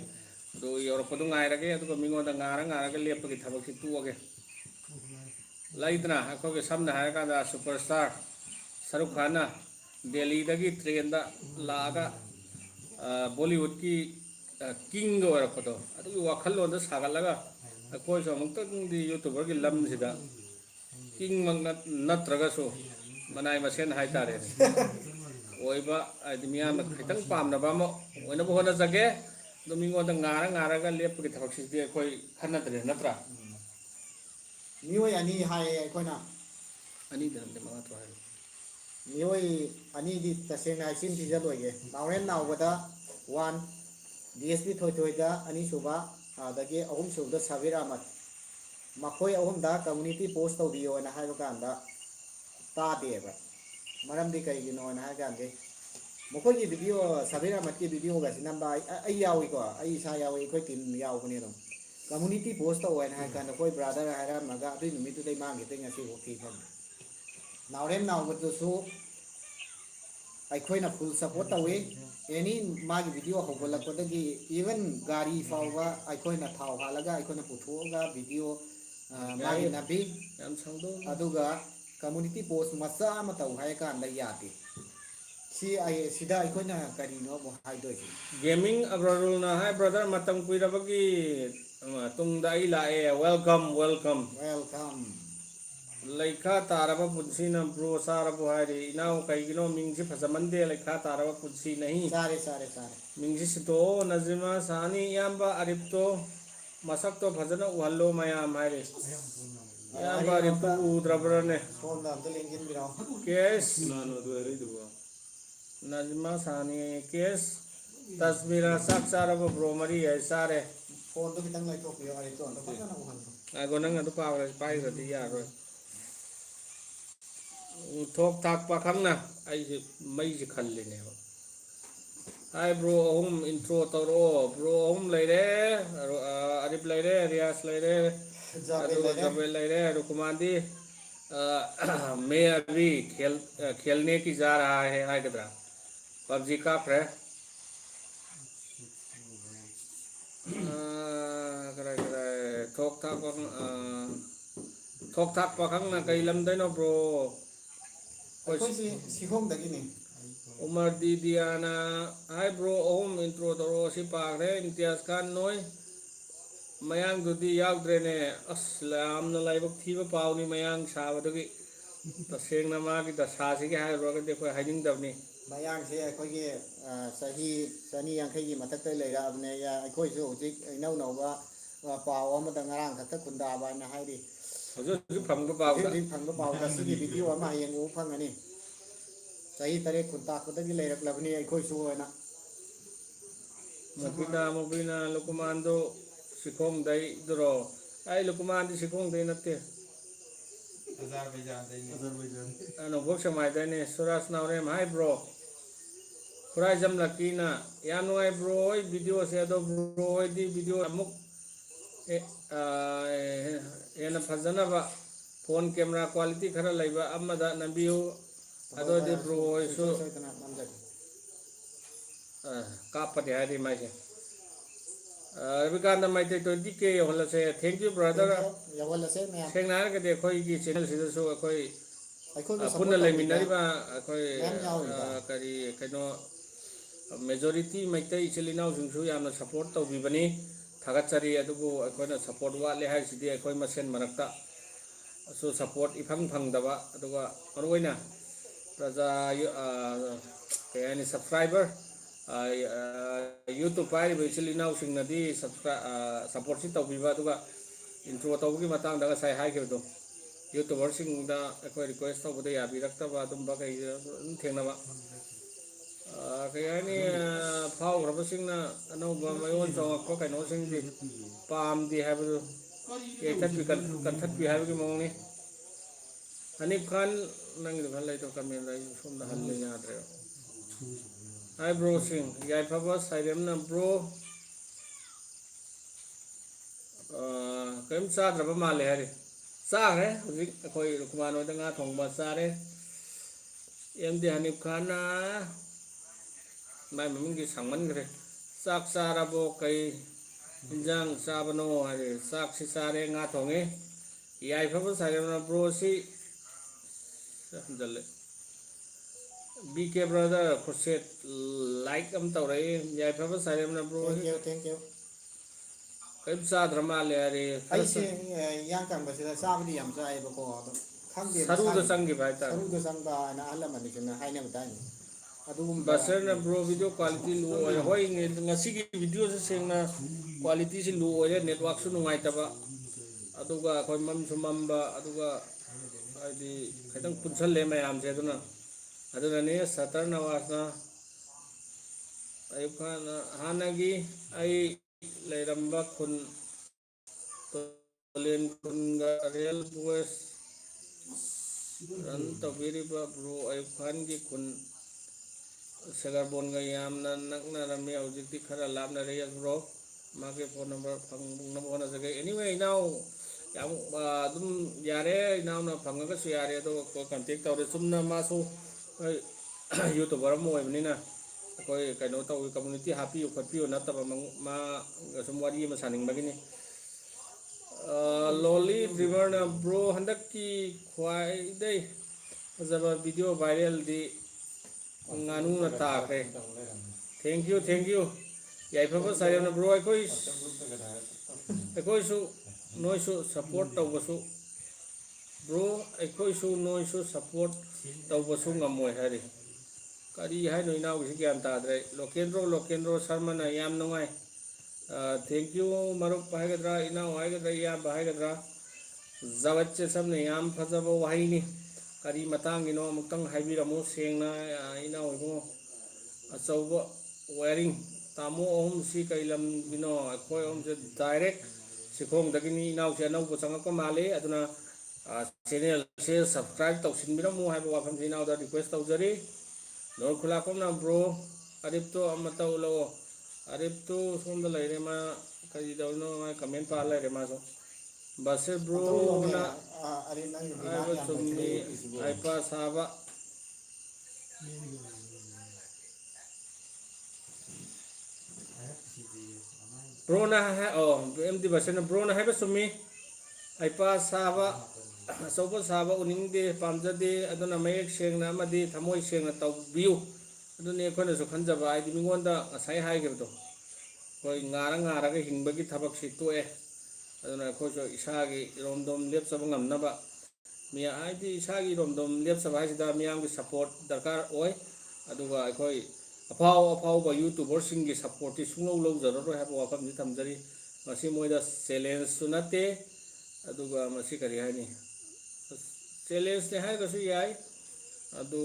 do yor ko du ngai ra ge aduga mingo da ngara ga lep ki thabak si tu ge laidna ko ge samna ha ka da superstar Shahrukh Khan na Delhi dagi train da laga Bollywood ki king go ra photo adu wakhal lo da sagal laga ko so mung tang di youtuber ki lam sida king mang natraga so manai masen hai tare oiba admiya ma khitang pam na ba mo oina bo na jage domingo da ngara ga lep ki thak si de koi khanna tre natra mioi ani hai koina ani da de ma to hai mioi ani di ta se na sin ti ja loi ge nauren naw bada one DSP thoi da ani suba adagi ahum subda Sabir Ahmad makhoi ahum da community post to bio na hai kan da ta de ba maram di kai gi no na ha kan de makhoi gi video Sabir Ahmad ki video ga sinam ba ai yawi ko ai sa yawi ko tin yaw ko ne ro community post to na ha kan koi brother ha ra ma ga tu mi tu dai mang gi te nga si ho thi kan nauren naw bu tu su ai khoi na full support tawi any magi video hobala ko dagi even gari fawa ai khoi na thau halaga ai khoi na puthoga video magi nabi yam sangdo aduga community post macha ma tau hai kan da yati si ai sida ai khoi na kari no bo hai doi gaming abrarul na hai brother matam kuira bagi tung dai la e welcome welcome Laikha taraba punsi na bro sarabu hari inau kai gino mingsi phasamande laikha taraba punsi nahi sare mingsi sito nazima sani yamba aripto masak to phajana uhallo mayam hari yamba aripto udrabrane phone da to lengin biraw kes Nano do eri do. nazima sani kes tasmira sak sarabu bro mari hai sare phone to kitang lai to pio ai to to pa na uhan ago nang adu pa pai ra di ya rồi thok thak pa khang na ai mai ji khal le ne hai bro hum intro to ro bro hum lai re arif lai re rias lai re jabe lai re rukumandi मैं अभी खेलने की जा रहा है हाय कदरा PUBG का फ्रे थोक थाक पाखंग ना कई लम देनो bro ai khoi si hom da gi ni Umar दीदियाना हाय ब्रो ओम इंट्रो तरो सी पाखरे इम्तियाज खान नोय मयांग दुदी यावद्रेने अस्लाम न लाइबक थीबा पावनी मयांग साबदगी तसेंग ना मा की दसासी के हाय रोग देखो हाइनिंग दबनी mayang se ai khoi gi sahi sani yang khai gi matak tai lai ra ne ya ai khoi su ji nau nau ba paw ma da ngarang khat kun da ba na hai di हजू फम को पाव ri phang ba paw da si gi video ma yang u phang ani sahi tare kun ta ko da gi lai rak labni ai khoi su na मबिना लुकुमांदो सिखोंग दई दरो आई लुकुमान दी सिखोंग दई नते Azerbaijan. अनुभव समाय दने सुरास नावरे hi bro खुराई जम लकीना यानो आई ब्रो वीडियो से दो ब्रो दी वीडियो अमुक ꯍꯦꯟꯅ ꯐꯖꯅꯕ ꯐꯣꯟ ꯀꯦꯃꯦꯔꯥ ꯀ꯭ꯋꯥꯂꯤꯇꯤ ꯈꯔ ꯂꯩꯕ ꯑꯃꯗ ꯅꯝꯕꯤꯌꯨ ꯑꯗꯨꯗꯤ ꯕ꯭ꯔꯣ ꯍꯣꯏꯁꯨ ꯁꯣꯏꯗꯅ ꯅꯝꯖꯒꯦ ꯀꯥꯞꯄꯗꯤ ꯍꯥꯏꯔꯤ ꯃꯥꯏꯁꯦ ꯔꯕꯤꯀꯥꯟꯇ ꯃꯩꯇꯩ 20K ꯌꯧꯍꯜꯂꯁꯦ ꯊꯦꯡꯛ ꯌꯨ ꯕ꯭ꯔꯗꯔ ꯌꯧꯍꯜꯂꯁꯦ ꯃꯌꯥꯝ ꯁꯦꯡꯅ ꯍꯥꯏꯔꯒꯗꯤ ꯑꯩꯈꯣꯏꯒꯤ ꯆꯦꯅꯦꯜꯁꯤꯗꯁꯨ ꯑꯩꯈꯣꯏ ꯑꯩꯈꯣꯏꯕꯨ ꯄꯨꯟꯅ ꯁꯞꯄꯣꯔꯠ ꯇꯧꯕꯤꯕ ꯂꯩꯃꯤꯟꯅꯔꯤꯕ ꯑꯩꯈꯣꯏ ꯃꯌꯥꯝ ꯌꯥꯎꯔꯤꯗ ꯀꯔꯤ ꯀꯩꯅꯣ ꯃꯦꯖꯣꯔꯤꯇꯤ ꯃꯩꯇꯩ ꯏꯆꯤꯜ ꯏꯅꯥꯎꯁꯤꯡꯁꯨ ꯌꯥꯝꯅ ꯁꯞꯄꯣꯔꯠ ꯇꯧꯕꯤꯕꯅꯤ ꯊꯥꯒꯠꯆꯔꯤ ꯑꯗꯨꯕꯨ ꯑꯩꯈꯣꯏꯅ ꯁꯞꯄꯣꯔꯠ ꯋꯥꯠꯂꯦ ꯍꯥꯏꯔꯤꯁꯤꯗꯤ ꯑꯩꯈꯣꯏ ꯃꯁꯦꯟ ꯃꯔꯛꯇ ꯁꯨ ꯁꯞꯄꯣꯔꯠ ꯏꯐꯪ ꯐꯪꯗꯕ ꯑꯗꯨꯒ ꯃꯔꯨꯑꯣꯏꯅ ꯄ꯭ꯔꯖꯥ ꯀꯩ ꯍꯥꯏꯅꯤ ꯁꯕꯁꯀ꯭ꯔꯥꯏꯕꯔ ꯌꯨꯇꯨꯕ ꯄꯥꯏꯔꯤꯕ ꯏꯆꯤꯜ ꯏꯅꯥꯎꯁꯤꯡꯅꯗꯤ ꯁꯞꯄꯣꯔꯠꯁꯤ ꯇꯧꯕꯤꯕ ꯑꯗꯨꯒ ꯏꯟꯇ꯭ꯔꯣ ꯇꯧꯕꯒꯤ ꯃꯇꯥꯡꯗ ꯉꯁꯥꯏ ꯍꯥꯏꯈꯤꯕꯗꯣ ꯌꯨꯇꯨꯕꯔꯁꯤꯡꯗ ꯑꯩꯈꯣꯏ ꯔꯤꯀ꯭ꯋꯦꯁ ꯇꯧꯕꯗ ꯌꯥꯕꯤꯔꯛꯇꯕ ꯑꯗꯨꯝꯕ ꯀꯩ ꯑꯗꯨꯝ ꯊꯦꯡꯅꯕ ꯀꯩ ꯍꯥꯏꯅꯤ ꯐꯥꯎꯈ꯭ꯔꯕꯁꯤꯡꯅ ꯑꯅꯧꯕ ꯃꯌꯣꯟ ꯆꯣꯡꯉꯛꯄ ꯀꯩꯅꯣꯁꯤꯡꯗꯤ ꯄꯥꯝꯗꯦ ꯍꯥꯏꯕꯗꯨ ꯌꯩꯊꯠꯄꯤ ꯀꯟꯊꯠꯄꯤ ꯍꯥꯏꯕꯒꯤ ꯃꯑꯣꯡꯅꯤ ꯍꯅꯤꯞ ꯈꯥꯟ ꯅꯪꯒꯤꯗꯣ ꯈꯔ ꯂꯩꯇꯧ ꯀꯃꯦꯟꯗ ꯑꯩ ꯁꯣꯝꯗ ꯍꯜꯂꯦ ꯌꯥꯗ꯭ꯔꯦꯕ ꯍꯥꯏ ꯕ꯭ꯔꯣꯁꯤꯡ ꯌꯥꯏꯐꯕ ꯁꯥꯏꯔꯦꯝꯅ ꯕ꯭ꯔꯣ ꯀꯔꯤꯝ ꯆꯥꯗ꯭ꯔꯕ ꯃꯥꯜꯂꯦ ꯍꯥꯏꯔꯤ ꯆꯥꯈ꯭ꯔꯦ ꯍꯧꯖꯤꯛ ꯑꯩꯈꯣꯏ ꯔꯨꯀꯨꯃꯥꯟ ꯍꯣꯏꯗ ꯉꯥ ꯊꯣꯡꯕ ꯆꯥꯔꯦ ꯑꯦꯝꯗꯤ ꯍꯅꯤꯞ ꯈꯥꯟꯅ ꯃꯥꯏ ꯃꯃꯤꯡꯗꯤ ꯁꯥꯡꯃꯟꯈ꯭ꯔꯦ ꯆꯥꯛ ꯆꯥꯔꯕꯣ ꯀꯩ ꯏꯟꯖꯥꯡ ꯆꯥꯕꯅꯣ ꯍꯥꯏꯔꯦ ꯆꯥꯛꯁꯤ ꯆꯥꯔꯦ ꯉꯥ ꯊꯣꯡꯉꯦ ꯌꯥꯏꯐꯕ ꯁꯥꯏꯔꯦꯝꯅ ꯕ꯭ꯔꯣꯁꯤ ꯍꯟꯖꯜꯂꯦ ꯕꯤ ꯀꯦ ꯕ꯭ꯔꯗꯔ ꯈꯨꯠꯁꯦꯠ ꯂꯥꯏꯛ ꯑꯃ ꯇꯧꯔꯛꯏ ꯌꯥꯏꯐꯕ ꯁꯥꯏꯔꯦꯝꯅ ꯕ꯭ꯔꯣꯁꯤ ꯊꯦꯡꯛ ꯌꯨ ꯀꯔꯤꯝ ꯆꯥꯗ꯭ꯔ ꯃꯥꯜꯂꯦ ꯍꯥꯏꯔꯦ ꯈꯔ ꯑꯩꯁꯦ ꯏꯌꯥꯡ ꯀꯪꯕꯁꯤꯗ ꯆꯥꯕꯗꯤ ꯌꯥꯝ ꯆꯥꯏꯌꯦꯕꯀꯣ ꯑꯗꯣ ꯈꯪꯗꯦ ꯁꯔꯨꯗ ꯃꯁꯥꯒꯤ ꯆꯪꯈꯤꯕ ꯍꯥꯏꯇꯥꯔꯦ ꯁꯔꯨꯗ ꯆꯪꯕ ꯍꯥꯏꯅ ꯑꯍꯜ ꯂꯃꯟꯁꯤꯡꯅ ꯍꯥꯏꯅꯕ ꯇꯥꯏꯅꯤ ꯑꯗꯨꯒꯨꯝꯕ ꯕꯁꯔꯅ ꯕ꯭ꯔꯣ ꯚꯤꯗꯤꯑꯣ ꯀ꯭ꯋꯥꯂꯤꯇꯤ ꯂꯣ ꯑꯣꯏꯔꯦ ꯍꯣꯏ ꯉꯁꯤꯒꯤ ꯚꯤꯗꯤꯑꯣꯁꯦ ꯁꯦꯡꯅ ꯀ꯭ꯋꯥꯂꯤꯇꯤꯁꯤ ꯂꯣ ꯑꯣꯏꯔꯦ ꯅꯦꯠꯋꯥꯛꯁꯨ ꯅꯨꯡꯉꯥꯏꯇꯕ ꯑꯗꯨꯒ ꯑꯩꯈꯣꯏ ꯃꯝꯁꯨ ꯃꯝꯕ ꯑꯗꯨꯒ ꯍꯥꯏꯗꯤ ꯈꯤꯇꯪ ꯄꯨꯟꯁꯜꯂꯦ ꯃꯌꯥꯝꯁꯦ ꯑꯗꯨꯅꯅꯤ ꯁꯇꯔ ꯅꯋꯥꯖꯅ ꯑꯌꯨꯕ ꯈꯥꯟꯅ ꯍꯥꯟꯅꯒꯤ ꯑꯩ ꯂꯩꯔꯝꯕ ꯈꯨꯟ ꯇꯣꯂꯦꯟ ꯈꯨꯟꯒ ꯔꯤꯌꯦꯜ ꯚꯣꯏꯁ ꯔꯟ ꯇꯧꯕꯤꯔꯤꯕ ꯕ꯭ꯔꯣ ꯑꯌꯨꯕ ꯈꯥꯟꯒꯤ ꯈꯨꯟ ꯁꯦꯒꯔꯕꯣꯟꯒ ꯌꯥꯝꯅ ꯅꯛꯅꯔꯝꯃꯤ ꯍꯧꯖꯤꯛꯇꯤ ꯈꯔ ꯂꯥꯞꯅꯔꯦ ꯕ꯭ꯔꯣ ꯃꯥꯒꯤ ꯐꯣꯟ ꯅꯝꯕꯔ ꯐꯪꯅꯕ ꯍꯣꯠꯅꯖꯒꯦ ꯑꯦꯅꯤꯋꯦ ꯏꯅꯥꯎ ꯌꯥꯝ ꯑꯗꯨꯝ ꯌꯥꯔꯦ ꯏꯅꯥꯎꯅ ꯐꯪꯉꯒꯁꯨ ꯌꯥꯔꯦ ꯑꯗꯨꯒ ꯀꯟꯇꯦꯛ ꯇꯧꯔꯦ ꯆꯨꯝꯅ ꯃꯥꯁꯨ ꯌꯨꯇꯨꯕꯔ ꯑꯃ ꯑꯣꯏꯕꯅꯤꯅ ꯑꯩꯈꯣꯏ ꯀꯩꯅꯣ ꯇꯧꯋꯤ ꯀꯝꯃꯨꯅꯤꯇꯤ ꯍꯥꯞꯄꯤꯌꯨ ꯈꯣꯠꯄꯤꯌꯨ ꯅꯠꯇꯕ ꯃꯥꯒ ꯁꯨꯝ ꯋꯥꯔꯤ ꯑꯃ ꯁꯥꯅꯤꯡꯕꯒꯤꯅꯤ ꯂꯣꯂꯤ ꯗ꯭ꯔꯤꯃꯔꯅ ꯕ꯭ꯔꯣ ꯍꯟꯗꯛꯀꯤ ꯈ꯭ꯋꯥꯏꯗꯩ ꯐꯖꯕ ꯚꯤꯗꯤꯑꯣ ꯚꯥꯏꯔꯦꯜꯗꯤ ꯉꯥꯅꯨꯅ ꯇꯥꯈ꯭ꯔꯦ ꯊꯦꯡꯛ ꯌꯨ ꯌꯥꯏꯐꯕ ꯁꯥꯏꯔꯦꯝꯅ ꯕ꯭ꯔꯣ ꯑꯩꯈꯣꯏꯁꯨ ꯅꯣꯏꯁꯨ ꯁꯞꯄꯣꯔꯠ ꯇꯧꯕꯁꯨ ꯕ꯭ꯔో ꯑꯩꯈꯣꯏꯁꯨ ꯅꯣꯏꯁꯨ ꯁꯞꯄꯣꯔꯠ ꯇꯧꯕꯁꯨ ꯉꯝꯃꯣꯏ ꯍꯥꯏꯔꯤ ꯀꯔꯤ ꯍꯥꯏꯅꯣ ꯏꯅꯥꯎꯒꯤꯁꯤ ꯒ꯭ꯌꯥꯟ ꯇꯥꯗ꯭ꯔꯦ ꯂꯣꯀꯦꯟꯗ꯭ꯔꯣ ꯁꯔꯃꯅ ꯌꯥꯝ ꯅꯨꯡꯉꯥꯏ ꯊꯦꯡꯛ ꯌꯨ ꯃꯔꯨꯞ ꯍꯥꯏꯒꯗ꯭ꯔꯥ ꯏꯅꯥꯎ ꯍꯥꯏꯒꯗ꯭ꯔꯥ ꯏꯌꯥꯝꯕ ꯍꯥꯏꯒꯗ꯭ꯔꯥ ꯖꯥꯋꯠ ꯆꯦꯁꯝꯅ ꯌꯥꯝ ꯐꯖꯕ ꯋꯥꯍꯩꯅꯤ ꯀꯔꯤ ꯃꯇꯥꯡꯒꯤꯅꯣ ꯑꯃꯨꯛꯇꯪ ꯍꯥꯏꯕꯤꯔꯝꯃꯨ ꯁꯦꯡꯅ ꯏꯅꯥꯎ ꯏꯕꯨꯡꯉꯣ ꯑꯆꯧꯕ ꯋꯥꯌꯥꯔꯤꯡ ꯇꯥꯃꯣ ꯑꯍꯨꯝꯁꯤ ꯀꯩ ꯂꯝꯒꯤꯅꯣ ꯑꯩꯈꯣꯏ ꯑꯍꯨꯝꯁꯦ ꯗꯥꯏꯔꯦꯛ ꯆꯤꯈꯣꯡꯗꯒꯤꯅꯤ ꯏꯅꯥꯎꯁꯦ ꯑꯅꯧꯕ ꯆꯪꯉꯛꯄ ꯃꯥꯜꯂꯤ ꯑꯗꯨꯅ ꯆꯦꯅꯦꯜꯁꯦ ꯁꯕꯁꯀ꯭ꯔꯥꯏꯕ ꯇꯧꯁꯤꯟꯕꯤꯔꯝꯃꯨ ꯍꯥꯏꯕ ꯋꯥꯐꯝꯁꯤ ꯏꯅꯥꯎꯗ ꯔꯤꯀ꯭ꯋꯦꯁ ꯇꯧꯖꯔꯤ ꯅꯣꯔ ꯈꯨꯂꯥꯛꯄꯝꯅ ꯕ꯭ꯔꯣ ꯑꯔꯤꯞꯇꯣ ꯑꯃꯇ ꯎꯠꯂꯛꯑꯣ ꯑꯔꯤꯞꯇꯨ ꯁꯣꯝꯗ ꯂꯩꯔꯦ ꯃꯥ ꯀꯔꯤ ꯇꯧꯔꯤꯅꯣ ꯃꯥ ꯀꯃꯦꯟ ꯄꯥ ꯂꯩꯔꯦ ꯃꯥꯁꯨ ꯕꯁꯤꯔ ꯑꯝꯇ ꯎꯠꯂꯣꯅꯦ ꯕ꯭ꯔꯣꯅ ꯑꯔꯤꯞ ꯅꯪꯒꯤ ꯗꯤꯃꯥꯟ ꯍꯥꯏꯕ ꯌꯥꯝ ꯆꯨꯝꯃꯤ ꯂꯩꯈꯠꯂꯛꯏꯁꯤꯕꯨ ꯍꯩꯄꯥ ꯁꯥꯕ ꯕ꯭ꯔꯣꯅ ꯑꯦꯝꯗꯤ ꯕꯁꯤꯔꯅ ꯕ꯭ꯔꯣꯅ ꯍꯥꯏꯕ ꯆꯨꯝꯃꯤ ꯍꯩꯄꯥ ꯁꯥꯕ ꯑꯆꯧꯕ ꯁꯥꯕ ꯎꯅꯤꯡꯗꯦ ꯄꯥꯝꯖꯗꯦ ꯑꯗꯨꯅ ꯃꯌꯦꯛ ꯁꯦꯡꯅ ꯑꯃꯗꯤ ꯊꯃꯣꯏ ꯁꯦꯡꯅ ꯇꯧꯕꯤꯌꯨ ꯑꯗꯨꯅꯤ ꯑꯩꯈꯣꯏꯅꯁꯨ ꯈꯟꯖꯕ ꯍꯥꯏꯗꯤ ꯃꯤꯉꯣꯟꯗ ꯉꯁꯥꯏ ꯍꯥꯏꯈꯤꯕꯗꯣ ꯑꯩꯈꯣꯏ ꯉꯥꯔꯒ ꯍꯤꯡꯕꯒꯤ ꯊꯕꯛꯁꯤ ꯇꯣꯛꯑꯦ ꯑꯗꯨꯅ ꯑꯩꯈꯣꯏꯁꯨ ꯏꯁꯥꯒꯤ ꯏꯔꯣꯝꯗꯣꯝ ꯂꯦꯞꯆꯕ ꯉꯝꯅꯕ ꯍꯥꯏꯗꯤ ꯏꯁꯥꯒꯤ ꯏꯔꯣꯝꯗꯣꯝ ꯂꯦꯞꯆꯕ ꯍꯥꯏꯁꯤꯗ ꯃꯤꯌꯥꯝꯒꯤ ꯁꯞꯄꯣꯔꯠ ꯗꯔꯀꯥꯔ ꯑꯣꯏ ꯑꯗꯨꯒ ꯑꯩꯈꯣꯏ ꯑꯐꯥꯎꯕ ꯌꯨꯇꯨꯕꯔꯁꯤꯡꯒꯤ ꯁꯞꯄꯣꯔꯠꯇꯤ ꯁꯨꯡꯂꯧ ꯂꯧꯖꯔꯔꯣꯏ ꯍꯥꯏꯕ ꯋꯥꯐꯝꯁꯤ ꯊꯝꯖꯔꯤ ꯃꯁꯤ ꯃꯣꯏꯗ ꯆꯦꯂꯦꯟꯖꯁꯨ ꯅꯠꯇꯦ ꯑꯗꯨꯒ ꯃꯁꯤ ꯀꯔꯤ ꯍꯥꯏꯅꯤ ꯆꯦꯂꯦꯟꯖꯅꯤ ꯍꯥꯏꯔꯒꯁꯨ ꯌꯥꯏ ꯑꯗꯨ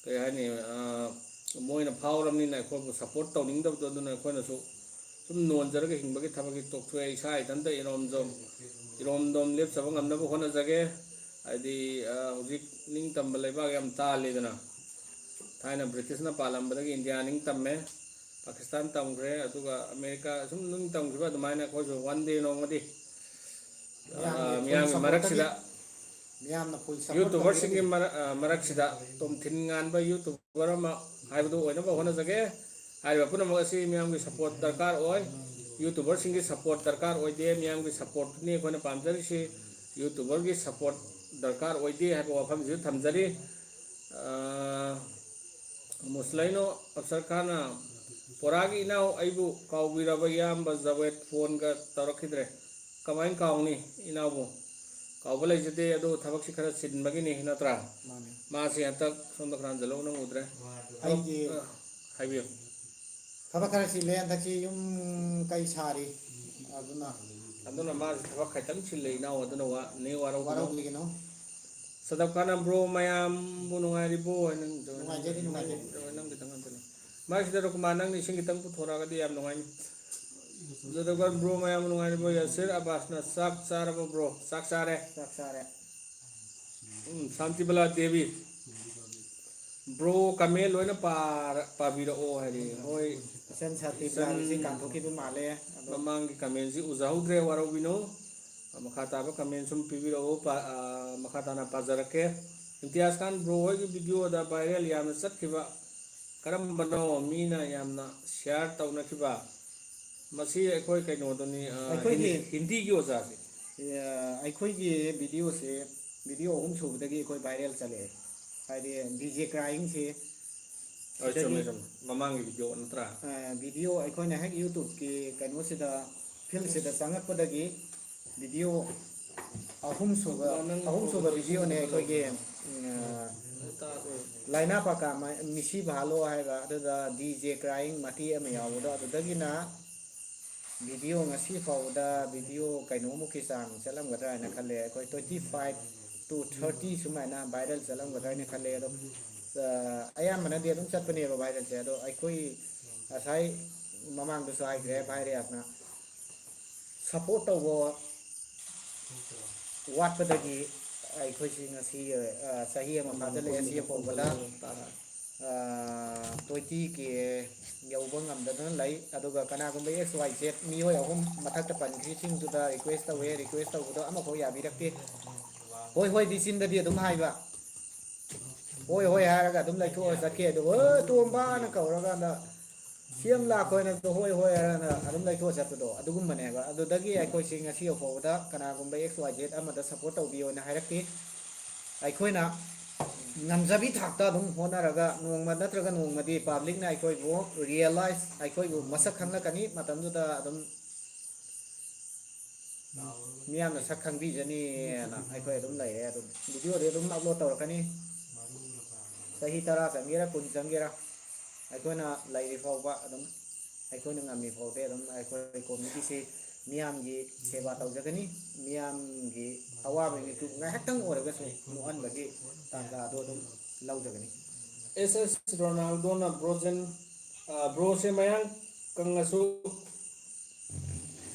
ꯀꯔꯤ ꯍꯥꯏꯅꯤ ꯃꯣꯏꯅ ꯐꯥꯎꯔꯕꯅꯤꯅ ꯑꯩꯈꯣꯏꯕꯨ ꯁꯞꯄꯣꯔꯠ ꯇꯧꯅꯤꯡꯗꯕꯗꯣ ꯑꯗꯨꯅ ꯑꯩꯈꯣꯏꯅꯁꯨ ꯁꯨꯝ ꯅꯣꯟꯖꯔꯒ ꯍꯤꯡꯕꯒꯤ ꯊꯕꯛꯁꯤ ꯇꯣꯛꯊꯣꯛꯑꯦ ꯏꯁꯥ ꯏꯊꯟꯇ ꯏꯔꯣꯝꯗꯣꯝ ꯂꯦꯞꯆꯕ ꯉꯝꯅꯕ ꯍꯣꯠꯅꯖꯒꯦ ꯍꯥꯏꯗꯤ ꯍꯧꯖꯤꯛ ꯅꯤꯡꯇꯝꯕ ꯂꯩꯕꯥꯛ ꯌꯥꯝ ꯇꯥꯜꯂꯤꯗꯅ ꯊꯥꯏꯅ ꯕ꯭ꯔꯤꯇꯤꯁꯅ ꯄꯥꯜꯂꯝꯕꯗꯒꯤ India ꯅꯤꯡꯇꯝꯃꯦ Pakistan tamgre aduga America sum nung tamgiba dumaina khoju one day nongmadi miyam maraksida miyamna full support YouTuber singi maraksida tom thingan ba YouTuber ma haibu oina ba hona jage haiba puna ma si miyam gi support darkar oi YouTuber singi support darkar oi de miyam gi support ni khona pamjari si YouTuber gi support darkar oi de haiba wafam ji thamjari muslaino afsar khana poragi inau aibu kaubiraba yamba zawet phone ga tarakidre kamain kauni inau bo kaubala jede ado thabak si khara sinbagi ni natra mane ma si hatak sonda khran jalo nang udre aigi haibiyo thaba khara si le andaki yum kai sari aduna ma thabak khaitang chille inau aduna wa ne warau warau bigino sadap kana bro mayam bunungai ribo nang nungai jadi nang kitangan tani ma sidaro kumanang ni sing kitang puthora ga di yam nungai Jadakan bro mayam nungai ribo yasir abasna sak sara bro sak sare saksare Santi Bala Devi bro kami loina pabira o hari hoi sen sati plan si kan thoki bu male mamang ki kamen si uzahudre waro bino makata ba kamen sum pibira o makata na pazarake imtiaz kan bro hoi ki video da viral yam sat kiba karam bano mina yamna share tauna kiba masi ekoi kaino doni hindi ki oza se ꯑꯩꯈꯣꯏꯒꯤ ꯚꯤꯗꯤꯑꯣꯁꯦ video ꯑꯍꯨꯝ ꯁꯨꯕꯗꯒꯤ ꯑꯩꯈꯣꯏ viral ꯆꯠꯂꯛꯑꯦ ꯍꯥꯏꯗꯤ DJ ꯀ꯭ꯔꯥꯏꯡꯁꯦ mamang video natra video ꯑꯩꯈꯣꯏꯅ ꯍꯦꯛ ꯌꯨꯇꯨꯕꯀꯤ ꯀꯩꯅꯣꯁꯤꯗ ꯐꯤꯜꯁꯤꯗ ꯆꯪꯉꯛꯄꯗꯒꯤ video ꯑꯍꯨꯝꯁꯨꯕ ꯚꯤꯗꯤꯑꯣꯅꯦ ꯑꯩꯈꯣꯏꯒꯤ ꯂꯥꯏꯅꯥ ꯄꯥꯀꯥ ꯃꯤꯁꯤ ꯚꯥꯂꯣ ꯍꯥꯏꯕ ꯑꯗꯨꯗ DJ ꯀ꯭ꯔꯥꯏꯡ ꯃꯇꯦꯛ ꯑꯃ ꯌꯥꯎꯕꯗꯣ ꯑꯗꯨꯗꯒꯤꯅ ꯚꯤꯗꯤꯑꯣ ꯉꯁꯤ ꯐꯥꯎꯕꯗ ꯚꯤꯗꯤꯑꯣ ꯀꯩꯅꯣꯃꯨꯛꯀꯤ ꯆꯥꯡ ꯆꯠꯂꯝꯒꯗ꯭ꯔꯥ ꯍꯥꯏꯅ ꯈꯜꯂꯦ ꯑꯩꯈꯣꯏ 25 to 30 ꯁꯨꯃꯥꯏꯅ ꯚꯥꯏꯔꯦꯜ ꯆꯠꯂꯝꯒꯗ꯭ꯔꯥ ꯍꯥꯏꯅ ꯈꯜꯂꯦ ꯑꯗꯣ ꯑꯌꯥꯝꯕꯅꯗꯤ ꯑꯗꯨꯝ ꯆꯠꯄꯅꯦꯕ ꯚꯥꯏꯔꯦꯜꯁꯦ ꯑꯗꯣ ꯑꯩꯈꯣꯏ ꯉꯁꯥꯏ ꯃꯃꯥꯡꯗꯁꯨ ꯍꯥꯏꯈ꯭ꯔꯦ ꯚꯥꯏꯔꯦꯜꯅ ꯁꯞꯄꯣꯔꯠ ꯇꯧꯕ ꯋꯥꯠꯄꯗꯒꯤ ꯑꯩꯈꯣꯏꯁꯤ ꯉꯁꯤ ꯆꯍꯤ ꯑꯃ ꯐꯥꯖꯤꯜꯂꯛꯑꯦ ꯁꯤ ꯐꯥꯎꯕꯗ 20K ꯌꯧꯕ ꯉꯝꯗꯗꯅ ꯂꯩ ꯑꯗꯨꯒ ꯀꯅꯥꯒꯨꯝꯕ XYZ ꯃꯤꯑꯣꯏ ꯑꯍꯨꯝ ꯃꯊꯛꯇ ꯄꯟꯈ꯭ꯔꯤꯁꯤꯡꯗꯨꯗ ꯔꯤꯀ꯭ꯋꯦꯁ ꯇꯧꯋꯦ ꯔꯤꯀ꯭ꯋꯦꯁ ꯇꯧꯕꯗꯣ ꯑꯃꯐꯥꯎ ꯌꯥꯕꯤꯔꯛꯇꯦ ꯍꯣꯏ ꯍꯣꯏꯗꯤ ꯆꯤꯟꯗꯗꯤ ꯑꯗꯨꯝ ꯍꯥꯏꯕ ꯍꯣꯏ ꯍꯣꯏ ꯍꯥꯏꯔꯒ ꯑꯗꯨꯝ ꯂꯩꯊꯣꯛꯑ ꯆꯠꯈꯤ ꯑꯗꯨꯒ ꯇꯣꯝꯕꯅ ꯀꯧꯔꯀꯥꯟꯗ ꯁꯦꯝ ꯂꯥꯛꯈꯣꯏꯅ ꯍꯣꯏ ꯍꯣꯏ ꯍꯥꯏꯔꯒ ꯑꯗꯨꯝ ꯂꯩꯊꯣꯛꯑ ꯆꯠꯄꯗꯣ ꯑꯗꯨꯒꯨꯝꯕꯅꯦꯕ ꯑꯗꯨꯗꯒꯤ ꯑꯩꯈꯣꯏꯁꯤ ꯉꯁꯤ ꯐꯥꯎꯕꯗ ꯀꯅꯥꯒꯨꯝꯕ XYZ ꯑꯃꯗ ꯁꯞꯄꯣꯔꯠ ꯇꯧꯕꯤꯌꯣꯅ ꯍꯥꯏꯔꯛꯈꯤ ꯑꯩꯈꯣꯏꯅ ꯉꯝꯖꯕꯤ ꯊꯥꯛꯇ ꯑꯗꯨꯝ ꯍꯣꯠꯅꯔꯒ ꯅꯣꯡꯃ ꯅꯠꯇ꯭ꯔꯒ ꯅꯣꯡꯃꯗꯤ ꯄꯥꯕ꯭ꯂꯤꯛꯅ ꯑꯩꯈꯣꯏꯕꯨ ꯔꯤꯌꯦꯂꯥꯏꯁ ꯑꯩꯈꯣꯏꯕꯨ ꯃꯁꯛ ꯈꯪꯂꯛꯀꯅꯤ ꯃꯇꯝꯗꯨꯗ ꯑꯗꯨꯝ ꯃꯤꯌꯥꯝꯅ ꯁꯛ ꯈꯪꯕꯤꯖꯅꯤꯅ ꯑꯩꯈꯣꯏ ꯑꯗꯨꯝ ꯂꯩꯔꯦ ꯑꯗꯨꯝ ꯚꯤꯗꯤꯑꯣꯗꯤ ꯑꯗꯨꯝ ꯑꯞꯂꯣꯗ ꯇꯧꯔꯛꯀꯅꯤ ꯆꯍꯤ 10 ꯆꯪꯒꯦꯔꯥ 10 ꯆꯪꯒꯦꯔꯥ ꯑꯩꯈꯣꯏꯅ ꯂꯩꯔꯤ ꯐꯥꯎꯕ ꯑꯗꯨꯝ ꯑꯩꯈꯣꯏꯅ ꯉꯝꯃꯤ ꯐꯥꯎꯗꯤ ꯑꯗꯨꯝ ꯑꯩꯈꯣꯏ ꯀꯣꯃꯤꯇꯤꯁꯤ ꯃꯤꯌꯥꯝꯒꯤ ꯁꯦꯕꯥ ꯇꯧꯖꯒꯅꯤ ꯃꯤꯌꯥꯝꯒꯤ ꯑꯋꯥꯕ ꯃꯤꯀꯨꯞ ꯉꯥꯏꯍꯥꯛꯇꯪ ꯑꯣꯏꯔꯒꯁꯨ ꯅꯣꯛꯍꯟꯕꯒꯤ ꯇꯥꯟꯖꯥꯗꯣ ꯑꯗꯨꯝ ꯂꯧꯖꯒꯅꯤ SS Ronaldo na bro se mayang kangasu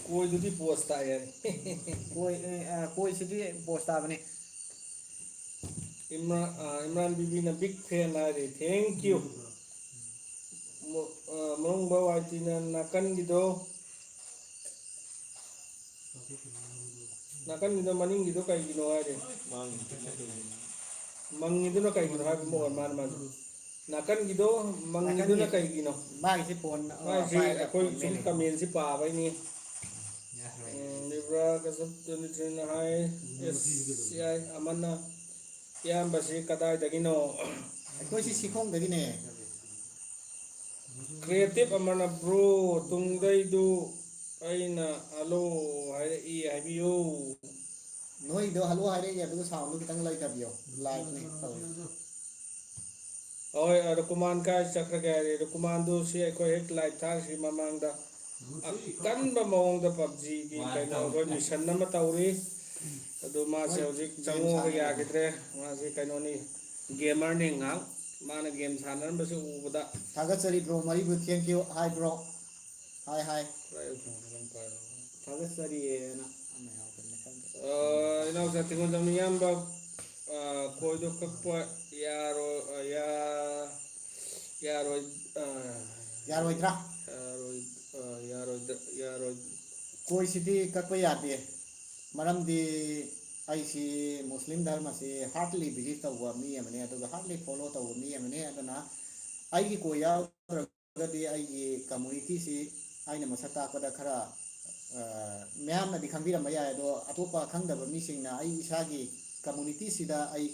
koi dudi post ta yani ꯀꯣꯏꯁꯤꯗꯤ ꯄꯣꯁ ꯇꯥꯕꯅꯤ Imran Bibi na big fan ari thank you mong bawai tinan nakan gitu maning gitu kayak gino ari mang itu na kayak gino habi mo man nakan gitu mang itu na kayak gino ꯃꯥꯒꯤꯁꯤ phone si aku sum kamen si pa ba ini Libra kasab tuni na hai yes ay amana yan basi kadai dagino ꯑꯩꯈꯣꯏꯁꯤ ꯁꯤꯈꯣꯡꯗꯒꯤꯅꯦ creative amana bro tungdai du aina alo hai habiyo ꯅꯣꯏꯗꯣ hello ꯍꯥꯏꯔꯛꯏ ꯑꯗꯨꯒ ꯁꯥꯎꯟꯗꯣ ꯈꯤꯇꯪ ꯂꯩꯇꯕꯤꯌꯣ ꯂꯥꯏꯛꯅꯦ ꯇꯧꯋꯤ oi rukuman ka chakra gari rukuman du si ekoi hek live thar si mamangda kan ba mawong da PUBG gi kaino goi mission na matawri adu ma se hojik chango ga ya gidre ma se kaino ni gamer ni ngang mana game sanan ba se ubada ꯊꯥꯒꯠꯆꯔꯤ bro ꯃꯔꯤꯕꯨ thank you hi bro hi hi ꯊꯥꯒꯠꯆꯔꯤꯑꯅ ꯑꯃ ꯌꯥꯎꯕꯅꯦ ꯈꯪꯗꯦ ina sa tingon jam yamba koi do kakpa yaro ꯌꯥꯔꯣꯏꯗ꯭ꯔꯥ ꯌꯥꯔꯣꯏ ꯀꯣꯏꯁꯤꯗꯤ ꯀꯛꯄ ꯌꯥꯗꯦ ꯃꯔꯝꯗꯤ ꯑꯩꯁꯤ ꯃꯨꯁꯂꯤꯝ ꯙꯔꯃꯁꯤ ꯍꯥꯔꯠꯂꯤ ꯕꯤꯂꯤꯞ ꯇꯧꯕ ꯃꯤ ꯑꯃꯅꯤ ꯑꯗꯨꯒ ꯍꯥꯔꯠꯂꯤ ꯐꯣꯂꯣ ꯇꯧꯕ ꯃꯤ ꯑꯃꯅꯤ ꯑꯗꯨꯅ ꯑꯩꯒꯤ ꯀꯣꯏ ꯌꯥꯎꯗ꯭ꯔꯒꯗꯤ ꯑꯩꯒꯤ ꯀꯝꯃꯨꯅꯤꯇꯤꯁꯤ ꯑꯩꯅ ꯃꯁꯛ ꯇꯥꯛꯄꯗ ꯈꯔ ꯃꯌꯥꯝꯅꯗꯤ ꯈꯪꯕꯤꯔꯝꯕ ꯌꯥꯏ ꯑꯗꯣ ꯑꯇꯣꯞꯄ ꯈꯪꯗꯕ ꯃꯤꯁꯤꯡꯅ ꯑꯩ ꯏꯁꯥꯒꯤ ꯀꯝꯃꯨꯅꯤꯇꯤꯁꯤꯗ ꯑꯩ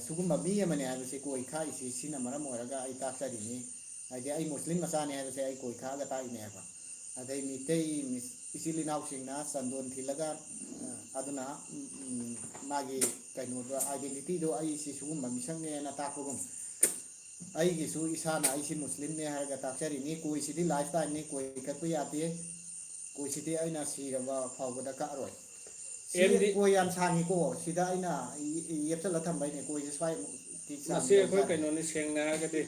ꯁꯤꯒꯨꯝꯕ ꯃꯤ ꯑꯃꯅꯤ ꯍꯥꯏꯕꯁꯤ ꯀꯣꯏ ꯈꯥꯛꯏꯁꯤ ꯁꯤꯅ ꯃꯔꯝ ꯑꯣꯏꯔꯒ ꯑꯩ ꯇꯥꯛꯆꯔꯤꯅꯤ ꯍꯥꯏꯗꯤ ꯑꯩ ꯃꯨꯁꯂꯤꯝ ꯃꯆꯥꯅꯤ ꯍꯥꯏꯕꯁꯦ ꯑꯩ ꯀꯣꯏ ꯈꯥꯛꯑꯒ ꯇꯥꯛꯏꯅꯦ ꯍꯥꯏꯕ ꯑꯗꯩ ꯃꯤꯇꯩ ꯏꯆꯤꯜ ꯏꯅꯥꯎꯁꯤꯡꯅ ꯆꯟꯗꯣꯟ ꯊꯤꯜꯂꯒ ꯑꯗꯨꯅ ꯃꯥꯒꯤ ꯀꯩꯅꯣꯗꯣ ꯑꯥꯏꯗꯦꯟꯇꯤꯇꯤꯗꯣ ꯑꯩꯁꯤ ꯁꯤꯒꯨꯝꯕ ꯃꯤꯁꯛꯅꯦꯅ ꯇꯥꯛꯄꯒꯨꯝ ꯑꯩꯒꯤꯁꯨ ꯏꯁꯥꯅ ꯑꯩꯁꯤ ꯃꯨꯁꯂꯤꯝꯅꯦ ꯍꯥꯏꯔꯒ ꯇꯥꯛꯆꯔꯤꯅꯤ ꯀꯣꯏꯁꯤꯗꯤ ꯂꯥꯏꯐ ꯇꯥꯏꯝꯅꯤ ꯀꯣꯏ ꯀꯛꯄ ꯌꯥꯗꯦ ꯀꯣꯏꯁꯤꯗꯤ ꯑꯩꯅ ꯁꯤꯔꯕ ꯐꯥꯎꯕꯗ ꯀꯛꯑꯔꯣꯏ ꯁꯤ ꯑꯦꯝꯗꯤ ꯀꯣꯏ ꯌꯥꯝ ꯁꯥꯡꯉꯤꯀꯣ ꯁꯤꯗ ꯑꯩꯅ ꯌꯦꯞꯁꯜꯂ ꯊꯝꯕꯩꯅꯦ ꯀꯣꯏꯁꯦ ꯁ꯭ꯋꯥꯏ ꯃꯁꯤ ꯑꯩꯈꯣꯏ ꯀꯩꯅꯣꯅꯤ ꯁꯦꯡꯅ ꯍꯥꯏꯔꯒꯗꯤ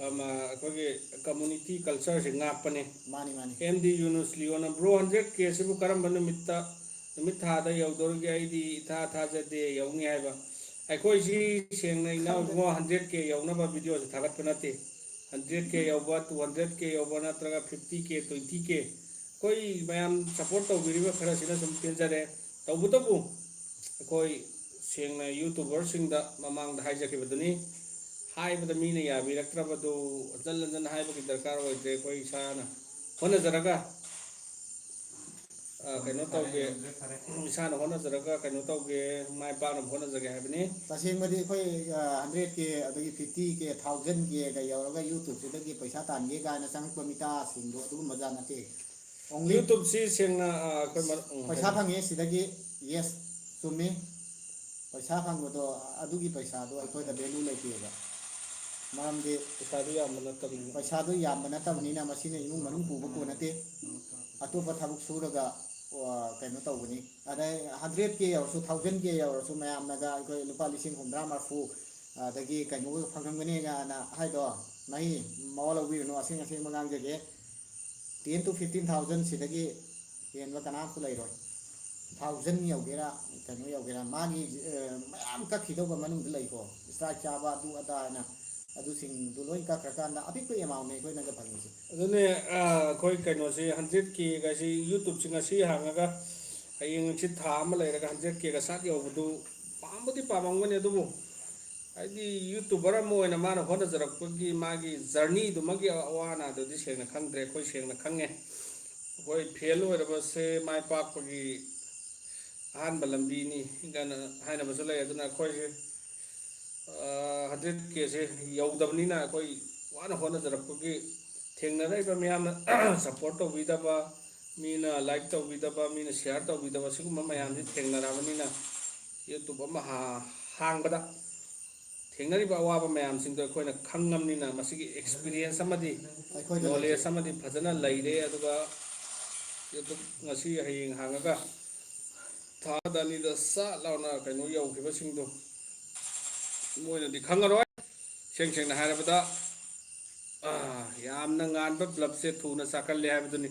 ꯑꯩꯈꯣꯏꯒꯤ ꯀꯝꯃꯨꯅꯤꯇꯤ ꯀꯜꯆꯔꯁꯦ ꯉꯥꯛꯄꯅꯤ ꯃꯥꯅꯤ ꯃꯥꯅꯤ MD ꯌꯨꯅꯨꯁ ꯂꯤꯌꯣꯅ ꯕ꯭ꯔꯣ 100K ꯑꯁꯤꯕꯨ ꯀꯔꯝꯕ ꯅꯨꯃꯤꯠ ꯊꯥꯗ ꯌꯧꯗꯧꯔꯤꯒꯦ ꯑꯩꯗꯤ ꯏꯊꯥ ꯊꯥꯖꯗꯦ ꯌꯧꯅꯤ ꯍꯥꯏꯕ ꯑꯩꯈꯣꯏꯁꯤ ꯁꯦꯡꯅ ꯏꯅꯥꯎ ꯏꯕꯨꯡꯉꯣ 100K ꯌꯧꯅꯕ ꯚꯤꯗꯤꯑꯣꯁꯤ ꯊꯥꯒꯠꯄ ꯅꯠꯇꯦ 100K ꯌꯧꯕ 200K ꯌꯧꯕ ꯅꯠꯇ꯭ꯔꯒ 50K 20K ꯑꯩꯈꯣই ꯃꯌꯥꯝ ꯁꯞꯄꯣꯔꯠ ꯇꯧꯕꯤꯔꯤꯕ ꯈꯔꯁꯤꯅ ꯁꯨꯝ ꯄꯦꯟꯖꯔꯦ ꯇꯧꯕꯇꯕꯨ ꯑꯩꯈꯣꯏ ꯁꯦꯡꯅ ꯌꯨꯇꯨꯕꯔꯁꯤꯡꯗ ꯃꯃꯥꯡꯗ ꯍꯥꯏꯖꯈꯤꯕꯗꯨꯅꯤ ꯍꯥꯏꯕꯗ ꯃꯤꯅ ꯌꯥꯕꯤꯔꯛꯇ꯭ꯔꯕꯗꯨ ꯍꯟꯖꯤꯟ ꯍꯟꯖꯤꯟ ꯍꯥꯏꯕꯒꯤ ꯗꯔꯀꯥꯔ ꯑꯣꯏꯗ꯭ꯔꯦ ꯑꯩꯈꯣꯏ ꯏꯁꯥꯅ ꯍꯣꯠꯅꯖꯔꯒ ꯀꯩꯅꯣ ꯇꯧꯒꯦ ꯏꯁꯥꯅ ꯍꯣꯠꯅꯖꯔꯒ ꯀꯩꯅꯣ ꯇꯧꯒꯦ ꯃꯥꯏ ꯄꯥꯛꯅꯕ ꯍꯣꯠꯅꯖꯒꯦ ꯍꯥꯏꯕꯅꯤ ꯇꯁꯦꯡꯕꯗꯤ ꯑꯩꯈꯣꯏ 100K ꯑꯗꯒꯤ 50K 1000K ꯌꯧꯔꯒ ꯌꯨꯇꯨꯕꯁꯤꯗꯒꯤ ꯄꯩꯁꯥ ꯇꯥꯟꯒꯦ ꯀꯥꯏꯅ ꯆꯪꯉꯛꯄ ꯃꯤꯇꯥꯁꯤꯡꯗꯣ ꯑꯗꯨꯒꯨꯝꯕ ꯖꯥꯠ ꯅꯠꯇꯦ ꯑꯣꯡꯂꯤ ꯌꯨꯇꯨꯕꯁꯤ ꯁꯦꯡꯅ ꯑꯩꯈꯣꯏ ꯄꯩꯁꯥ ꯐꯪꯉꯦ ꯁꯤꯗꯒꯤ ꯌꯦꯁ ꯆꯨꯝꯃꯤ ꯄꯩꯁꯥ ꯐꯪꯕꯗꯣ ꯑꯗꯨꯒꯤ ꯄꯩꯁꯥꯗꯣ ꯑꯩꯈꯣꯏꯗ ꯚꯦꯂꯨ ꯂꯩꯇꯦꯕ ꯃꯔꯝꯗꯤ ꯄꯩꯁꯥꯗꯨ ꯌꯥꯝꯕ ꯅꯠꯇꯕꯅꯤꯅ ꯄꯩꯁꯥꯗꯣ ꯌꯥꯝꯕ ꯅꯠꯇꯕꯅꯤꯅ ꯃꯁꯤꯅ ꯏꯃꯨꯡ ꯃꯅꯨꯡ ꯄꯨꯕ ꯀꯣꯟꯅꯗꯦ ꯑꯇꯣꯞꯄ ꯊꯕꯛ ꯁꯨꯔꯒ ꯀꯩꯅꯣ ꯇꯧꯕꯅꯤ ꯑꯗꯩ 100K ꯌꯧꯔꯁꯨ 1000K ꯌꯧꯔꯁꯨ ꯃꯌꯥꯝꯅꯒ ꯑꯩꯈꯣই ꯂꯨꯄꯥ 150,000 ꯑꯗꯒꯤ ꯀꯩꯅꯣꯒ ꯐꯪꯉꯝꯒꯅꯤꯒꯅ ꯍꯥꯏꯗꯣ ꯃꯍꯤ ꯃꯋꯥ ꯂꯧꯕꯤꯔꯨꯅꯨ ꯑꯁꯦꯡ ꯑꯁꯦꯡꯕ ꯉꯥꯡꯖꯒꯦ 10,000 to 15,000 ꯁꯤꯗꯒꯤ ꯍꯦꯟꯕ ꯀꯅꯥꯝꯁꯨ ꯂꯩꯔꯣꯏ 1000 ꯌꯧꯒꯦꯔꯥ ꯀꯩꯅꯣ ꯌꯧꯒꯦꯔꯥ ꯃꯥꯒꯤ ꯃꯌꯥꯝ ꯀꯛꯈꯤꯗꯧꯕ ꯃꯅꯨꯡꯗ ꯂꯩꯀꯣ ꯏꯁꯇ꯭ꯔꯥꯏꯛ ꯆꯥꯕ ꯑꯗꯨ ꯑꯗꯥ ꯍꯥꯏꯅ ꯑꯗꯨꯁꯤꯡꯗꯨ ꯂꯣꯏ ꯀꯛꯈ꯭ꯔꯀꯥꯟꯗ ꯑꯄꯤꯛꯄ ꯑꯦꯃꯥꯎꯟꯅꯦ ꯑꯩꯈꯣꯏꯅꯒ ꯐꯪꯉꯤꯁꯦ ꯑꯗꯨꯅꯦ ꯑꯩꯈꯣꯏ ꯀꯩꯅꯣꯁꯤ 100K ꯒꯥꯏꯁꯤ ꯌꯨꯇꯨꯕꯁꯤ ꯉꯁꯤ ꯍꯥꯡꯉꯒ ꯍꯌꯦꯡ ꯅꯨꯡꯆꯤꯠ ꯊꯥ ꯑꯃ ꯂꯩꯔꯒ 100K ꯒ ꯁꯥꯠ ꯌꯧꯕꯗꯨ ꯄꯥꯝꯕꯨꯗꯤ ꯄꯥꯝꯃꯝꯒꯅꯤ ꯑꯗꯨꯕꯨ ꯍꯥꯏꯗꯤ ꯌꯨꯇꯨꯕꯔ ꯑꯃ ꯑꯣꯏꯅ ꯃꯥꯅ ꯍꯣꯠꯅꯖꯔꯛꯄꯒꯤ ꯃꯥꯒꯤ ꯖꯔꯅꯤꯗꯨꯃꯒꯤ ꯑꯋꯥ ꯑꯅꯥꯗꯨꯗꯤ ꯁꯦꯡꯅ ꯈꯪꯗ꯭ꯔꯦ ꯑꯩꯈꯣꯏ ꯁꯦꯡꯅ ꯈꯪꯉꯦ ꯑꯩꯈꯣꯏ ꯐꯦꯜ ꯑꯣꯏꯔꯕꯁꯦ ꯃꯥꯏ ꯄꯥꯛꯄꯒꯤ ꯑꯍꯥꯟꯕ ꯂꯝꯕꯤꯅꯤ ꯀꯥꯏꯅ ꯍꯥꯏꯅꯕꯁꯨ ꯂꯩ ꯑꯗꯨꯅ ꯑꯩꯈꯣꯏꯁꯦ 100Kꯁꯦ ꯌꯧꯗꯕꯅꯤꯅ ꯑꯩꯈꯣই ꯋꯥꯅ ꯍꯣꯠꯅꯖꯔꯛꯄꯒꯤ ꯊꯦꯡꯅꯔꯛꯏꯕ ꯃꯌꯥꯝꯅ ꯁꯞꯄꯣꯔꯠ ꯇꯧꯕꯤꯗꯕ ꯃꯤꯅ ꯂꯥꯏꯛ ꯇꯧꯕꯤꯗꯕ ꯃꯤꯅ ꯁꯤꯌꯥꯔ ꯇꯧꯕꯤꯗꯕ ꯁꯤꯒꯨꯝꯕ ꯃꯌꯥꯝꯁꯤ ꯊꯦꯡꯅꯔꯕꯅꯤꯅ ꯌꯨꯇꯨꯕ ꯑꯃ ꯍꯥꯡꯕꯗ ꯊꯦꯡꯅꯔꯤꯕ ꯑꯋꯥꯕ ꯃꯌꯥꯝꯁꯤꯡꯗꯣ ꯑꯩꯈꯣꯏꯅ ꯈꯪꯉꯕꯅꯤꯅ ꯃꯁꯤꯒꯤ ꯑꯦꯛꯁꯄꯤꯔꯤꯌꯦꯟꯁ ꯑꯃꯗꯤ ꯑꯩꯈꯣꯏꯗ ꯂꯩꯖꯩ ꯅꯣꯂꯦꯖ ꯑꯃꯗꯤ ꯐꯖꯅ ꯂꯩꯔꯦ ꯑꯗꯨꯒ ꯌꯨꯇꯨꯕ ꯉꯁꯤ ꯍꯌꯦꯡ ꯍꯥꯡꯉꯒ ꯊꯥꯗ ꯑꯅꯤꯗ ꯁꯠ ꯂꯥꯎꯅ ꯀꯩꯅꯣ ꯌꯧꯈꯤꯕꯁꯤꯡꯗꯣ ꯃꯣꯏꯅꯗꯤ ꯈꯪꯉꯔꯣꯏ ꯁꯦꯡ ꯁꯦꯡꯅ ꯍꯥꯏꯔꯕꯗ ꯌꯥꯝꯅ ꯉꯥꯟꯕ ꯕ꯭ꯂꯕꯁꯦ ꯊꯨꯅ ꯆꯥꯛꯀꯜꯂꯦ ꯍꯥꯏꯕꯗꯨꯅꯤ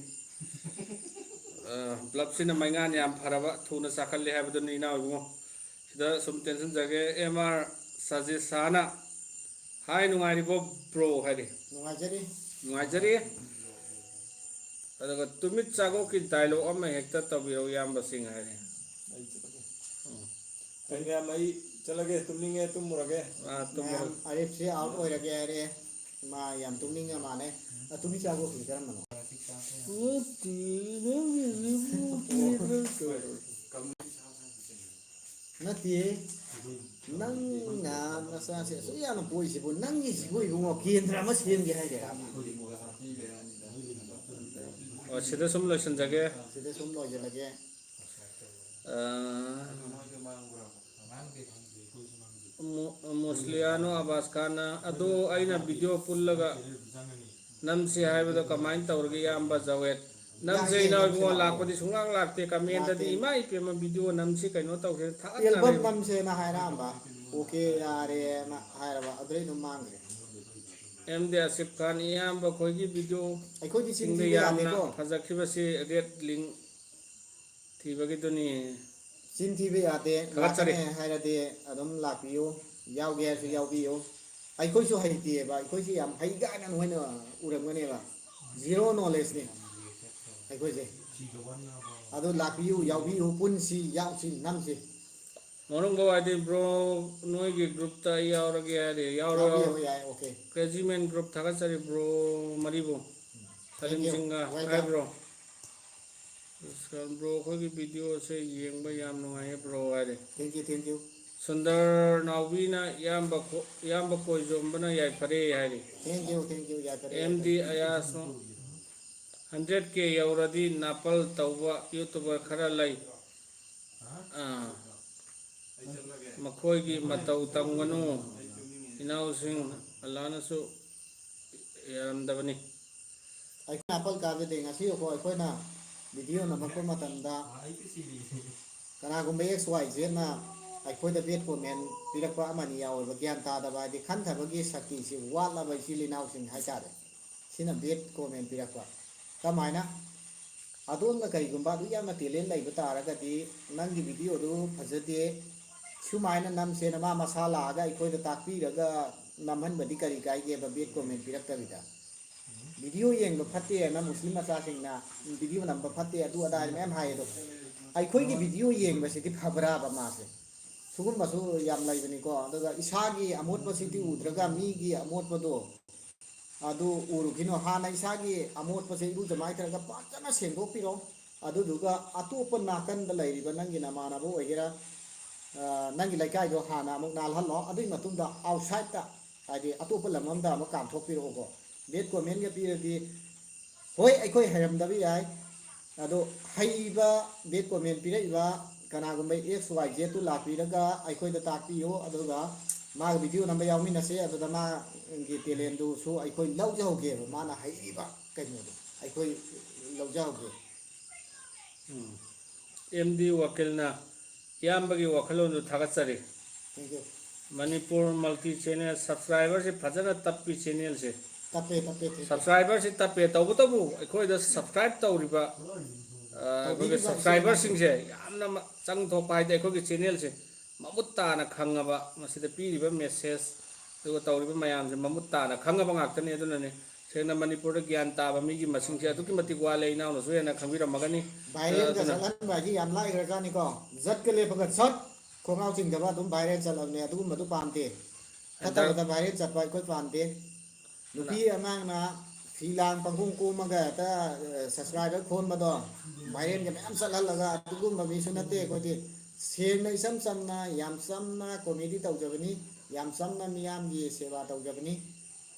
ꯕ꯭ꯂꯕꯁꯤꯅ ꯃꯩꯉꯥꯟ ꯌꯥꯝ ꯐꯔꯕ ꯊꯨꯅ ꯆꯥꯛꯀꯜꯂꯦ ꯍꯥꯏꯕꯗꯨꯅꯤ ꯏꯅꯥꯎ ꯏꯕꯨꯡꯉꯣ ꯁꯤꯗ ꯁꯨꯝ ꯇꯦꯟꯁꯤꯟꯖꯒꯦ MR ꯁꯖꯤꯁ ꯁꯥꯍꯅ ꯍꯥꯏ ꯅꯨꯡꯉꯥꯏꯔꯤꯕꯣ ꯕ꯭ꯔꯣ ꯍꯥꯏꯔꯤ ꯅꯨꯡꯉꯥꯏꯖꯔꯤ ꯅꯨꯡꯉꯥꯏꯖꯔꯤ ꯑꯗꯨꯒ ꯇꯨꯃꯤꯠ ꯆꯥꯒꯣꯛꯀꯤ ꯗꯥꯏꯂꯣꯛ ꯑꯃ ꯍꯦꯛꯇ ꯇꯧꯕꯤꯔꯛꯎ ꯏꯌꯥꯝꯕꯁꯤꯡ ꯍꯥꯏꯔꯤ ꯑꯩ ꯆꯠꯂꯒꯦ ꯇꯨꯝꯅꯤꯡꯉꯦ ꯇꯨꯝꯃꯨꯔꯒꯦ ꯃꯌꯥꯝ ꯑꯔꯤꯞꯁꯦ ꯑꯥꯎꯠ ꯑꯣꯏꯔꯒꯦ ꯍꯥꯏꯔꯦ ꯃꯥ ꯌꯥꯝ ꯇꯨꯝꯅꯤꯡꯉ ꯃꯥꯜꯂꯦ ꯇꯨꯃꯤꯠ ꯆꯥꯕꯣꯛꯈꯤ ꯀꯔꯝꯕꯅꯣ ꯅꯠꯇꯦ ꯅꯪꯅ ꯅꯆꯥꯁꯦ ꯑꯁꯨꯛ ꯌꯥꯝꯅ ꯄꯣꯛꯏꯁꯤꯕꯨ ꯅꯪꯒꯤꯁꯤꯕꯨ ꯏꯕꯨꯡꯉꯣ ꯀꯦꯟꯗ꯭ꯔ ꯑꯃ ꯁꯦꯝꯒꯦ ꯍꯥꯏꯗꯦꯔ ꯁꯤꯗ ꯁꯨꯝ ꯂꯣꯏꯁꯤꯟꯖꯒꯦ ꯁꯤꯗ ꯁꯨꯝ ꯂꯣꯏꯁꯤꯜꯂꯒꯦ ꯃꯨꯁꯂꯤꯌꯥꯅꯣ ꯑꯕꯥꯁ ꯈꯥꯟꯅ ꯑꯗꯣ ꯑꯩꯅ ꯚꯤꯗꯤꯑꯣ ꯄꯨꯜꯂꯒ ꯅꯝꯁꯤ ꯍꯥꯏꯕꯗꯣ ꯀꯃꯥꯏꯅ ꯇꯧꯔꯒꯦ ꯏꯌꯥꯝꯕ ꯖꯋꯦꯠ ꯅꯝꯁꯦ ꯌꯥꯏꯌꯦ ꯏꯅꯥꯎ ꯅꯝꯁꯦ ꯏꯕꯨꯡꯉꯣ ꯂꯥꯛꯑꯣ ꯂꯥꯛꯄꯗꯤ ꯁꯨꯡꯂꯥꯛ ꯂꯥꯛꯇꯦ ꯀꯃꯦꯟꯗꯗꯤ ꯂꯥꯛꯇꯦ ꯏꯃꯥ ꯏꯄꯦꯝꯃ ꯚꯤꯗꯤꯑꯣ ꯅꯝꯁꯤ ꯀꯩꯅꯣ ꯇꯧꯁꯦ ꯑꯦꯜꯕꯝ ꯊꯥꯒꯠꯅꯔꯦ ꯅꯝꯁꯦꯅ ꯍꯥꯏꯔꯛꯑꯝꯕ ꯑꯣꯀꯦ ꯌꯥꯔꯦꯅ ꯍꯥꯏꯔꯕ ꯑꯗꯨꯗꯩ ꯑꯗꯨꯝ ꯃꯥꯡꯈ꯭ꯔꯦ MD ꯑꯁꯤꯐ ꯈꯥꯟ ꯏꯌꯥꯝꯕ ꯑꯩꯈꯣꯏꯒꯤ ꯚꯤꯗꯤꯑꯣ ꯑꯩꯈꯣꯏꯗꯤ ꯆꯤꯟ ꯁꯤꯡꯗ ꯊꯤꯕ ꯌꯥꯝꯅ ꯌꯥꯗꯦꯀꯣ ꯐꯖꯈꯤꯕꯁꯤ ꯔꯦꯠ ꯂꯤꯡ ꯊꯤꯕꯒꯤꯗꯨꯅꯤ ꯆꯤꯟ ꯊꯤꯕ ꯌꯥꯗꯦ ꯊꯥꯒꯠꯆꯔꯤ ꯂꯥꯛꯀꯅꯤ ꯍꯥꯏꯔꯗꯤ ꯑꯗꯨꯝ ꯂꯥꯛꯄꯤꯌꯨ ꯌꯥꯎꯒꯦ ꯍꯥꯏꯔꯁꯨ ꯌꯥꯎꯕꯤꯌꯨ ꯑꯩꯈꯣꯏꯁꯨ ꯍꯩꯇꯦꯕ ꯑꯩꯈꯣꯏꯁꯤ ꯌꯥꯝ ꯍꯩ ꯀꯥꯏꯅ ꯅꯣꯏꯅ ꯎꯔꯝꯒꯅꯦꯕ zero knowledge ni ꯑꯩꯈꯣꯏꯁꯦ ꯑꯗꯨ ꯂꯥꯛꯄꯤꯌꯨ ꯌꯥꯎꯕꯤꯌꯨ ꯄꯨꯟꯁꯤ ꯌꯥꯎꯁꯤ ꯅꯝꯁꯤ ꯃꯔꯨꯝꯕ ꯋꯥꯗꯤ ꯕ꯭ꯔꯣ ꯅꯣꯏꯒꯤ ꯒ꯭ꯔꯨꯞꯇ ꯑꯩ ꯌꯥꯎꯔꯒꯦ ꯍꯥꯏꯔꯦ ꯌꯥꯎꯔꯣ ꯌꯥꯎꯕꯤꯌꯨ ꯌꯥꯏ ꯑꯣꯀꯦ ꯀ꯭ꯔꯦꯖꯤꯃꯦꯟ ꯒ꯭ꯔꯨꯞ ꯊꯥꯒꯠꯆꯔꯤ ꯕ꯭ꯔꯣ ꯃꯔꯤꯕꯨ ꯊꯦꯡꯛ ꯁꯂꯤꯝ ꯌꯨ ꯁꯤꯡꯒ ꯋꯦꯜꯀꯝ ꯍꯥꯏꯕ꯭ꯔꯣ ꯕ꯭ꯔꯣ ꯑꯩꯈꯣꯏꯒꯤ ꯚꯤꯗꯤꯑꯣꯁꯦ ꯌꯦꯡꯕ ꯌꯥꯝ ꯅꯨꯡꯉꯥꯏꯌꯦ ꯕ꯭ꯔോ ꯍꯥꯏꯔꯦ ꯊꯦꯡꯛ ꯌꯨ ꯁꯨꯟꯗꯔ ꯅꯥꯎꯕꯤꯅ ꯏꯌꯥꯝꯕ ꯀꯣꯏꯖꯣꯝꯕꯅ ꯌꯥꯏꯐꯔꯦ ꯍꯥꯏꯔꯤ ꯊꯦꯡꯛ ꯌꯨ ꯌꯥꯏꯐꯔꯦ ꯑꯦꯝ ꯌꯥꯏꯐꯔꯦ ꯗꯤ ꯑꯌꯥꯁ 100K ꯌꯧꯔꯗꯤ ꯅꯥꯄꯜ ꯇꯧꯕ ꯌꯨꯇꯨꯕꯔ ꯈꯔ ꯂꯩ ꯃꯈꯣꯏꯒꯤ ꯃꯇꯧ ꯇꯝꯒꯅꯨ ꯏꯅꯥꯎꯁꯤꯡ ꯑꯜꯂꯥꯅꯁꯨ ꯌꯥꯔꯝꯗꯕꯅꯤ ꯑꯩꯈꯣꯏꯅ ꯑꯄꯜ ꯀꯥꯕꯗꯤ ꯉꯁꯤ ꯑꯩꯈꯣꯏꯅ ꯚꯤꯗꯤꯑꯣ ꯅꯝꯃꯛꯄ ꯃꯇꯝꯗ ꯀꯅꯥꯒꯨꯝꯕ ꯑꯦꯛꯁ ꯋꯥꯏ ꯖꯦꯠꯅ ꯑꯩꯈꯣꯏꯗ ꯕꯦꯠ ꯀꯣꯃꯦꯟ ꯄꯤꯔꯛꯄ ꯑꯃꯅꯤ ꯌꯥꯎꯋꯦꯕ ꯒ꯭ꯌꯥꯟ ꯇꯥꯗꯕ ꯍꯥꯏꯗꯤ ꯈꯟꯊꯕꯒꯤ ꯁꯛꯇꯤꯁꯤ ꯋꯥꯠꯂꯕ ꯏꯆꯤꯜ ꯏꯅꯥꯎꯁꯤꯡ ꯍꯥꯏꯇꯥꯔꯦ ꯁꯤꯅ ꯕꯦꯠ ꯀꯣꯃꯦꯟ ꯄꯤꯔꯛꯄ ꯀꯃꯥꯏꯅ ꯑꯗꯣꯝꯅ ꯀꯔꯤꯒꯨꯝꯕ ꯑꯗꯨ ꯌꯥꯝꯅ ꯇꯦꯂꯦꯟ ꯂꯩꯕ ꯇꯥꯔꯒꯗꯤ ꯅꯪꯒꯤ ꯚꯤꯗꯤꯑꯣꯗꯨ ꯐꯖꯗꯦ ꯁꯨꯃꯥꯏꯅ ꯅꯝꯁꯦꯅ ꯃꯥ ꯃꯁꯥ ꯂꯥꯛꯑꯒ ꯑꯩꯈꯣꯏꯗ ꯇꯥꯛꯄꯤꯔꯒ ꯅꯝꯍꯟꯕꯗꯤ ꯀꯔꯤ ꯀꯥꯏꯒꯦꯕ ꯕꯦꯠ ꯀꯣꯃꯦꯟ ꯄꯤꯔꯛꯇꯕꯤꯗ ꯚꯤꯗꯤꯑꯣ ꯌꯦꯡꯕ ꯐꯠꯇꯦꯅ ꯃꯨꯁꯂꯤꯝ ꯃꯆꯥꯁꯤꯡꯅ ꯚꯤꯗꯤꯑꯣ ꯅꯝꯕ ꯐꯠꯇꯦ ꯑꯗꯨ ꯑꯗꯥ ꯃꯌꯥꯝ ꯍꯥꯏ ꯑꯗꯣ ꯑꯩꯈꯣꯏꯒꯤ ꯚꯤꯗꯤꯑꯣ ꯌꯦꯡꯕꯁꯤꯗꯤ ꯐꯕ꯭ꯔꯥꯕ ꯃꯥꯁꯦ ꯁꯤꯒꯨꯝꯕꯁꯨ ꯌꯥꯝ ꯂꯩꯕꯅꯤꯀꯣ ꯑꯗꯨꯒ ꯏꯁꯥꯒꯤ ꯑꯃꯣꯠꯄꯁꯤꯗꯤ ꯎꯗ꯭ꯔꯒ ꯃꯤꯒꯤ ꯑꯃꯣꯠꯄꯗꯣ ꯑꯗꯨ ꯎꯔꯨꯈꯤꯅꯣ ꯍꯥꯟꯅ ꯏꯁꯥꯒꯤ ꯑꯃꯣꯠꯄꯁꯦ ꯏꯔꯨꯖ ꯃꯥꯏꯊꯔꯒ ꯐꯖꯅ ꯁꯦꯡꯗꯣꯛꯄꯤꯔꯣ ꯑꯗꯨꯗꯨꯒ ꯑꯇꯣꯞꯄ ꯅꯥꯀꯟꯗ ꯂꯩꯔꯤꯕ ꯅꯪꯒꯤ ꯅꯃꯥꯟꯅꯕ ꯑꯣꯏꯒꯦꯔꯥ ꯅꯪꯒꯤ ꯂꯩꯀꯥꯏꯗꯣ ꯍꯥꯟꯅ ꯑꯃꯨꯛ ꯅꯥꯜꯍꯜꯂꯣ ꯑꯗꯨꯒꯤ ꯃꯇꯨꯡꯗ ꯑꯥꯎꯠꯁꯥꯏꯗꯠꯇ ꯍꯥꯏꯗꯤ ꯑꯇꯣꯞꯄ ꯂꯝ ꯑꯃꯗ ꯑꯃꯨꯛ ꯀꯥꯝꯊꯣꯛꯄꯤꯔꯛꯑꯣꯀꯣ ꯕꯦꯠ ꯀꯣꯃꯦꯟꯒ ꯄꯤꯔꯗꯤ ꯍꯣꯏ ꯑꯩꯈꯣꯏ ꯍꯩꯔꯝꯗꯕ ꯌꯥꯏ ꯑꯗꯣ ꯍꯩꯕ ꯕꯦꯠ ꯀꯣꯃꯦꯟ ꯄꯤꯔꯛꯏꯕ ꯀꯅꯥꯒꯨꯝꯕ ꯑꯦꯛꯁ ꯋꯥꯏ ꯖꯦꯠꯇꯨ ꯂꯥꯛꯄꯤꯔꯒ ꯑꯩꯈꯣꯏꯗ ꯇꯥꯛꯄꯤꯌꯨ ꯑꯗꯨꯒ ꯃꯥꯒ ꯚꯤꯗꯤꯑꯣ ꯅꯝꯕ ꯌꯥꯎꯃꯤꯟꯅꯁꯦ ꯑꯗꯨꯗ ꯃꯥꯒꯤ ꯇꯦꯂꯦꯟꯗꯨꯁꯨ ꯑꯩꯈꯣꯏ ꯂꯧꯖꯍꯧꯒꯦꯕ ꯃꯥꯅ ꯍꯩꯔꯤꯕ ꯀꯩꯅꯣꯗꯣ ꯑꯩꯈꯣꯏ ꯂꯧꯖꯍꯧꯒꯦ ꯑꯦꯝ ꯗꯤ ꯋꯥꯀꯤꯜꯅ ꯏꯌꯥꯝꯕꯒꯤ ꯋꯥꯈꯜꯂꯣꯟꯗꯨ ꯊꯥꯒꯠꯆꯔꯤ thank you Manipur multi channel ꯁꯕꯁꯀ꯭ꯔꯥꯏꯕꯔꯁꯤ ꯐꯖꯅ ꯇꯞꯄꯤ ꯆꯦꯅꯦꯜꯁꯦ ꯇꯞꯄꯦ ꯊꯦꯡꯛ ꯌꯨ ꯁꯕꯁꯀ꯭ꯔꯥꯏꯕꯔꯁꯤ ꯇꯞꯄꯦ ꯇꯧꯕꯇꯕꯨ ꯑꯩꯈꯣꯏꯗ ꯁꯕꯁꯀ꯭ꯔꯥꯏꯕ ꯇꯧꯔꯤꯕ ꯑꯩꯈꯣꯏꯒꯤ ꯇꯧꯕꯤꯔꯤꯕ ꯏꯆꯤꯜ ꯏꯅꯥꯎꯁꯤꯡ ꯁꯕꯁꯀ꯭ꯔꯥꯏꯕꯔꯁꯤꯡꯁꯦ ꯌꯥꯝꯅ ꯆꯪꯊꯣꯛꯄ ꯍꯥꯏꯗꯤ ꯑꯩꯈꯣꯏꯒꯤ ꯆꯦꯅꯦꯜꯁꯦ ꯃꯃꯨꯠ ꯇꯥꯅ ꯈꯪꯉꯕ ꯃꯁꯤꯗ ꯄꯤꯔꯤꯕ ꯃꯦꯁꯦꯖ ꯑꯗꯨꯒ ꯇꯧꯔꯤꯕ ꯃꯌꯥꯝꯁꯦ ꯃꯃꯨꯠ ꯇꯥꯅ ꯈꯪꯉꯕ ꯉꯥꯛꯇꯅꯤ ꯑꯗꯨꯅꯅꯤ ꯁꯦꯡꯅ ꯃꯅꯤꯄꯨꯔꯗ ꯒ꯭ꯌꯥꯟ ꯇꯥꯕ ꯃꯤꯒꯤ ꯃꯁꯤꯡꯁꯦ ꯑꯗꯨꯛꯀꯤ ꯃꯇꯤꯛ ꯋꯥꯠꯂꯦ ꯏꯅꯥꯎꯅꯁꯨ ꯍꯦꯟꯅ ꯈꯪꯕꯤꯔꯝꯃꯒꯅꯤ ꯚꯥꯏꯔꯦꯜꯒ ꯑꯗꯨꯅ ꯆꯠꯍꯟꯕ ꯍꯥꯏꯁꯤ ꯌꯥꯝ ꯂꯥꯏꯈ꯭ꯔꯖꯥꯠꯅꯤꯀꯣ ꯖꯠꯀ ꯂꯦꯞꯄꯒ ꯁꯠ ꯈꯣꯡꯒ꯭ꯔꯥꯎ ꯆꯤꯡꯗꯕ ꯑꯗꯨꯝ ꯚꯥꯏꯔꯦꯜ ꯆꯠꯂꯕꯅꯦ ꯑꯗꯨꯒꯨꯝꯕꯗꯨ ꯄꯥꯝꯗꯦ ꯐꯠꯇꯕꯗ ꯚꯥꯏꯔꯦꯜ ꯆꯠꯄ ꯑꯩꯈꯣꯏ ꯄꯥꯝꯗꯦ ꯅꯨꯄꯤ ꯑꯉꯥꯡꯅ ꯐꯤ ꯂꯥꯡ ꯄꯪꯀꯣꯝ ꯀꯣꯝꯃꯒ ꯍꯦꯛꯇ ꯁꯕꯁꯀ꯭ꯔꯥꯏꯕꯔ ꯈꯣꯟꯕꯗꯣ ꯚꯥꯏꯔꯦꯜꯒ ꯃꯌꯥꯝ ꯆꯠꯍꯜꯂꯒ ꯑꯗꯨꯒꯨꯝꯕ ꯃꯤꯁꯨ ꯅꯠꯇꯦ ꯑꯩꯈꯣꯏꯗꯤ ꯁꯦꯡꯅ ꯏꯆꯝ ꯆꯝꯅ ꯌꯥꯝ ꯆꯝꯅ ꯀꯣꯃꯦꯗꯤ ꯇꯧꯖꯕꯅꯤ ꯌꯥꯝ ꯆꯝꯅ ꯃꯤꯌꯥꯝꯒꯤ ꯁꯦꯕꯥ ꯇꯧꯖꯕꯅꯤ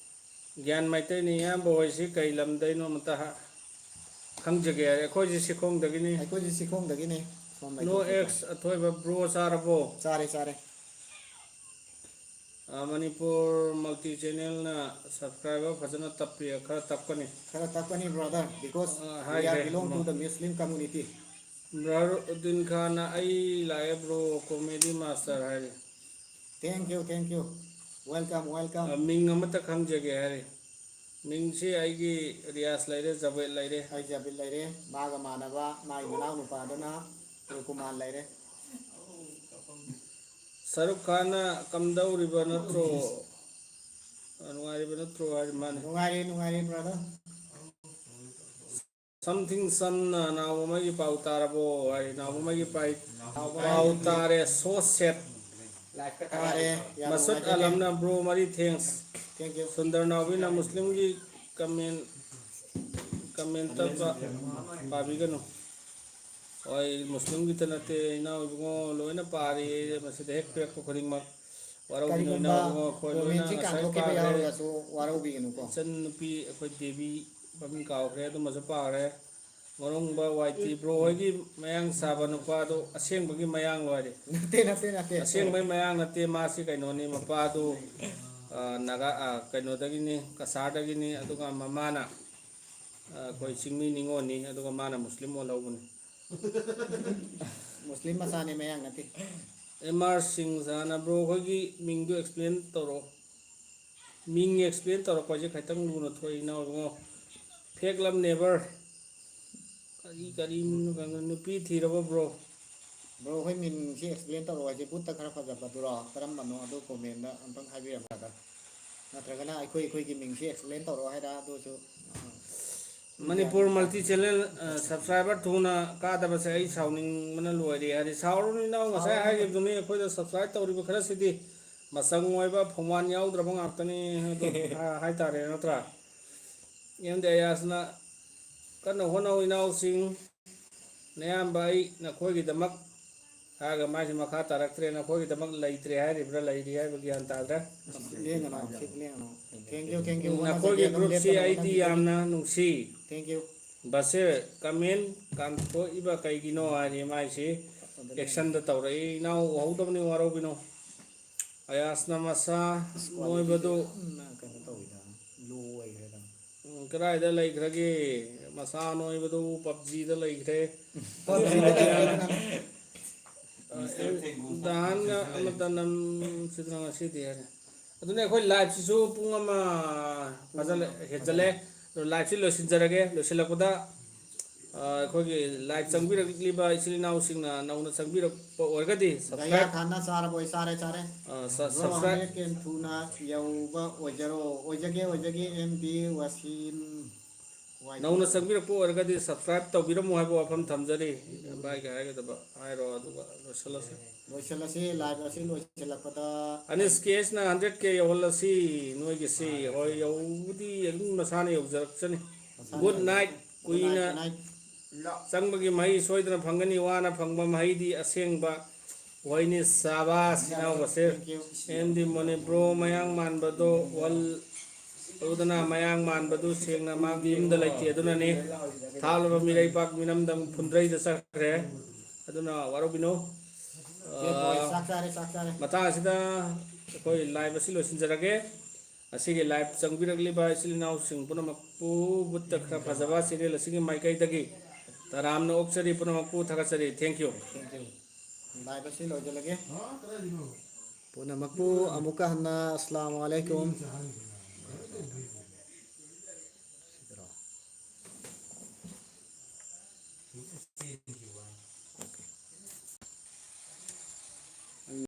ꯒ꯭ꯌꯥꯟ ꯃꯩꯇꯩꯅꯤ ꯏꯌꯥꯝꯕ ꯍꯣꯏꯁꯤ ꯀꯩ ꯂꯝꯗꯩꯅꯣ ꯑꯃꯇ ꯈꯪꯖꯒꯦ ꯍꯥꯏꯔꯦ ꯑꯩꯈꯣꯏꯁꯤ ꯁꯤꯈꯣꯡꯗꯒꯤꯅꯤ ꯑꯩꯈꯣꯏꯁꯤ ꯁꯤꯈꯣꯡꯗꯒꯤꯅꯤ ꯁꯣꯝ ꯅꯣ ꯂꯩꯊꯣꯛꯈꯤꯀꯣ ꯑꯦꯛꯁ ꯑꯊꯣꯏꯕ ꯕ꯭ꯔꯣ ꯆꯥꯔꯕꯣ ꯆꯥꯔꯦ ꯃꯅꯤꯄꯨꯔ ꯃꯜꯇꯤ ꯆꯦꯅꯦꯜꯅ ꯁꯕꯁꯀ꯭ꯔꯥꯏꯕꯔ ꯐꯖꯅ ꯇꯞꯄꯤ ꯈꯔ ꯇꯞꯀꯅꯤ ꯈꯔ ꯇꯞꯀꯅꯤ ꯕ꯭ꯔꯗꯔ ꯕꯤꯀꯣꯁ ꯋꯤ ꯑꯥꯔ ꯍꯥꯏꯈ꯭ꯔꯦ ꯕꯤꯂꯣꯡ ꯇꯨ ꯗ ꯃꯨꯁꯂꯤꯝ ꯀꯝꯃꯨꯅꯤꯇꯤ ꯕ꯭ꯔꯍꯔꯎꯗꯤꯟ ꯈꯥꯟꯅ ꯑꯩ ꯂꯥꯛꯑꯦ ꯕ꯭ꯔꯣ ꯀꯣꯃꯦꯗꯤ ꯃꯥꯁꯇꯔ ꯍꯥꯏꯔꯤ ꯊꯦꯡꯛ ꯌꯨ ꯋꯦꯜꯀꯝ ꯃꯤꯡ ꯑꯃꯇ ꯈꯪꯖꯒꯦ ꯍꯥꯏꯔꯤ ꯃꯤꯡꯁꯤ ꯑꯩꯒꯤ ꯔꯤꯌꯥꯁ ꯂꯩꯔꯦ ꯖꯕꯦꯠ ꯂꯩꯔꯦ ꯑꯩ ꯖꯥꯕꯤꯠ ꯂꯩꯔꯦ ꯃꯥꯒ ꯃꯥꯟꯅꯕ ꯃꯥꯒꯤ ꯃꯅꯥꯎ ꯅꯨꯄꯥꯗꯨꯅ ꯔꯨꯀꯨꯃꯥꯟ ꯂꯩꯔꯦ ꯁꯔꯨꯛ ꯈꯥꯟꯅ ꯀꯝꯗꯧꯔꯤꯕ ꯅꯠꯇ꯭ꯔꯣ ꯅꯨꯡꯉꯥꯏꯔꯤꯕ ꯅꯠꯇ꯭ꯔꯣ ꯍꯥꯏꯔꯤ ꯃꯥꯅꯤ ꯅꯨꯡꯉꯥꯏꯔꯤ ꯕ꯭ꯔꯗꯔ ꯁꯝꯊꯤꯡ ꯁꯝꯅ ꯅꯥꯎꯕꯉꯩꯒꯤ ꯄꯥꯎ ꯇꯥꯔꯕꯣ ꯍꯥꯏ ꯅꯥꯎꯕꯉꯩꯒꯤ ꯄꯥꯎ ꯅꯥꯎꯕꯉꯩꯒꯤ ꯇꯥꯔꯦ ꯁꯣ ꯁꯦꯠ ꯇꯥꯔꯦ ꯌꯥꯝ ꯃꯁꯨꯠ ꯅꯨꯡꯉꯥꯏꯖꯔꯦ ꯑꯂꯝꯅ ꯕ꯭ꯔꯣ ꯃꯔꯤ ꯊꯦꯡꯁ ꯊꯦꯡꯛ ꯌꯨ ꯁꯨꯟꯗꯔ ꯅꯥꯎꯕꯤꯅ ꯃꯨꯁꯂꯤꯝꯒꯤ ꯀꯃꯦꯟꯇ ꯄꯥꯕꯤꯒꯅꯨ ꯍꯣꯏ ꯃꯨꯁꯂꯤꯝꯒꯤꯇ ꯅꯠꯇꯦ ꯏꯅꯥꯎ ꯏꯕꯨꯡꯉꯣ ꯂꯣꯏꯅ ꯄꯥꯔꯤ ꯃꯁꯤꯗ ꯍꯦꯛ ꯄꯤꯔꯛꯄ ꯈꯨꯗꯤꯡꯃꯛ ꯋꯥꯔꯧꯕꯤꯅꯨ ꯀꯔꯤꯒꯨꯝꯕ ꯏꯅꯥꯎ ꯏꯕꯨꯡꯉꯣ ꯑꯩꯈꯣꯏ ꯂꯣꯏꯅ ꯀꯣꯃꯦꯟꯁꯤ ꯉꯁꯥꯏ ꯀꯥꯟꯊꯣꯛꯈꯤꯕ ꯄꯥꯈ꯭ꯔꯦ ꯌꯥꯎꯔꯒꯁꯨ ꯋꯥꯔꯧꯕꯤꯒꯅꯨꯀꯣ ꯏꯆꯟ ꯅꯨꯄꯤ ꯑꯩꯈꯣꯏ ꯗꯦꯕꯤ ꯃꯃꯤꯡ ꯀꯥꯎꯈ꯭ꯔꯦ ꯑꯗꯨꯃꯁꯨ ꯄꯥꯈ꯭ꯔꯦ ꯃꯔꯨꯡꯕ ꯋꯥꯏꯇꯤ ꯕ꯭ꯔꯣ ꯍꯣꯏꯒꯤ ꯃꯌꯥꯡ ꯆꯥꯕ ꯅꯨꯄꯥꯗꯣ ꯑꯁꯦꯡꯕꯒꯤ ꯃꯌꯥꯡ ꯂꯣꯏꯔꯦ ꯅꯠꯇꯦ ꯑꯁꯦꯡꯕꯩ ꯃꯌꯥꯡ ꯅꯠꯇꯦ ꯃꯥꯁꯤ ꯀꯩꯅꯣꯅꯤ ꯃꯄꯥꯗꯨ ꯅꯥꯒꯥ ꯀꯩꯅꯣꯗꯒꯤꯅꯤ ꯀꯁꯥꯔꯗꯒꯤꯅꯤ ꯑꯗꯨꯒ ꯃꯃꯥꯅ ꯑꯩꯈꯣꯏ ꯆꯤꯡꯃꯤ ꯅꯤꯉꯣꯜꯅꯤ ꯑꯗꯨꯒ ꯃꯥꯅ ꯃꯨꯁꯂꯤꯝ ꯑꯣꯜꯍꯧꯕꯅꯤ ꯃꯨꯁꯂꯤꯝ ꯃꯆꯥꯅꯤ ꯃꯌꯥꯡ ꯅꯠꯇꯦ ꯑꯦꯝ ꯑꯥꯔ ꯁꯤꯡ ꯁꯥꯅ ꯕ꯭ꯔꯣ ꯑꯩꯈꯣꯏꯒꯤ ꯃꯤꯡꯗꯨ ꯑꯦꯛꯁꯄ꯭ꯂꯦꯟ ꯇꯧꯔꯛꯑꯣ ꯃꯤꯡ ꯑꯦꯛꯁꯄ꯭ꯂꯦꯟ ꯇꯧꯔꯛꯄ ꯍꯥꯏꯁꯦ ꯈꯤꯇꯪ ꯂꯨꯅ ꯊꯣꯛꯏ ꯏꯅꯥꯎ ꯏꯕꯨꯡꯉꯣ ꯐꯦꯛ ꯂꯞ ꯅꯦꯕꯔ ꯀꯔꯤ ꯃꯤꯡꯅꯣ ꯈꯪꯗꯦ ꯅꯨꯄꯤ ꯊꯤꯔꯕ ꯕ꯭ꯔꯣ ꯕ꯭ꯔꯣ ꯑꯩꯈꯣꯏ ꯃꯤꯡꯁꯤ ꯑꯦꯛꯁꯄ꯭ꯂꯦꯟ ꯇꯧꯔꯛꯑꯣ ꯍꯥꯏꯁꯦ ꯕꯨꯠꯇ ꯈꯔ ꯐꯖꯕꯗꯨꯔꯣ ꯀꯔꯝꯕꯅꯣ ꯑꯗꯨ ꯀꯣꯃꯦꯟꯗ ꯑꯝꯇꯪ ꯍꯥꯏꯕꯤꯔꯛꯑꯣ ꯅꯠꯇ꯭ꯔꯒꯅ ꯑꯩꯈꯣꯏꯒꯤ ꯃꯤꯡꯁꯤ ꯑꯦꯛꯁꯄ꯭ꯂꯦꯟ ꯇꯧꯔꯛꯑꯣ ꯍꯥꯏꯔ ꯑꯗꯨꯁꯨ ꯃꯅꯤꯄꯨꯔ ꯃꯜꯇꯤ ꯆꯦꯅꯦꯜ ꯁꯕꯁꯀ꯭ꯔꯥꯏꯕꯔ ꯊꯨꯅ ꯀꯥꯗꯕꯁꯦ ꯑꯩ ꯁꯥꯎꯅꯤꯡꯕꯅ ꯂꯣꯏꯔꯦ ꯍꯥꯏꯗꯤ ꯁꯥꯎꯔꯨꯅꯤꯅ ꯉꯁꯥꯏ ꯍꯥꯏꯈꯤꯕꯗꯨꯅꯤ ꯑꯩꯈꯣꯏꯗ ꯁꯕꯁꯀ꯭ꯔꯥꯏꯕ ꯇꯧꯔꯤꯕ ꯈꯔꯁꯤꯗꯤ ꯃꯆꯪ ꯑꯣꯏꯕ ꯐꯧꯃꯥꯟ ꯌꯥꯎꯗ꯭ꯔꯕ ꯉꯥꯛꯇꯅꯤ ꯑꯗꯨ ꯍꯥꯏꯇꯥꯔꯦ ꯅꯠꯇ꯭ꯔꯥ ꯑꯦꯝꯗꯤ ꯑꯌꯥꯁꯅ ꯀꯟꯅ ꯍꯣꯠꯅꯧ ꯏꯅꯥꯎꯁꯤꯡ ꯑꯌꯥꯝꯕ ꯑꯩ ꯅꯈꯣꯏꯒꯤꯗꯃꯛ ꯍꯥꯏꯔꯒ ꯃꯥꯏꯁꯤ ꯃꯈꯥ ꯇꯥꯔꯛꯇ꯭ꯔꯦ ꯅꯈꯣꯏꯒꯤꯗꯃꯛ ꯂꯩꯇ꯭रे ꯍꯥꯏꯔꯤꯕ꯭ꯔꯥ ꯂꯩꯔꯤ ꯍꯥꯏꯕ ꯒ꯭ꯌꯥꯟ ꯇꯥꯗ꯭ꯔꯦ ꯊꯦꯡꯛ ꯌꯨ ꯅꯈꯣꯏꯒꯤ ꯒ꯭ꯔꯨꯞꯁꯤ ꯑꯩꯗꯤ ꯌꯥꯝꯅ ꯅꯨꯡꯁꯤ ꯊꯦꯡꯛ ꯌꯨ ꯕꯁꯦ ꯀꯃꯦꯟ ꯀꯥꯟꯊꯣꯛꯏꯕ ꯀꯩꯒꯤꯅꯣ ꯍꯥꯏꯗꯤ ꯃꯥꯏꯁꯤ ꯑꯦꯛꯁꯟꯗ ꯇꯧꯔꯛꯏ ꯏꯅꯥꯎ ꯎꯍꯧꯗꯕꯅꯤ ꯋꯥꯔꯧꯕꯤꯅꯣ ꯑꯌꯥꯁꯅ ꯃꯁꯥ ꯅꯣꯏꯕꯗꯨ ꯀꯩꯅꯣ ꯇꯧꯋꯤꯗ ꯂꯣ ꯑꯣꯏꯈ꯭ꯔꯦꯗ ꯀꯗꯥꯏꯗ ꯂꯩꯈ꯭ꯔꯒꯦ ꯃꯁꯥ ꯅꯣꯏꯕꯗꯨ ꯄꯞꯖꯤꯗ ꯂꯩꯈ꯭ꯔꯦ ꯗꯥꯟꯒ ꯑꯃꯠꯇ ꯅꯝꯁꯤꯗꯅ ꯉꯁꯤꯗꯤ ꯍꯥꯏꯔꯦ ꯑꯗꯨꯅ ꯑꯩꯈꯣꯏ ꯂꯥꯏꯚꯁꯤꯁꯨ ꯄꯨꯡ ꯑꯃ ꯐꯖꯅ ꯍꯦꯟꯖꯜꯂꯦ ꯑꯗꯣ ꯂꯥꯏꯚꯁꯤ ꯂꯣꯏꯁꯤꯟꯖꯔꯒꯦ ꯂꯣꯏꯁꯤꯜꯂꯛꯄꯗ ꯑꯩꯈꯣꯏꯒꯤ ꯂꯥꯏꯚ ꯆꯪꯕꯤꯔꯛꯂꯤꯕ ꯏꯆꯤꯜ ꯏꯅꯥꯎꯁꯤꯡꯅ ꯅꯧꯅ ꯆꯪꯕꯤꯔꯛꯄ ꯑꯣꯏꯔꯒꯗꯤ ꯒꯌꯥ ꯁꯕꯁꯀ꯭ꯔꯥꯏꯕ ꯈꯥꯟꯅ ꯆꯥꯔꯕꯣꯏ ꯆꯥꯔꯦ ꯆꯥꯔꯦ ꯕ꯭ꯔꯣ ꯁꯕꯁꯀ꯭ꯔꯥꯏꯕ 100K ꯊꯨꯅ ꯌꯧꯕ ꯑꯣꯏꯖꯒꯦ MB ꯋꯥꯁꯤꯝ ꯅꯧꯅ ꯆꯪꯕꯤꯔꯛꯄ ꯑꯣꯏꯔꯒꯗꯤ ꯁꯕꯁꯀ꯭ꯔꯥꯏꯕ ꯇꯧꯕꯤꯔꯝꯃꯨ ꯍꯥꯏꯕ ꯋꯥꯐꯝ ꯊꯝꯖꯔꯤ ꯚꯥꯏꯒ ꯍꯥꯏꯒꯗꯕ ꯍꯥꯏꯔꯣ ꯑꯗꯨꯒ ꯂꯣꯏꯁꯤꯜꯂꯁꯤ ꯂꯣꯏꯁꯤꯜꯂꯁꯤ ꯂꯥꯏꯚ ꯑꯁꯤ ꯂꯣꯏꯁꯤꯜꯂꯛꯄꯗ ꯑꯅꯤꯁ ꯀꯦꯁꯅ 100K ꯌꯧꯍꯜꯂꯁꯤ ꯅꯣꯏꯒꯤꯁꯤ ꯍꯣꯏ ꯌꯧꯕꯗꯤ ꯑꯗꯨꯝ ꯃꯁꯥꯅ ꯌꯧꯖꯔꯛꯆꯅꯤ ꯒꯨꯗ ꯅꯥꯏꯠ ꯀꯨꯏꯅ ꯒꯨꯗ ꯅꯥꯏꯠ ꯆꯪꯕꯒꯤ ꯃꯍꯩ ꯁꯣꯏꯗꯅ ꯐꯪꯒꯅꯤ ꯋꯥꯅ ꯐꯪꯕ ꯃꯍꯩꯗꯤ ꯑꯁꯦꯡꯕ ꯋꯥꯏꯅꯤ ꯁꯥꯕꯥꯁ ꯏꯅꯥꯎꯕꯁꯦ ꯊꯦꯡꯛ ꯌꯨ ꯑꯦꯝꯗꯤ ꯃꯅꯤꯄꯨꯔ ꯃꯌꯥꯡ ꯃꯥꯟꯕꯗꯣ ꯋꯜ ꯑꯗꯨꯗꯅ ꯃꯌꯥꯡ ꯃꯥꯟꯕꯗꯨ ꯁꯦꯡꯅ ꯃꯥꯒꯤ ꯌꯨꯝꯗ ꯂꯩꯇꯦ ꯑꯗꯨꯅꯅꯤ ꯊꯥꯂꯕ ꯃꯤꯔꯩꯕꯥꯛ ꯃꯤꯅꯝꯗꯝ ꯐꯨꯟꯗ꯭ꯔꯩꯗ ꯆꯠꯈ꯭ꯔꯦ ꯑꯗꯨꯅ ꯋꯥꯔꯧꯕꯤꯅꯨ ꯕꯦꯠ ꯕꯣꯏ ꯆꯥꯛ ꯆꯥꯔꯦ ꯆꯥꯛ ꯆꯥꯔꯦ ꯃꯇꯥꯡ ꯑꯁꯤꯗ ꯑꯩꯈꯣꯏ ꯂꯥꯏꯚ ꯑꯁꯤ ꯂꯣꯏꯁꯤꯟꯖꯔꯒꯦ ꯑꯁꯤꯒꯤ ꯂꯥꯏꯚ ꯆꯪꯕꯤꯔꯛꯂꯤꯕ ꯏꯆꯤꯜ ꯏꯅꯥꯎꯁꯤꯡ ꯄꯨꯝꯅꯃꯛꯄꯨ ꯕꯨꯠꯇ ꯈꯔ ꯐꯖꯕ ꯆꯦꯅꯦꯜ ꯑꯁꯤꯒꯤ ꯃꯥꯏꯀꯩꯗꯒꯤ ꯇꯔꯥꯝꯅ ꯑꯣꯛꯆꯔꯤ ꯄꯨꯝꯅꯃꯛꯄꯨ ꯊꯥꯒꯠꯆꯔꯤ ꯊꯦꯡꯛ ꯌꯨ ꯂꯥꯏꯚ ꯑꯁꯤ ꯂꯣꯏꯁꯤꯜꯂꯒꯦ ꯄꯨꯝꯅꯃꯛꯄꯨ ꯑꯃꯨꯛꯀ ꯍꯟꯅ ꯑꯁꯂꯥꯃꯨ ꯑꯂꯩꯀꯨꯝ